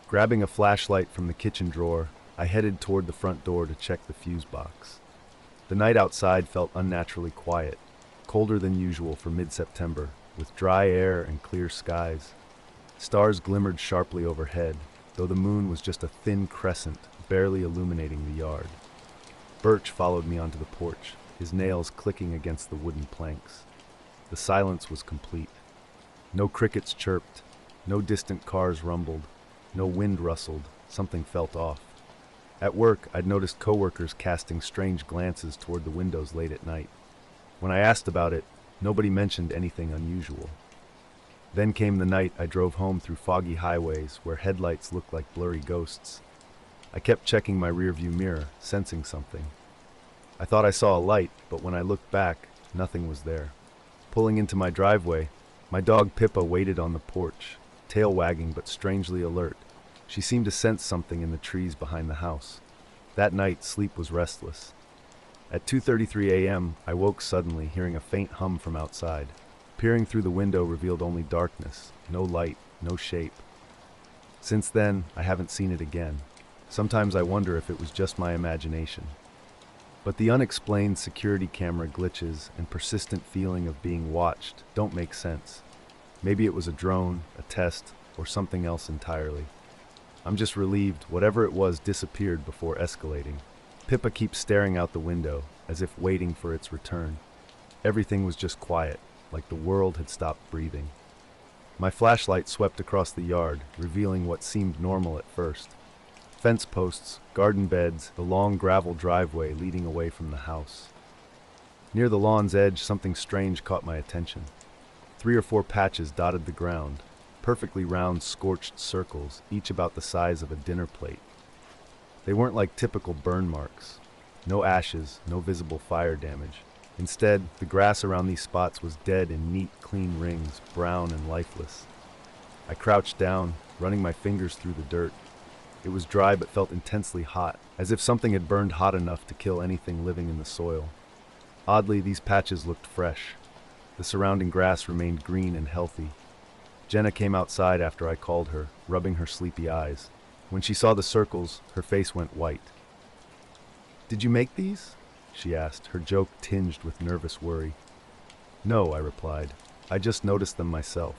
Grabbing a flashlight from the kitchen drawer, I headed toward the front door to check the fuse box. The night outside felt unnaturally quiet, colder than usual for mid-September, with dry air and clear skies. Stars glimmered sharply overhead, though the moon was just a thin crescent, barely illuminating the yard. Birch followed me onto the porch, his nails clicking against the wooden planks. The silence was complete. No crickets chirped, no distant cars rumbled, no wind rustled. Something felt off. At work, I'd noticed coworkers casting strange glances toward the windows late at night. When I asked about it, nobody mentioned anything unusual. Then came the night I drove home through foggy highways where headlights looked like blurry ghosts. I kept checking my rearview mirror, sensing something. I thought I saw a light, but when I looked back, nothing was there. Pulling into my driveway, my dog Pippa waited on the porch, tail wagging but strangely alert. She seemed to sense something in the trees behind the house. That night, sleep was restless. At 2:33 a.m., I woke suddenly, hearing a faint hum from outside. Peering through the window revealed only darkness, no light, no shape. Since then, I haven't seen it again. Sometimes I wonder if it was just my imagination. But the unexplained security camera glitches and persistent feeling of being watched don't make sense. Maybe it was a drone, a test, or something else entirely. I'm just relieved whatever it was disappeared before escalating. Pippa keeps staring out the window, as if waiting for its return. Everything was just quiet, like the world had stopped breathing. My flashlight swept across the yard, revealing what seemed normal at first. Fence posts, garden beds, the long gravel driveway leading away from the house. Near the lawn's edge, something strange caught my attention. 3 or 4 patches dotted the ground, perfectly round scorched circles, each about the size of a dinner plate. They weren't like typical burn marks. No ashes, no visible fire damage. Instead, the grass around these spots was dead in neat, clean rings, brown and lifeless. I crouched down, running my fingers through the dirt. It was dry but felt intensely hot, as if something had burned hot enough to kill anything living in the soil. Oddly, these patches looked fresh. The surrounding grass remained green and healthy. Jenna came outside after I called her, rubbing her sleepy eyes. When she saw the circles, her face went white. "Did you make these?" she asked, her joke tinged with nervous worry. "No," I replied. "I just noticed them myself."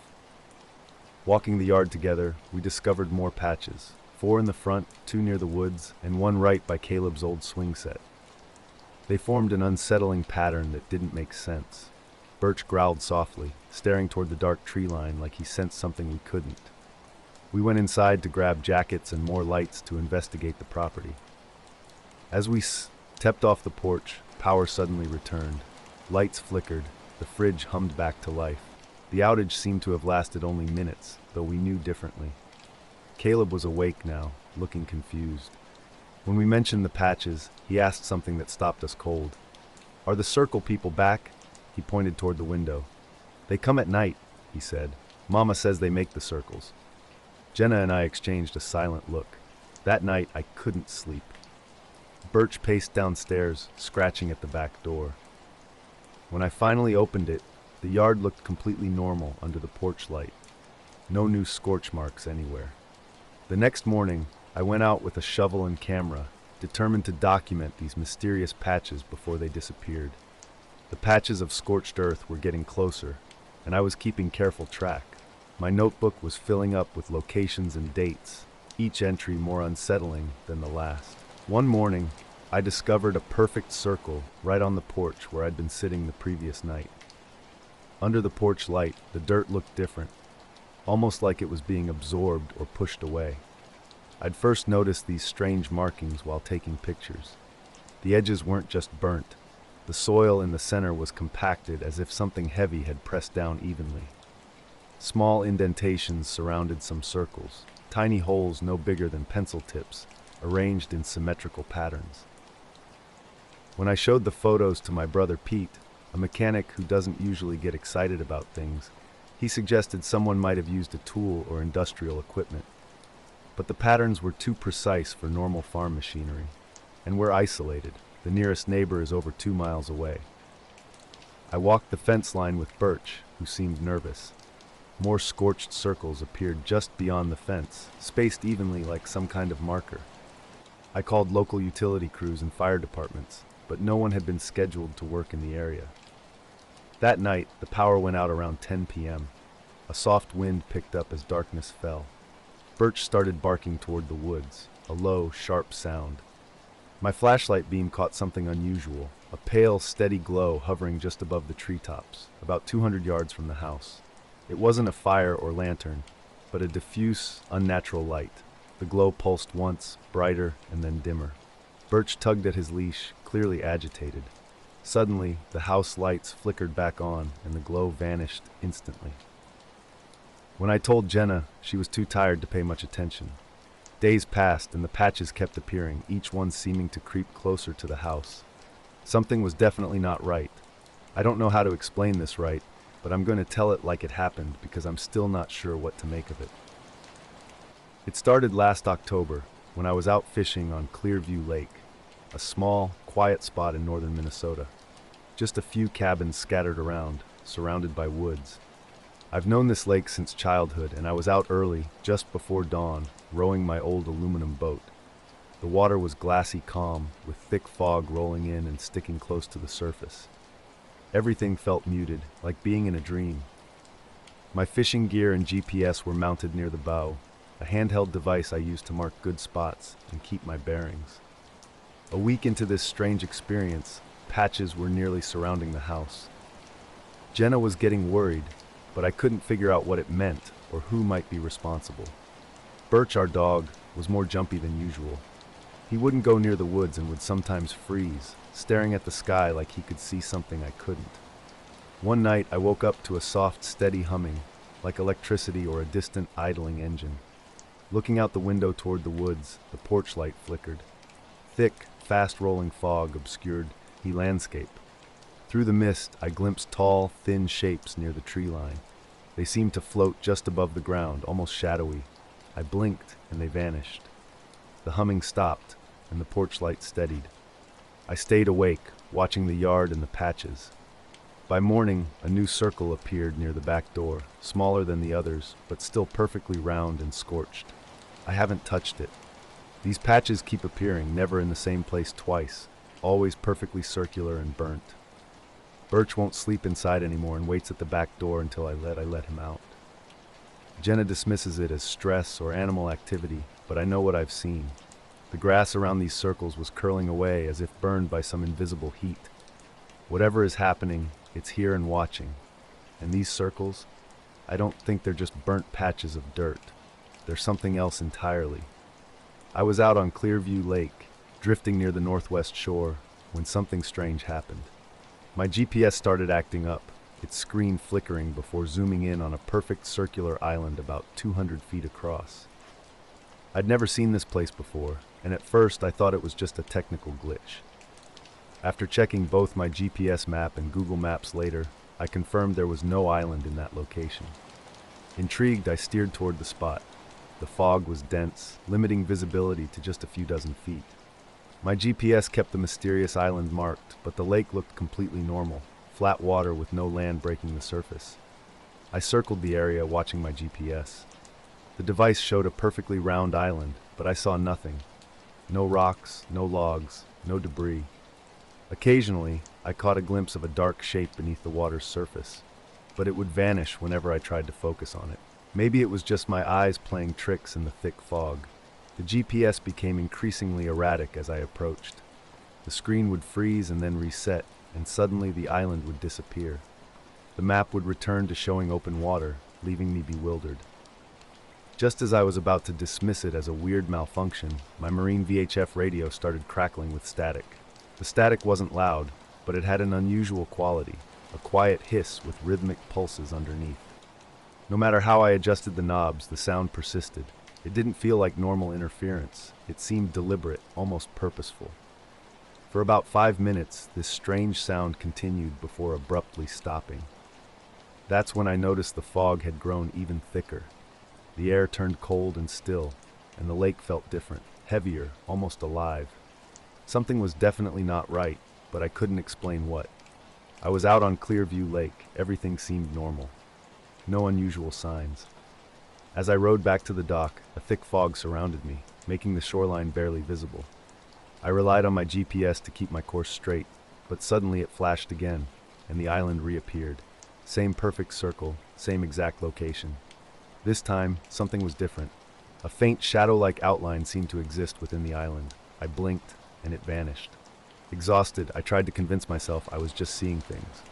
Walking the yard together, we discovered more patches. 4 in the front, 2 near the woods, and 1 right by Caleb's old swing set. They formed an unsettling pattern that didn't make sense. Birch growled softly, staring toward the dark tree line like he sensed something we couldn't. We went inside to grab jackets and more lights to investigate the property. As we stepped off the porch, power suddenly returned. Lights flickered, the fridge hummed back to life. The outage seemed to have lasted only minutes, though we knew differently. Caleb was awake now, looking confused. When we mentioned the patches, he asked something that stopped us cold. "Are the circle people back?" He pointed toward the window. "They come at night," he said. "Mama says they make the circles." Jenna and I exchanged a silent look. That night, I couldn't sleep. Birch paced downstairs, scratching at the back door. When I finally opened it, the yard looked completely normal under the porch light. No new scorch marks anywhere. The next morning, I went out with a shovel and camera, determined to document these mysterious patches before they disappeared. The patches of scorched earth were getting closer, and I was keeping careful track. My notebook was filling up with locations and dates, each entry more unsettling than the last. One morning, I discovered a perfect circle right on the porch where I'd been sitting the previous night. Under the porch light, the dirt looked different, almost like it was being absorbed or pushed away. I'd first noticed these strange markings while taking pictures. The edges weren't just burnt. The soil in the center was compacted as if something heavy had pressed down evenly. Small indentations surrounded some circles, tiny holes no bigger than pencil tips, arranged in symmetrical patterns. When I showed the photos to my brother Pete, a mechanic who doesn't usually get excited about things, he suggested someone might have used a tool or industrial equipment. But the patterns were too precise for normal farm machinery, and we're isolated. The nearest neighbor is over 2 miles away. I walked the fence line with Birch, who seemed nervous. More scorched circles appeared just beyond the fence, spaced evenly like some kind of marker. I called local utility crews and fire departments, but no one had been scheduled to work in the area. That night, the power went out around 10 p.m. A soft wind picked up as darkness fell. Birch started barking toward the woods, a low, sharp sound. My flashlight beam caught something unusual, a pale, steady glow hovering just above the treetops, about 200 yards from the house. It wasn't a fire or lantern, but a diffuse, unnatural light. The glow pulsed once, brighter, and then dimmer. Birch tugged at his leash, clearly agitated. Suddenly, the house lights flickered back on, and the glow vanished instantly. When I told Jenna, she was too tired to pay much attention. Days passed, and the patches kept appearing, each one seeming to creep closer to the house. Something was definitely not right. I don't know how to explain this right, but I'm going to tell it like it happened because I'm still not sure what to make of it. It started last October, when I was out fishing on Clearview Lake, a small, quiet spot in northern Minnesota. Just a few cabins scattered around, surrounded by woods. I've known this lake since childhood, and I was out early, just before dawn, rowing my old aluminum boat. The water was glassy calm, with thick fog rolling in and sticking close to the surface. Everything felt muted, like being in a dream. My fishing gear and GPS were mounted near the bow, a handheld device I used to mark good spots and keep my bearings. A week into this strange experience, patches were nearly surrounding the house. Jenna was getting worried, but I couldn't figure out what it meant or who might be responsible. Birch, our dog, was more jumpy than usual. He wouldn't go near the woods and would sometimes freeze, staring at the sky like he could see something I couldn't. One night I woke up to a soft, steady humming, like electricity or a distant idling engine. Looking out the window toward the woods, the porch light flickered. Thick, fast-rolling fog obscured the landscape. Through the mist, I glimpsed tall, thin shapes near the tree line. They seemed to float just above the ground, almost shadowy. I blinked, and they vanished. The humming stopped, and the porch light steadied. I stayed awake, watching the yard and the patches. By morning, a new circle appeared near the back door, smaller than the others, but still perfectly round and scorched. I haven't touched it. These patches keep appearing, never in the same place twice, always perfectly circular and burnt. Birch won't sleep inside anymore and waits at the back door until I let him out. Jenna dismisses it as stress or animal activity, but I know what I've seen. The grass around these circles was curling away as if burned by some invisible heat. Whatever is happening, it's here and watching. And these circles, I don't think they're just burnt patches of dirt. They're something else entirely. I was out on Clearview Lake, drifting near the northwest shore, when something strange happened. My GPS started acting up, its screen flickering before zooming in on a perfect circular island about 200 feet across. I'd never seen this place before, and at first I thought it was just a technical glitch. After checking both my GPS map and Google Maps later, I confirmed there was no island in that location. Intrigued, I steered toward the spot. The fog was dense, limiting visibility to just a few dozen feet. My GPS kept the mysterious island marked, but the lake looked completely normal, flat water with no land breaking the surface. I circled the area, watching my GPS. The device showed a perfectly round island, but I saw nothing. No rocks, no logs, no debris. Occasionally, I caught a glimpse of a dark shape beneath the water's surface, but it would vanish whenever I tried to focus on it. Maybe it was just my eyes playing tricks in the thick fog. The GPS became increasingly erratic as I approached. The screen would freeze and then reset, and suddenly the island would disappear. The map would return to showing open water, leaving me bewildered. Just as I was about to dismiss it as a weird malfunction, my marine VHF radio started crackling with static. The static wasn't loud, but it had an unusual quality, a quiet hiss with rhythmic pulses underneath. No matter how I adjusted the knobs, the sound persisted. It didn't feel like normal interference. It seemed deliberate, almost purposeful. For about 5 minutes, this strange sound continued before abruptly stopping. That's when I noticed the fog had grown even thicker. The air turned cold and still, and the lake felt different, heavier, almost alive. Something was definitely not right, but I couldn't explain what. I was out on Clearview Lake. Everything seemed normal. No unusual signs. As I rowed back to the dock, a thick fog surrounded me, making the shoreline barely visible. I relied on my GPS to keep my course straight, but suddenly it flashed again, and the island reappeared. Same perfect circle, same exact location. This time, something was different. A faint shadow-like outline seemed to exist within the island. I blinked, and it vanished. Exhausted, I tried to convince myself I was just seeing things.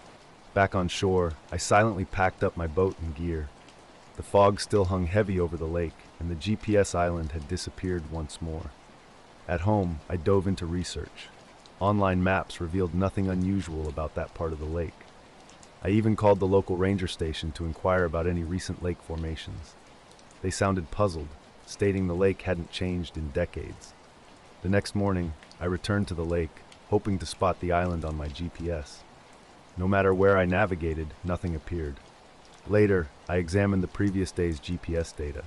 Back on shore, I silently packed up my boat and gear. The fog still hung heavy over the lake, and the GPS island had disappeared once more. At home, I dove into research. Online maps revealed nothing unusual about that part of the lake. I even called the local ranger station to inquire about any recent lake formations. They sounded puzzled, stating the lake hadn't changed in decades. The next morning, I returned to the lake, hoping to spot the island on my GPS. No matter where I navigated, nothing appeared. Later, I examined the previous day's GPS data.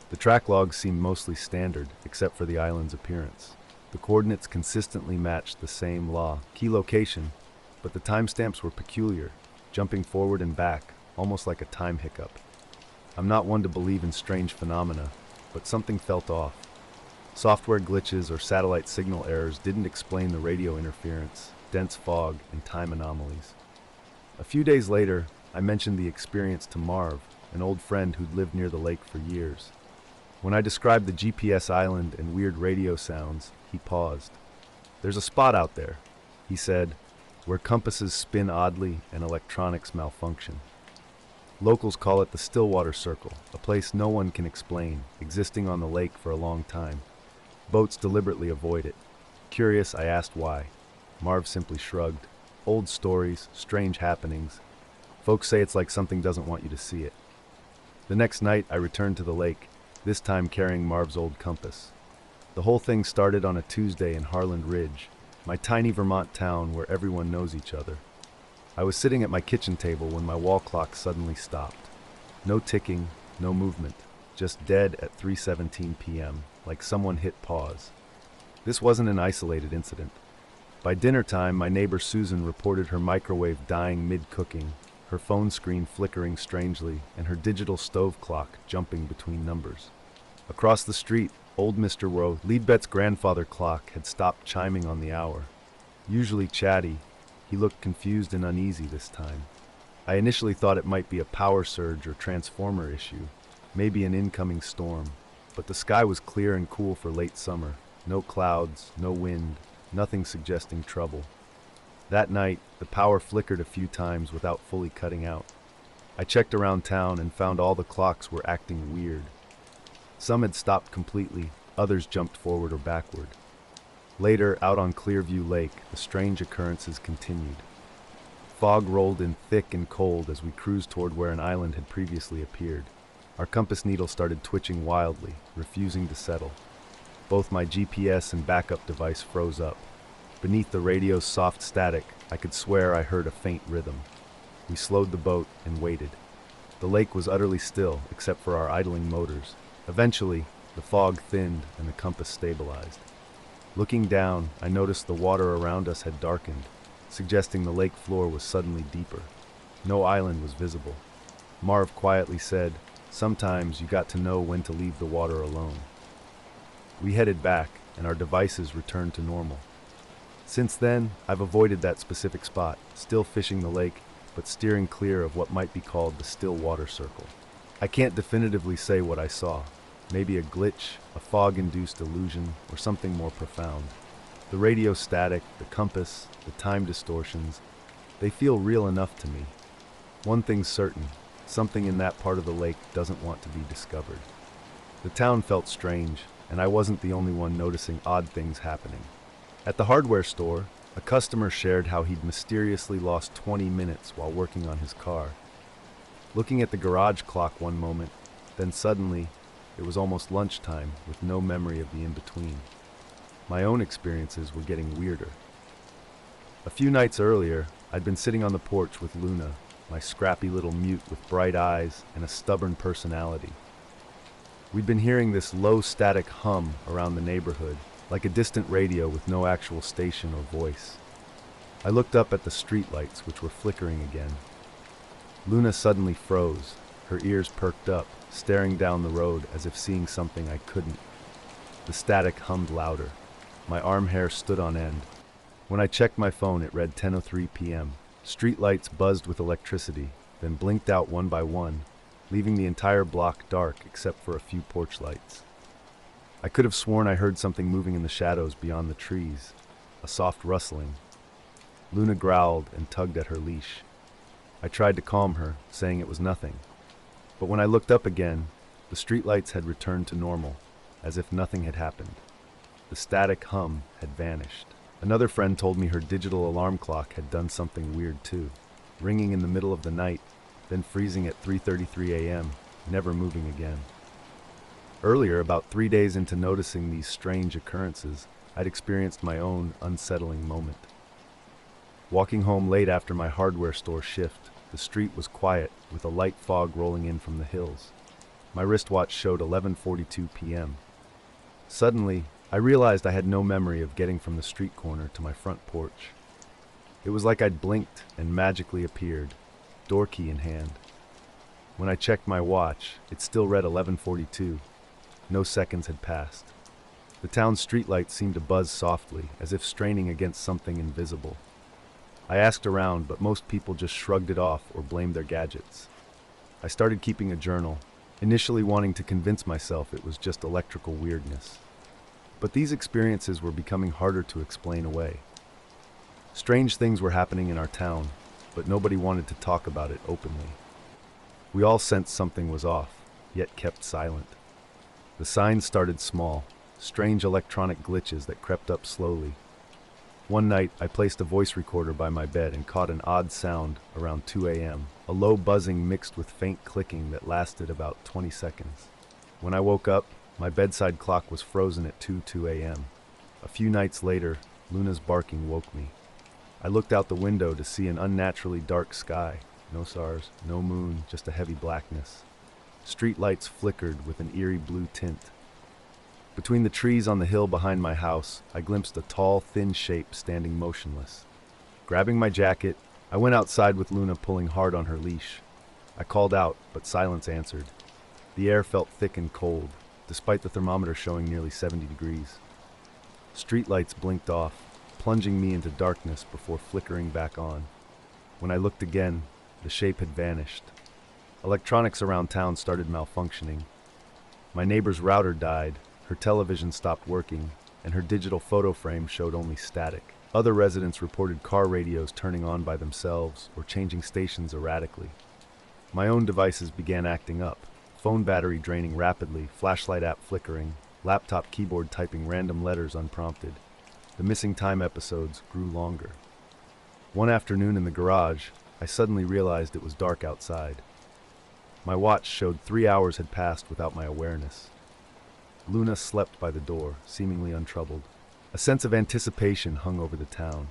The track logs seemed mostly standard, except for the island's appearance. The coordinates consistently matched the same key location, but the timestamps were peculiar, jumping forward and back, almost like a time hiccup. I'm not one to believe in strange phenomena, but something felt off. Software glitches or satellite signal errors didn't explain the radio interference, dense fog, and time anomalies. A few days later, I mentioned the experience to Marv, an old friend who'd lived near the lake for years. When I described the GPS island and weird radio sounds, he paused. "There's a spot out there," he said, "where compasses spin oddly and electronics malfunction. Locals call it the Stillwater Circle, a place no one can explain, existing on the lake for a long time. Boats deliberately avoid it. Curious, I asked why. Marv simply shrugged. Old stories, strange happenings. Folks say it's like something doesn't want you to see it. The next night, I returned to the lake, this time carrying Marv's old compass. The whole thing started on a Tuesday in Harland Ridge, my tiny Vermont town where everyone knows each other. I was sitting at my kitchen table when my wall clock suddenly stopped. No ticking, no movement, just dead at 3:17 p.m., like someone hit pause. This wasn't an isolated incident. By dinner time, my neighbor Susan reported her microwave dying mid-cooking, her phone screen flickering strangely, and her digital stove clock jumping between numbers. Across the street, old Mr. Rowe, Leadbet's grandfather clock, had stopped chiming on the hour. Usually chatty, he looked confused and uneasy this time. I initially thought it might be a power surge or transformer issue, maybe an incoming storm, but the sky was clear and cool for late summer. No clouds, no wind, nothing suggesting trouble. That night, the power flickered a few times without fully cutting out. I checked around town and found all the clocks were acting weird. Some had stopped completely, others jumped forward or backward. Later, out on Clearview Lake, the strange occurrences continued. Fog rolled in thick and cold as we cruised toward where an island had previously appeared. Our compass needle started twitching wildly, refusing to settle. Both my GPS and backup device froze up. Beneath the radio's soft static, I could swear I heard a faint rhythm. We slowed the boat and waited. The lake was utterly still, except for our idling motors. Eventually, the fog thinned and the compass stabilized. Looking down, I noticed the water around us had darkened, suggesting the lake floor was suddenly deeper. No island was visible. Marv quietly said, "Sometimes you got to know when to leave the water alone." We headed back, and our devices returned to normal. Since then, I've avoided that specific spot, still fishing the lake, but steering clear of what might be called the Stillwater Circle. I can't definitively say what I saw. Maybe a glitch, a fog-induced illusion, or something more profound. The radio static, the compass, the time distortions, they feel real enough to me. One thing's certain, something in that part of the lake doesn't want to be discovered. The town felt strange, and I wasn't the only one noticing odd things happening. At the hardware store, a customer shared how he'd mysteriously lost 20 minutes while working on his car. Looking at the garage clock one moment, then suddenly, it was almost lunchtime with no memory of the in-between. My own experiences were getting weirder. A few nights earlier, I'd been sitting on the porch with Luna, my scrappy little mute with bright eyes and a stubborn personality. We'd been hearing this low static hum around the neighborhood, like a distant radio with no actual station or voice. I looked up at the streetlights, which were flickering again. Luna suddenly froze, her ears perked up, staring down the road as if seeing something I couldn't. The static hummed louder. My arm hair stood on end. When I checked my phone, it read 10:03 p.m. Streetlights buzzed with electricity, then blinked out one by one, leaving the entire block dark except for a few porch lights. I could have sworn I heard something moving in the shadows beyond the trees, a soft rustling. Luna growled and tugged at her leash. I tried to calm her, saying it was nothing. But when I looked up again, the streetlights had returned to normal, as if nothing had happened. The static hum had vanished. Another friend told me her digital alarm clock had done something weird too, ringing in the middle of the night, then freezing at 3:33 a.m., never moving again. Earlier, about 3 days into noticing these strange occurrences, I'd experienced my own unsettling moment. Walking home late after my hardware store shift, the street was quiet with a light fog rolling in from the hills. My wristwatch showed 11:42 p.m. Suddenly, I realized I had no memory of getting from the street corner to my front porch. It was like I'd blinked and magically appeared, door key in hand. When I checked my watch, it still read 11:42. No seconds had passed. The town's streetlights seemed to buzz softly, as if straining against something invisible. I asked around, but most people just shrugged it off or blamed their gadgets. I started keeping a journal, initially wanting to convince myself it was just electrical weirdness. But these experiences were becoming harder to explain away. Strange things were happening in our town, but nobody wanted to talk about it openly. We all sensed something was off, yet kept silent. The signs started small, strange electronic glitches that crept up slowly. One night, I placed a voice recorder by my bed and caught an odd sound around 2 a.m., a low buzzing mixed with faint clicking that lasted about 20 seconds. When I woke up, my bedside clock was frozen at 2:02 a.m. A few nights later, Luna's barking woke me. I looked out the window to see an unnaturally dark sky. No stars, no moon, just a heavy blackness. Street lights flickered with an eerie blue tint. Between the trees on the hill behind my house, I glimpsed a tall, thin shape standing motionless. Grabbing my jacket, I went outside with Luna pulling hard on her leash. I called out, but silence answered. The air felt thick and cold, despite the thermometer showing nearly 70 degrees. Streetlights blinked off, plunging me into darkness before flickering back on. When I looked again, the shape had vanished. Electronics around town started malfunctioning. My neighbor's router died, her television stopped working, and her digital photo frame showed only static. Other residents reported car radios turning on by themselves or changing stations erratically. My own devices began acting up, phone battery draining rapidly, flashlight app flickering, laptop keyboard typing random letters unprompted. The missing time episodes grew longer. One afternoon in the garage, I suddenly realized it was dark outside. My watch showed 3 hours had passed without my awareness. Luna slept by the door, seemingly untroubled. A sense of anticipation hung over the town.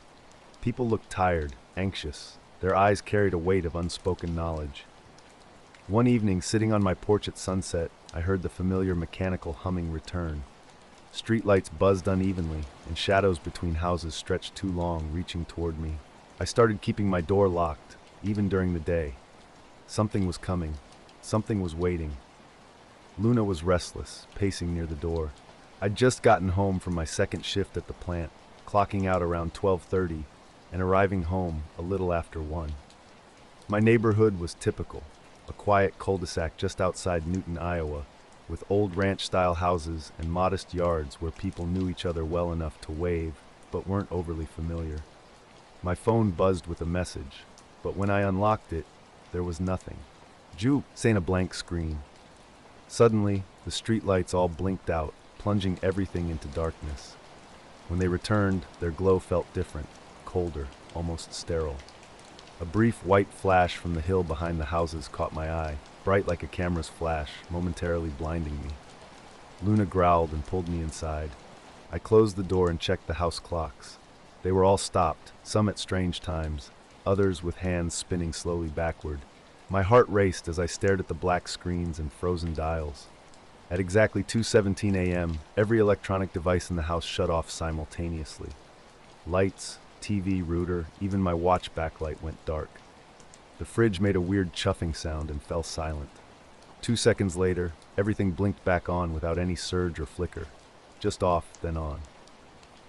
People looked tired, anxious. Their eyes carried a weight of unspoken knowledge. One evening, sitting on my porch at sunset, I heard the familiar mechanical humming return. Streetlights buzzed unevenly, and shadows between houses stretched too long, reaching toward me. I started keeping my door locked, even during the day. Something was coming. Something was waiting. Luna was restless, pacing near the door. I'd just gotten home from my second shift at the plant, clocking out around 12:30 and arriving home a little after 1. My neighborhood was typical, a quiet cul-de-sac just outside Newton, Iowa, with old ranch-style houses and modest yards where people knew each other well enough to wave, but weren't overly familiar. My phone buzzed with a message, but when I unlocked it, there was nothing. Ju, saying a blank screen. Suddenly, the streetlights all blinked out, plunging everything into darkness. When they returned, their glow felt different, colder, almost sterile. A brief white flash from the hill behind the houses caught my eye, bright like a camera's flash, momentarily blinding me. Luna growled and pulled me inside. I closed the door and checked the house clocks. They were all stopped, some at strange times, others with hands spinning slowly backward. My heart raced as I stared at the black screens and frozen dials. At exactly 2:17 a.m., every electronic device in the house shut off simultaneously. Lights, TV, router, even my watch backlight went dark. The fridge made a weird chuffing sound and fell silent. 2 seconds later, everything blinked back on without any surge or flicker. Just off, then on.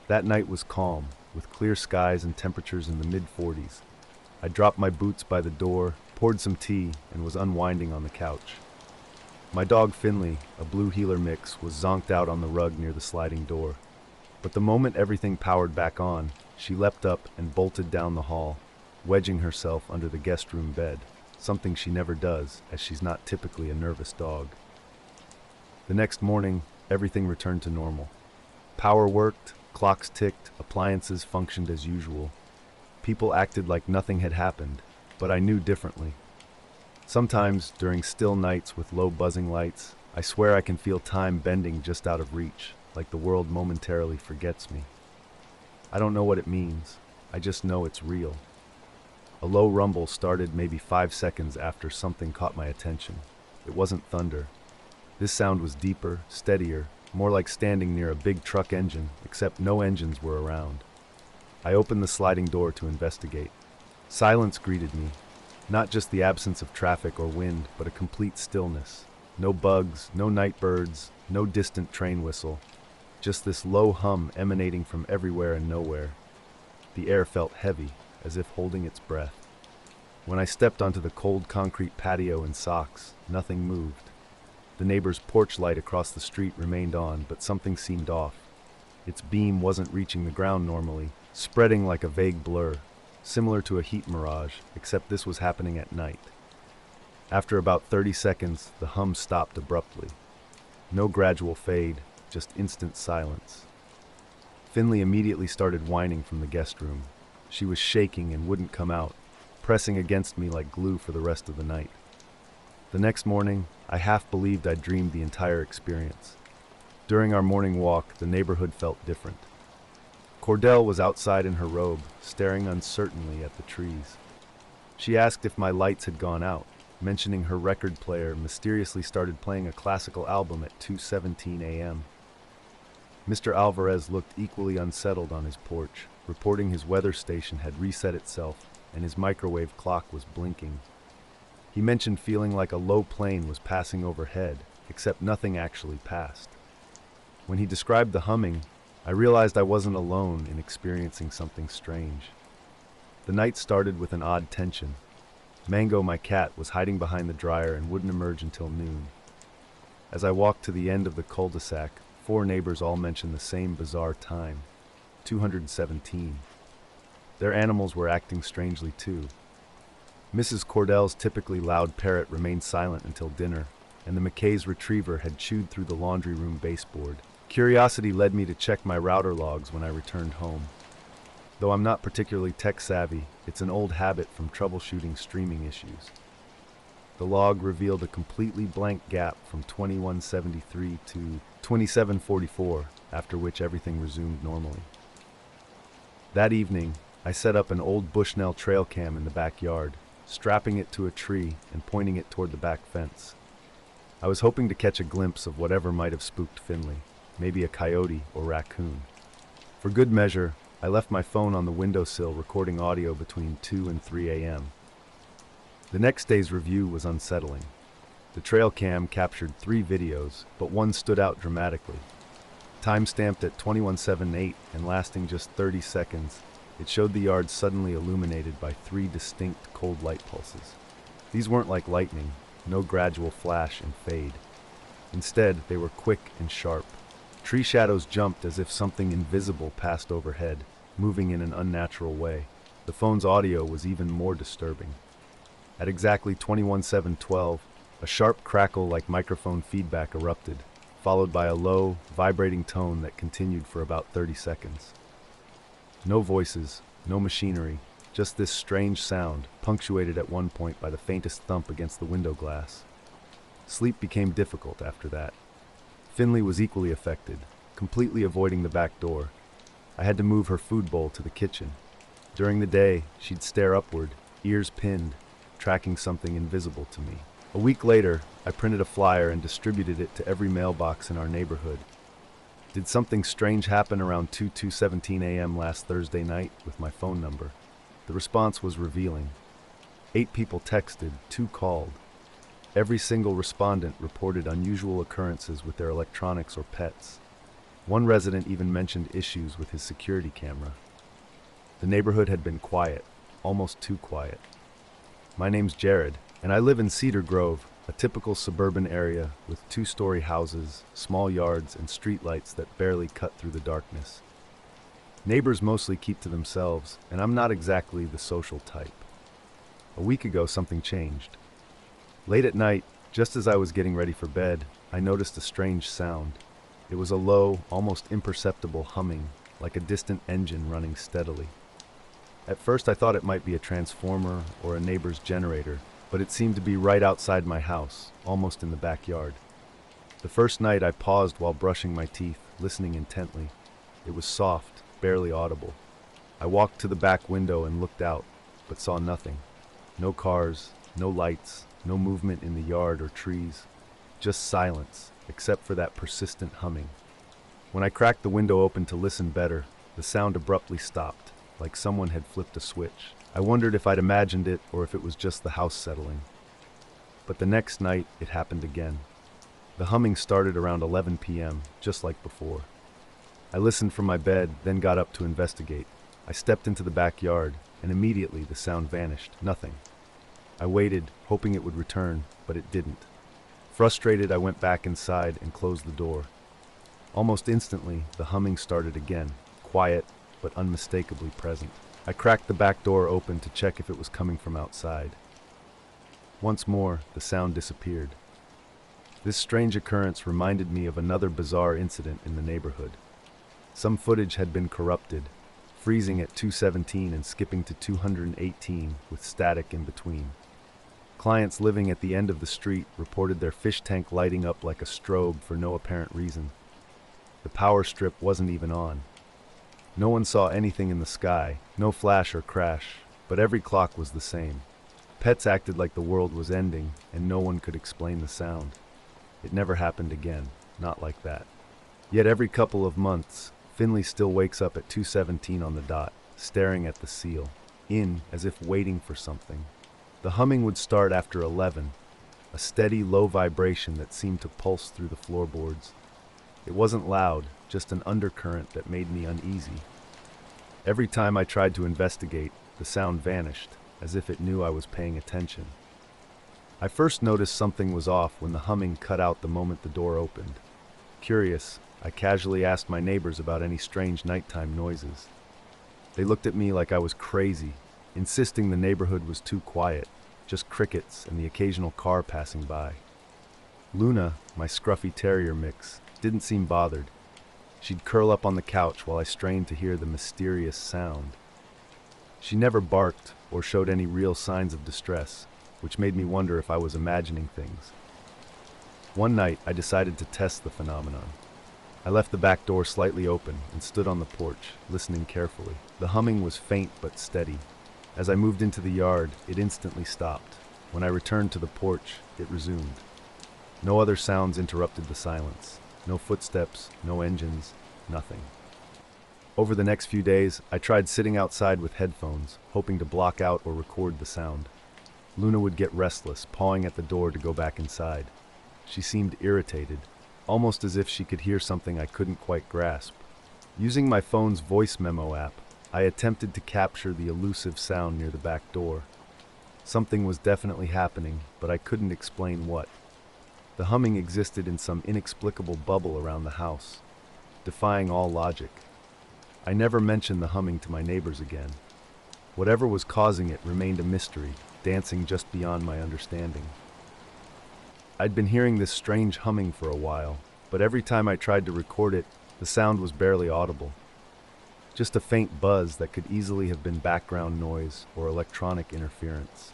That night was calm, with clear skies and temperatures in the mid-40s. I dropped my boots by the door, poured some tea, and was unwinding on the couch. My dog Finley, a blue heeler mix, was zonked out on the rug near the sliding door. But the moment everything powered back on, she leapt up and bolted down the hall, wedging herself under the guest room bed, something she never does, as she's not typically a nervous dog. The next morning, everything returned to normal. Power worked, clocks ticked, appliances functioned as usual. People acted like nothing had happened, but I knew differently. Sometimes, during still nights with low buzzing lights, I swear I can feel time bending just out of reach, like the world momentarily forgets me. I don't know what it means, I just know it's real. A low rumble started maybe 5 seconds after something caught my attention. It wasn't thunder. This sound was deeper, steadier, more like standing near a big truck engine, except no engines were around. I opened the sliding door to investigate. Silence greeted me. Not just the absence of traffic or wind, but a complete stillness. No bugs, no night birds, no distant train whistle. Just this low hum emanating from everywhere and nowhere. The air felt heavy, as if holding its breath. When I stepped onto the cold concrete patio in socks, nothing moved. The neighbor's porch light across the street remained on, but something seemed off. Its beam wasn't reaching the ground normally, spreading like a vague blur, similar to a heat mirage, except this was happening at night. After about 30 seconds, the hum stopped abruptly. No gradual fade, just instant silence. Finley immediately started whining from the guest room. She was shaking and wouldn't come out, pressing against me like glue for the rest of the night. The next morning, I half believed I'd dreamed the entire experience. During our morning walk, the neighborhood felt different. Cordell was outside in her robe, staring uncertainly at the trees. She asked if my lights had gone out, mentioning her record player mysteriously started playing a classical album at 2:17 a.m. Mr. Alvarez looked equally unsettled on his porch, reporting his weather station had reset itself and his microwave clock was blinking. He mentioned feeling like a low plane was passing overhead, except nothing actually passed. When he described the humming, I realized I wasn't alone in experiencing something strange. The night started with an odd tension. Mango, my cat, was hiding behind the dryer and wouldn't emerge until noon. As I walked to the end of the cul-de-sac, 4 neighbors all mentioned the same bizarre time, 217. Their animals were acting strangely too. Mrs. Cordell's typically loud parrot remained silent until dinner, and the McKay's retriever had chewed through the laundry room baseboard. Curiosity led me to check my router logs when I returned home. Though I'm not particularly tech-savvy, it's an old habit from troubleshooting streaming issues. The log revealed a completely blank gap from 2173 to 2744, after which everything resumed normally. That evening, I set up an old Bushnell trail cam in the backyard, strapping it to a tree and pointing it toward the back fence. I was hoping to catch a glimpse of whatever might have spooked Finley, maybe a coyote or raccoon. For good measure, I left my phone on the windowsill recording audio between 2 and 3 a.m. The next day's review was unsettling. The trail cam captured 3 videos, but one stood out dramatically. Time-stamped at 2178 and lasting just 30 seconds, it showed the yard suddenly illuminated by 3 distinct cold light pulses. These weren't like lightning, no gradual flash and fade. Instead, they were quick and sharp. Tree shadows jumped as if something invisible passed overhead, moving in an unnatural way. The phone's audio was even more disturbing. At exactly 21:712, a sharp crackle like microphone feedback erupted, followed by a low, vibrating tone that continued for about 30 seconds. No voices, no machinery, just this strange sound, punctuated at one point by the faintest thump against the window glass. Sleep became difficult after that. Finley was equally affected, completely avoiding the back door. I had to move her food bowl to the kitchen. During the day, she'd stare upward, ears pinned, tracking something invisible to me. A week later, I printed a flyer and distributed it to every mailbox in our neighborhood. Did something strange happen around 2:17 a.m. last Thursday night with my phone number? The response was revealing. 8 people texted, 2 called. Every single respondent reported unusual occurrences with their electronics or pets. One resident even mentioned issues with his security camera. The neighborhood had been quiet, almost too quiet. My name's Jared, and I live in Cedar Grove, a typical suburban area with two-story houses, small yards, and streetlights that barely cut through the darkness. Neighbors mostly keep to themselves, and I'm not exactly the social type. A week ago, something changed. Late at night, just as I was getting ready for bed, I noticed a strange sound. It was a low, almost imperceptible humming, like a distant engine running steadily. At first I thought it might be a transformer or a neighbor's generator, but it seemed to be right outside my house, almost in the backyard. The first night I paused while brushing my teeth, listening intently. It was soft, barely audible. I walked to the back window and looked out, but saw nothing. No cars, no lights, no movement in the yard or trees. Just silence, except for that persistent humming. When I cracked the window open to listen better, the sound abruptly stopped, like someone had flipped a switch. I wondered if I'd imagined it or if it was just the house settling. But the next night, it happened again. The humming started around 11 p.m., just like before. I listened from my bed, then got up to investigate. I stepped into the backyard, and immediately the sound vanished. Nothing. I waited, hoping it would return, but it didn't. Frustrated, I went back inside and closed the door. Almost instantly, the humming started again, quiet but unmistakably present. I cracked the back door open to check if it was coming from outside. Once more, the sound disappeared. This strange occurrence reminded me of another bizarre incident in the neighborhood. Some footage had been corrupted, freezing at 217 and skipping to 218 with static in between. Clients living at the end of the street reported their fish tank lighting up like a strobe for no apparent reason. The power strip wasn't even on. No one saw anything in the sky, no flash or crash, but every clock was the same. Pets acted like the world was ending, and no one could explain the sound. It never happened again, not like that. Yet every couple of months, Finley still wakes up at 2:17 on the dot, staring at the seal, as if waiting for something. The humming would start after 11, a steady, low vibration that seemed to pulse through the floorboards. It wasn't loud, just an undercurrent that made me uneasy. Every time I tried to investigate, the sound vanished, as if it knew I was paying attention. I first noticed something was off when the humming cut out the moment the door opened. Curious, I casually asked my neighbors about any strange nighttime noises. They looked at me like I was crazy, insisting the neighborhood was too quiet, just crickets and the occasional car passing by. Luna, my scruffy terrier mix, didn't seem bothered. She'd curl up on the couch while I strained to hear the mysterious sound. She never barked or showed any real signs of distress, which made me wonder if I was imagining things. One night, I decided to test the phenomenon. I left the back door slightly open and stood on the porch, listening carefully. The humming was faint but steady. As I moved into the yard, it instantly stopped. When I returned to the porch, it resumed. No other sounds interrupted the silence. No footsteps, no engines, nothing. Over the next few days, I tried sitting outside with headphones, hoping to block out or record the sound. Luna would get restless, pawing at the door to go back inside. She seemed irritated, almost as if she could hear something I couldn't quite grasp. Using my phone's voice memo app, I attempted to capture the elusive sound near the back door. Something was definitely happening, but I couldn't explain what. The humming existed in some inexplicable bubble around the house, defying all logic. I never mentioned the humming to my neighbors again. Whatever was causing it remained a mystery, dancing just beyond my understanding. I'd been hearing this strange humming for a while, but every time I tried to record it, the sound was barely audible. Just a faint buzz that could easily have been background noise or electronic interference.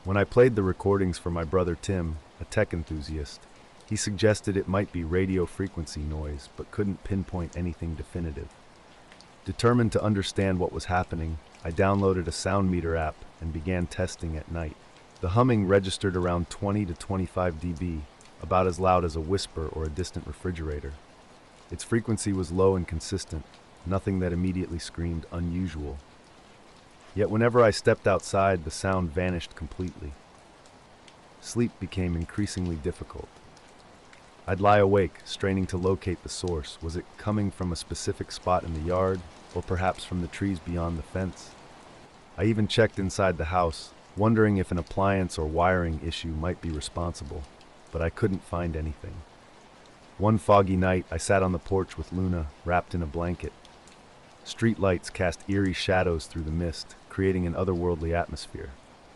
When I played the recordings for my brother Tim, a tech enthusiast, he suggested it might be radio frequency noise, but couldn't pinpoint anything definitive. Determined to understand what was happening, I downloaded a sound meter app and began testing at night. The humming registered around 20 to 25 dB, about as loud as a whisper or a distant refrigerator. Its frequency was low and consistent, nothing that immediately screamed unusual. Yet whenever I stepped outside, the sound vanished completely. Sleep became increasingly difficult. I'd lie awake, straining to locate the source. Was it coming from a specific spot in the yard, or perhaps from the trees beyond the fence? I even checked inside the house, wondering if an appliance or wiring issue might be responsible, but I couldn't find anything. One foggy night, I sat on the porch with Luna, wrapped in a blanket. Street lights cast eerie shadows through the mist, creating an otherworldly atmosphere.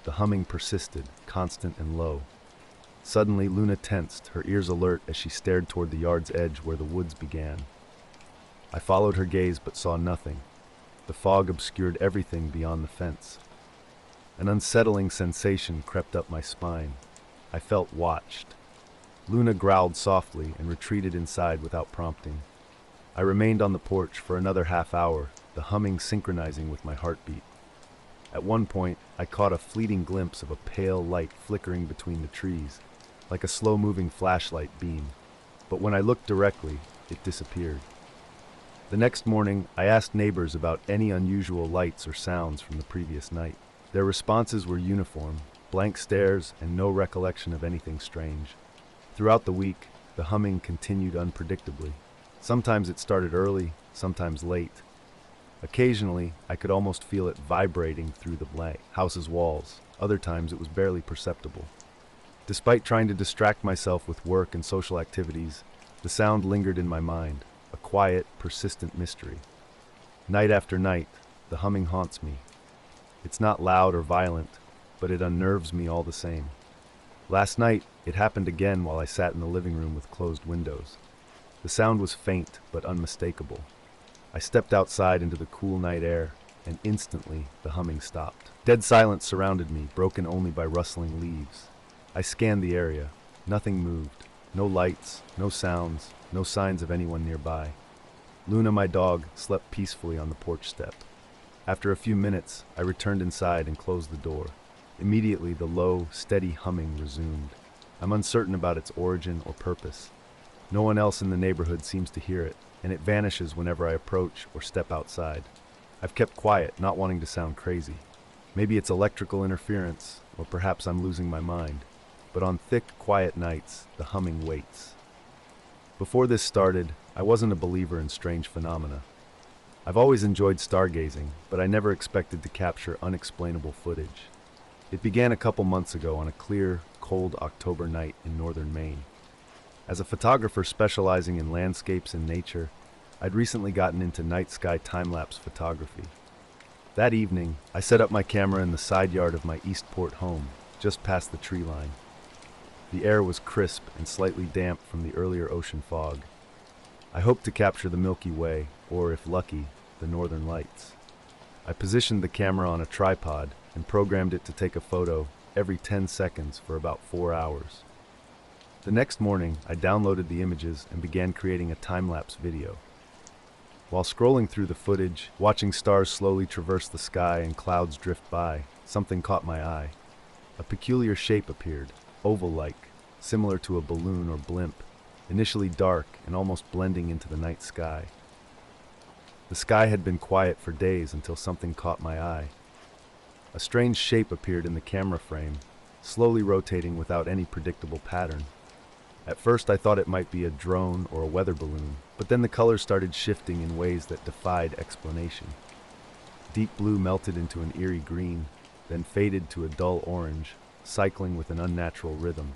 The humming persisted, constant and low. Suddenly, Luna tensed, her ears alert as she stared toward the yard's edge where the woods began. I followed her gaze but saw nothing. The fog obscured everything beyond the fence. An unsettling sensation crept up my spine. I felt watched. Luna growled softly and retreated inside without prompting. I remained on the porch for another half hour, the humming synchronizing with my heartbeat. At one point, I caught a fleeting glimpse of a pale light flickering between the trees, like a slow-moving flashlight beam. But when I looked directly, it disappeared. The next morning, I asked neighbors about any unusual lights or sounds from the previous night. Their responses were uniform, blank stares and no recollection of anything strange. Throughout the week, the humming continued unpredictably. Sometimes it started early, sometimes late. Occasionally, I could almost feel it vibrating through the house's walls. Other times, it was barely perceptible. Despite trying to distract myself with work and social activities, the sound lingered in my mind, a quiet, persistent mystery. Night after night, the humming haunts me. It's not loud or violent, but it unnerves me all the same. Last night, it happened again while I sat in the living room with closed windows. The sound was faint but unmistakable. I stepped outside into the cool night air, and instantly the humming stopped. Dead silence surrounded me, broken only by rustling leaves. I scanned the area. Nothing moved. No lights, no sounds, no signs of anyone nearby. Luna, my dog, slept peacefully on the porch step. After a few minutes, I returned inside and closed the door. Immediately, the low, steady humming resumed. I'm uncertain about its origin or purpose. No one else in the neighborhood seems to hear it, and it vanishes whenever I approach or step outside. I've kept quiet, not wanting to sound crazy. Maybe it's electrical interference, or perhaps I'm losing my mind. But on thick, quiet nights, the humming waits. Before this started, I wasn't a believer in strange phenomena. I've always enjoyed stargazing, but I never expected to capture unexplainable footage. It began a couple months ago on a clear, cold October night in northern Maine. As a photographer specializing in landscapes and nature, I'd recently gotten into night sky time-lapse photography. That evening, I set up my camera in the side yard of my Eastport home, just past the tree line. The air was crisp and slightly damp from the earlier ocean fog. I hoped to capture the Milky Way, or if lucky, the Northern Lights. I positioned the camera on a tripod and programmed it to take a photo every 10 seconds for about 4 hours. The next morning, I downloaded the images and began creating a time-lapse video. While scrolling through the footage, watching stars slowly traverse the sky and clouds drift by, something caught my eye. A peculiar shape appeared, oval-like, similar to a balloon or blimp, initially dark and almost blending into the night sky. The sky had been quiet for days until something caught my eye. A strange shape appeared in the camera frame, slowly rotating without any predictable pattern. At first I thought it might be a drone or a weather balloon, but then the colors started shifting in ways that defied explanation. Deep blue melted into an eerie green, then faded to a dull orange, cycling with an unnatural rhythm.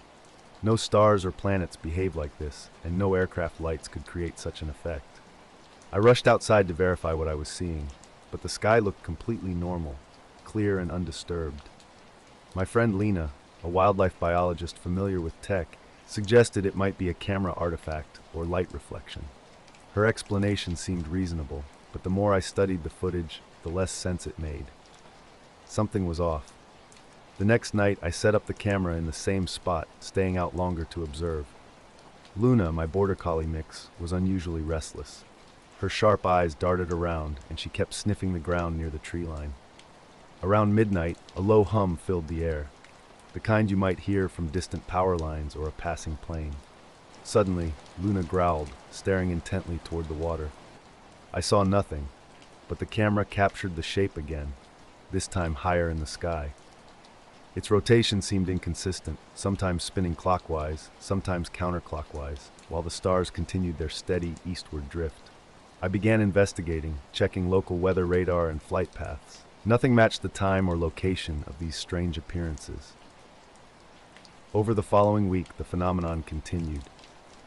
No stars or planets behave like this, and no aircraft lights could create such an effect. I rushed outside to verify what I was seeing, but the sky looked completely normal, clear and undisturbed. My friend Lena, a wildlife biologist familiar with tech, suggested it might be a camera artifact or light reflection. Her explanation seemed reasonable, but the more I studied the footage, the less sense it made. Something was off. The next night, I set up the camera in the same spot, staying out longer to observe. Luna, my border collie mix, was unusually restless. Her sharp eyes darted around, and she kept sniffing the ground near the tree line. Around midnight, a low hum filled the air, the kind you might hear from distant power lines or a passing plane. Suddenly, Luna growled, staring intently toward the water. I saw nothing, but the camera captured the shape again, this time higher in the sky. Its rotation seemed inconsistent, sometimes spinning clockwise, sometimes counterclockwise, while the stars continued their steady eastward drift. I began investigating, checking local weather radar and flight paths. Nothing matched the time or location of these strange appearances. Over the following week, the phenomenon continued.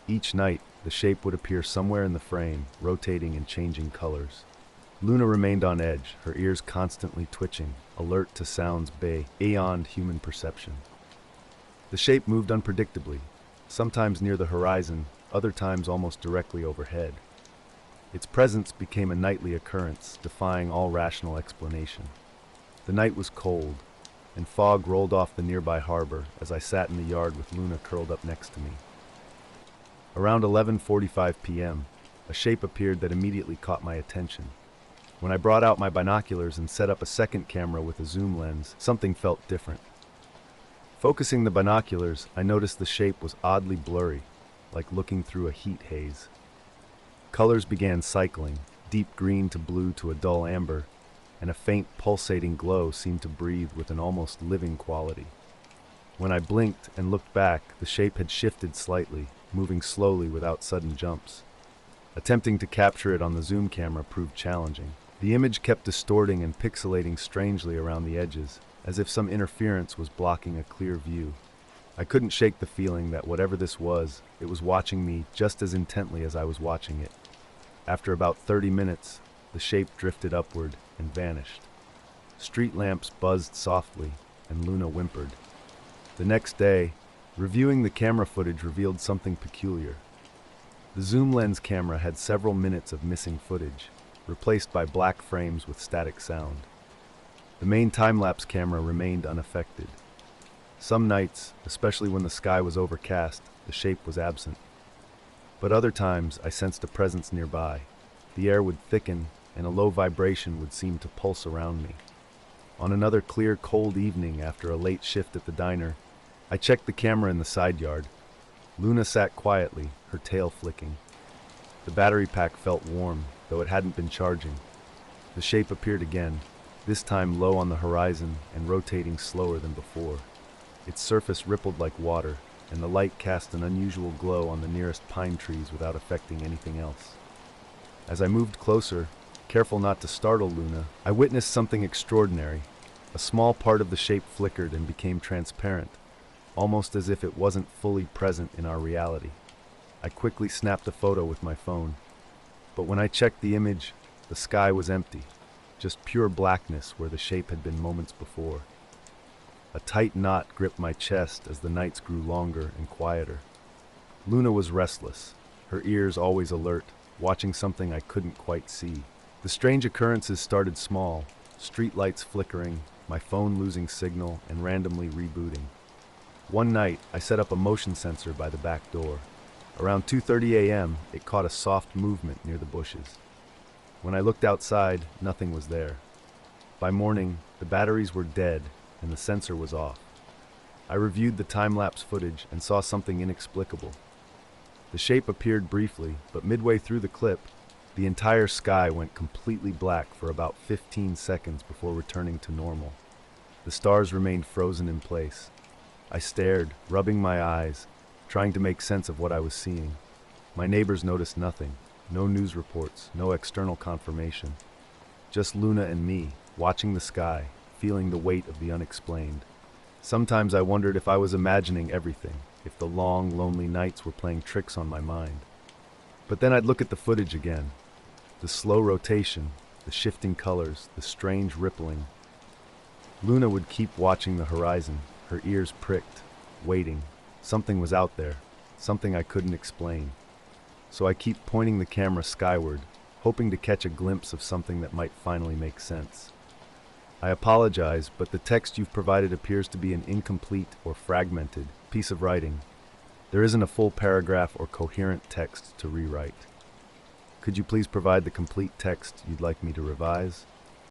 Each night, the shape would appear somewhere in the frame, rotating and changing colors. Luna remained on edge, her ears constantly twitching, alert to sounds beyond human perception. The shape moved unpredictably, sometimes near the horizon, other times almost directly overhead. Its presence became a nightly occurrence, defying all rational explanation. The night was cold, and fog rolled off the nearby harbor as I sat in the yard with Luna curled up next to me. Around 11:45 p.m., a shape appeared that immediately caught my attention. When I brought out my binoculars and set up a second camera with a zoom lens, something felt different. Focusing the binoculars, I noticed the shape was oddly blurry, like looking through a heat haze. Colors began cycling, deep green to blue to a dull amber, and a faint pulsating glow seemed to breathe with an almost living quality. When I blinked and looked back, the shape had shifted slightly, moving slowly without sudden jumps. Attempting to capture it on the zoom camera proved challenging. The image kept distorting and pixelating strangely around the edges, as if some interference was blocking a clear view. I couldn't shake the feeling that whatever this was, it was watching me just as intently as I was watching it. After about 30 minutes, the shape drifted upward and vanished. Street lamps buzzed softly, and Luna whimpered. The next day, reviewing the camera footage revealed something peculiar. The zoom lens camera had several minutes of missing footage, replaced by black frames with static sound. The main time-lapse camera remained unaffected. Some nights, especially when the sky was overcast, the shape was absent. But other times, I sensed a presence nearby. The air would thicken, and a low vibration would seem to pulse around me. On another clear, cold evening after a late shift at the diner, I checked the camera in the side yard. Luna sat quietly, her tail flicking. The battery pack felt warm, though it hadn't been charging. The shape appeared again, this time low on the horizon and rotating slower than before. Its surface rippled like water, and the light cast an unusual glow on the nearest pine trees without affecting anything else. As I moved closer, careful not to startle Luna, I witnessed something extraordinary. A small part of the shape flickered and became transparent, almost as if it wasn't fully present in our reality. I quickly snapped a photo with my phone. But when I checked the image, the sky was empty, just pure blackness where the shape had been moments before. A tight knot gripped my chest as the nights grew longer and quieter. Luna was restless, her ears always alert, watching something I couldn't quite see. The strange occurrences started small, street lights flickering, my phone losing signal, and randomly rebooting. One night, I set up a motion sensor by the back door. Around 2:30 a.m., it caught a soft movement near the bushes. When I looked outside, nothing was there. By morning, the batteries were dead, and the sensor was off. I reviewed the time-lapse footage and saw something inexplicable. The shape appeared briefly, but midway through the clip, the entire sky went completely black for about 15 seconds before returning to normal. The stars remained frozen in place. I stared, rubbing my eyes, trying to make sense of what I was seeing. My neighbors noticed nothing, no news reports, no external confirmation. Just Luna and me, watching the sky, feeling the weight of the unexplained. Sometimes I wondered if I was imagining everything, if the long, lonely nights were playing tricks on my mind. But then I'd look at the footage again. The slow rotation, the shifting colors, the strange rippling. Luna would keep watching the horizon, her ears pricked, waiting. Something was out there, something I couldn't explain. So I keep pointing the camera skyward, hoping to catch a glimpse of something that might finally make sense. I apologize, but the text you've provided appears to be an incomplete or fragmented piece of writing. There isn't a full paragraph or coherent text to rewrite. Could you please provide the complete text you'd like me to revise?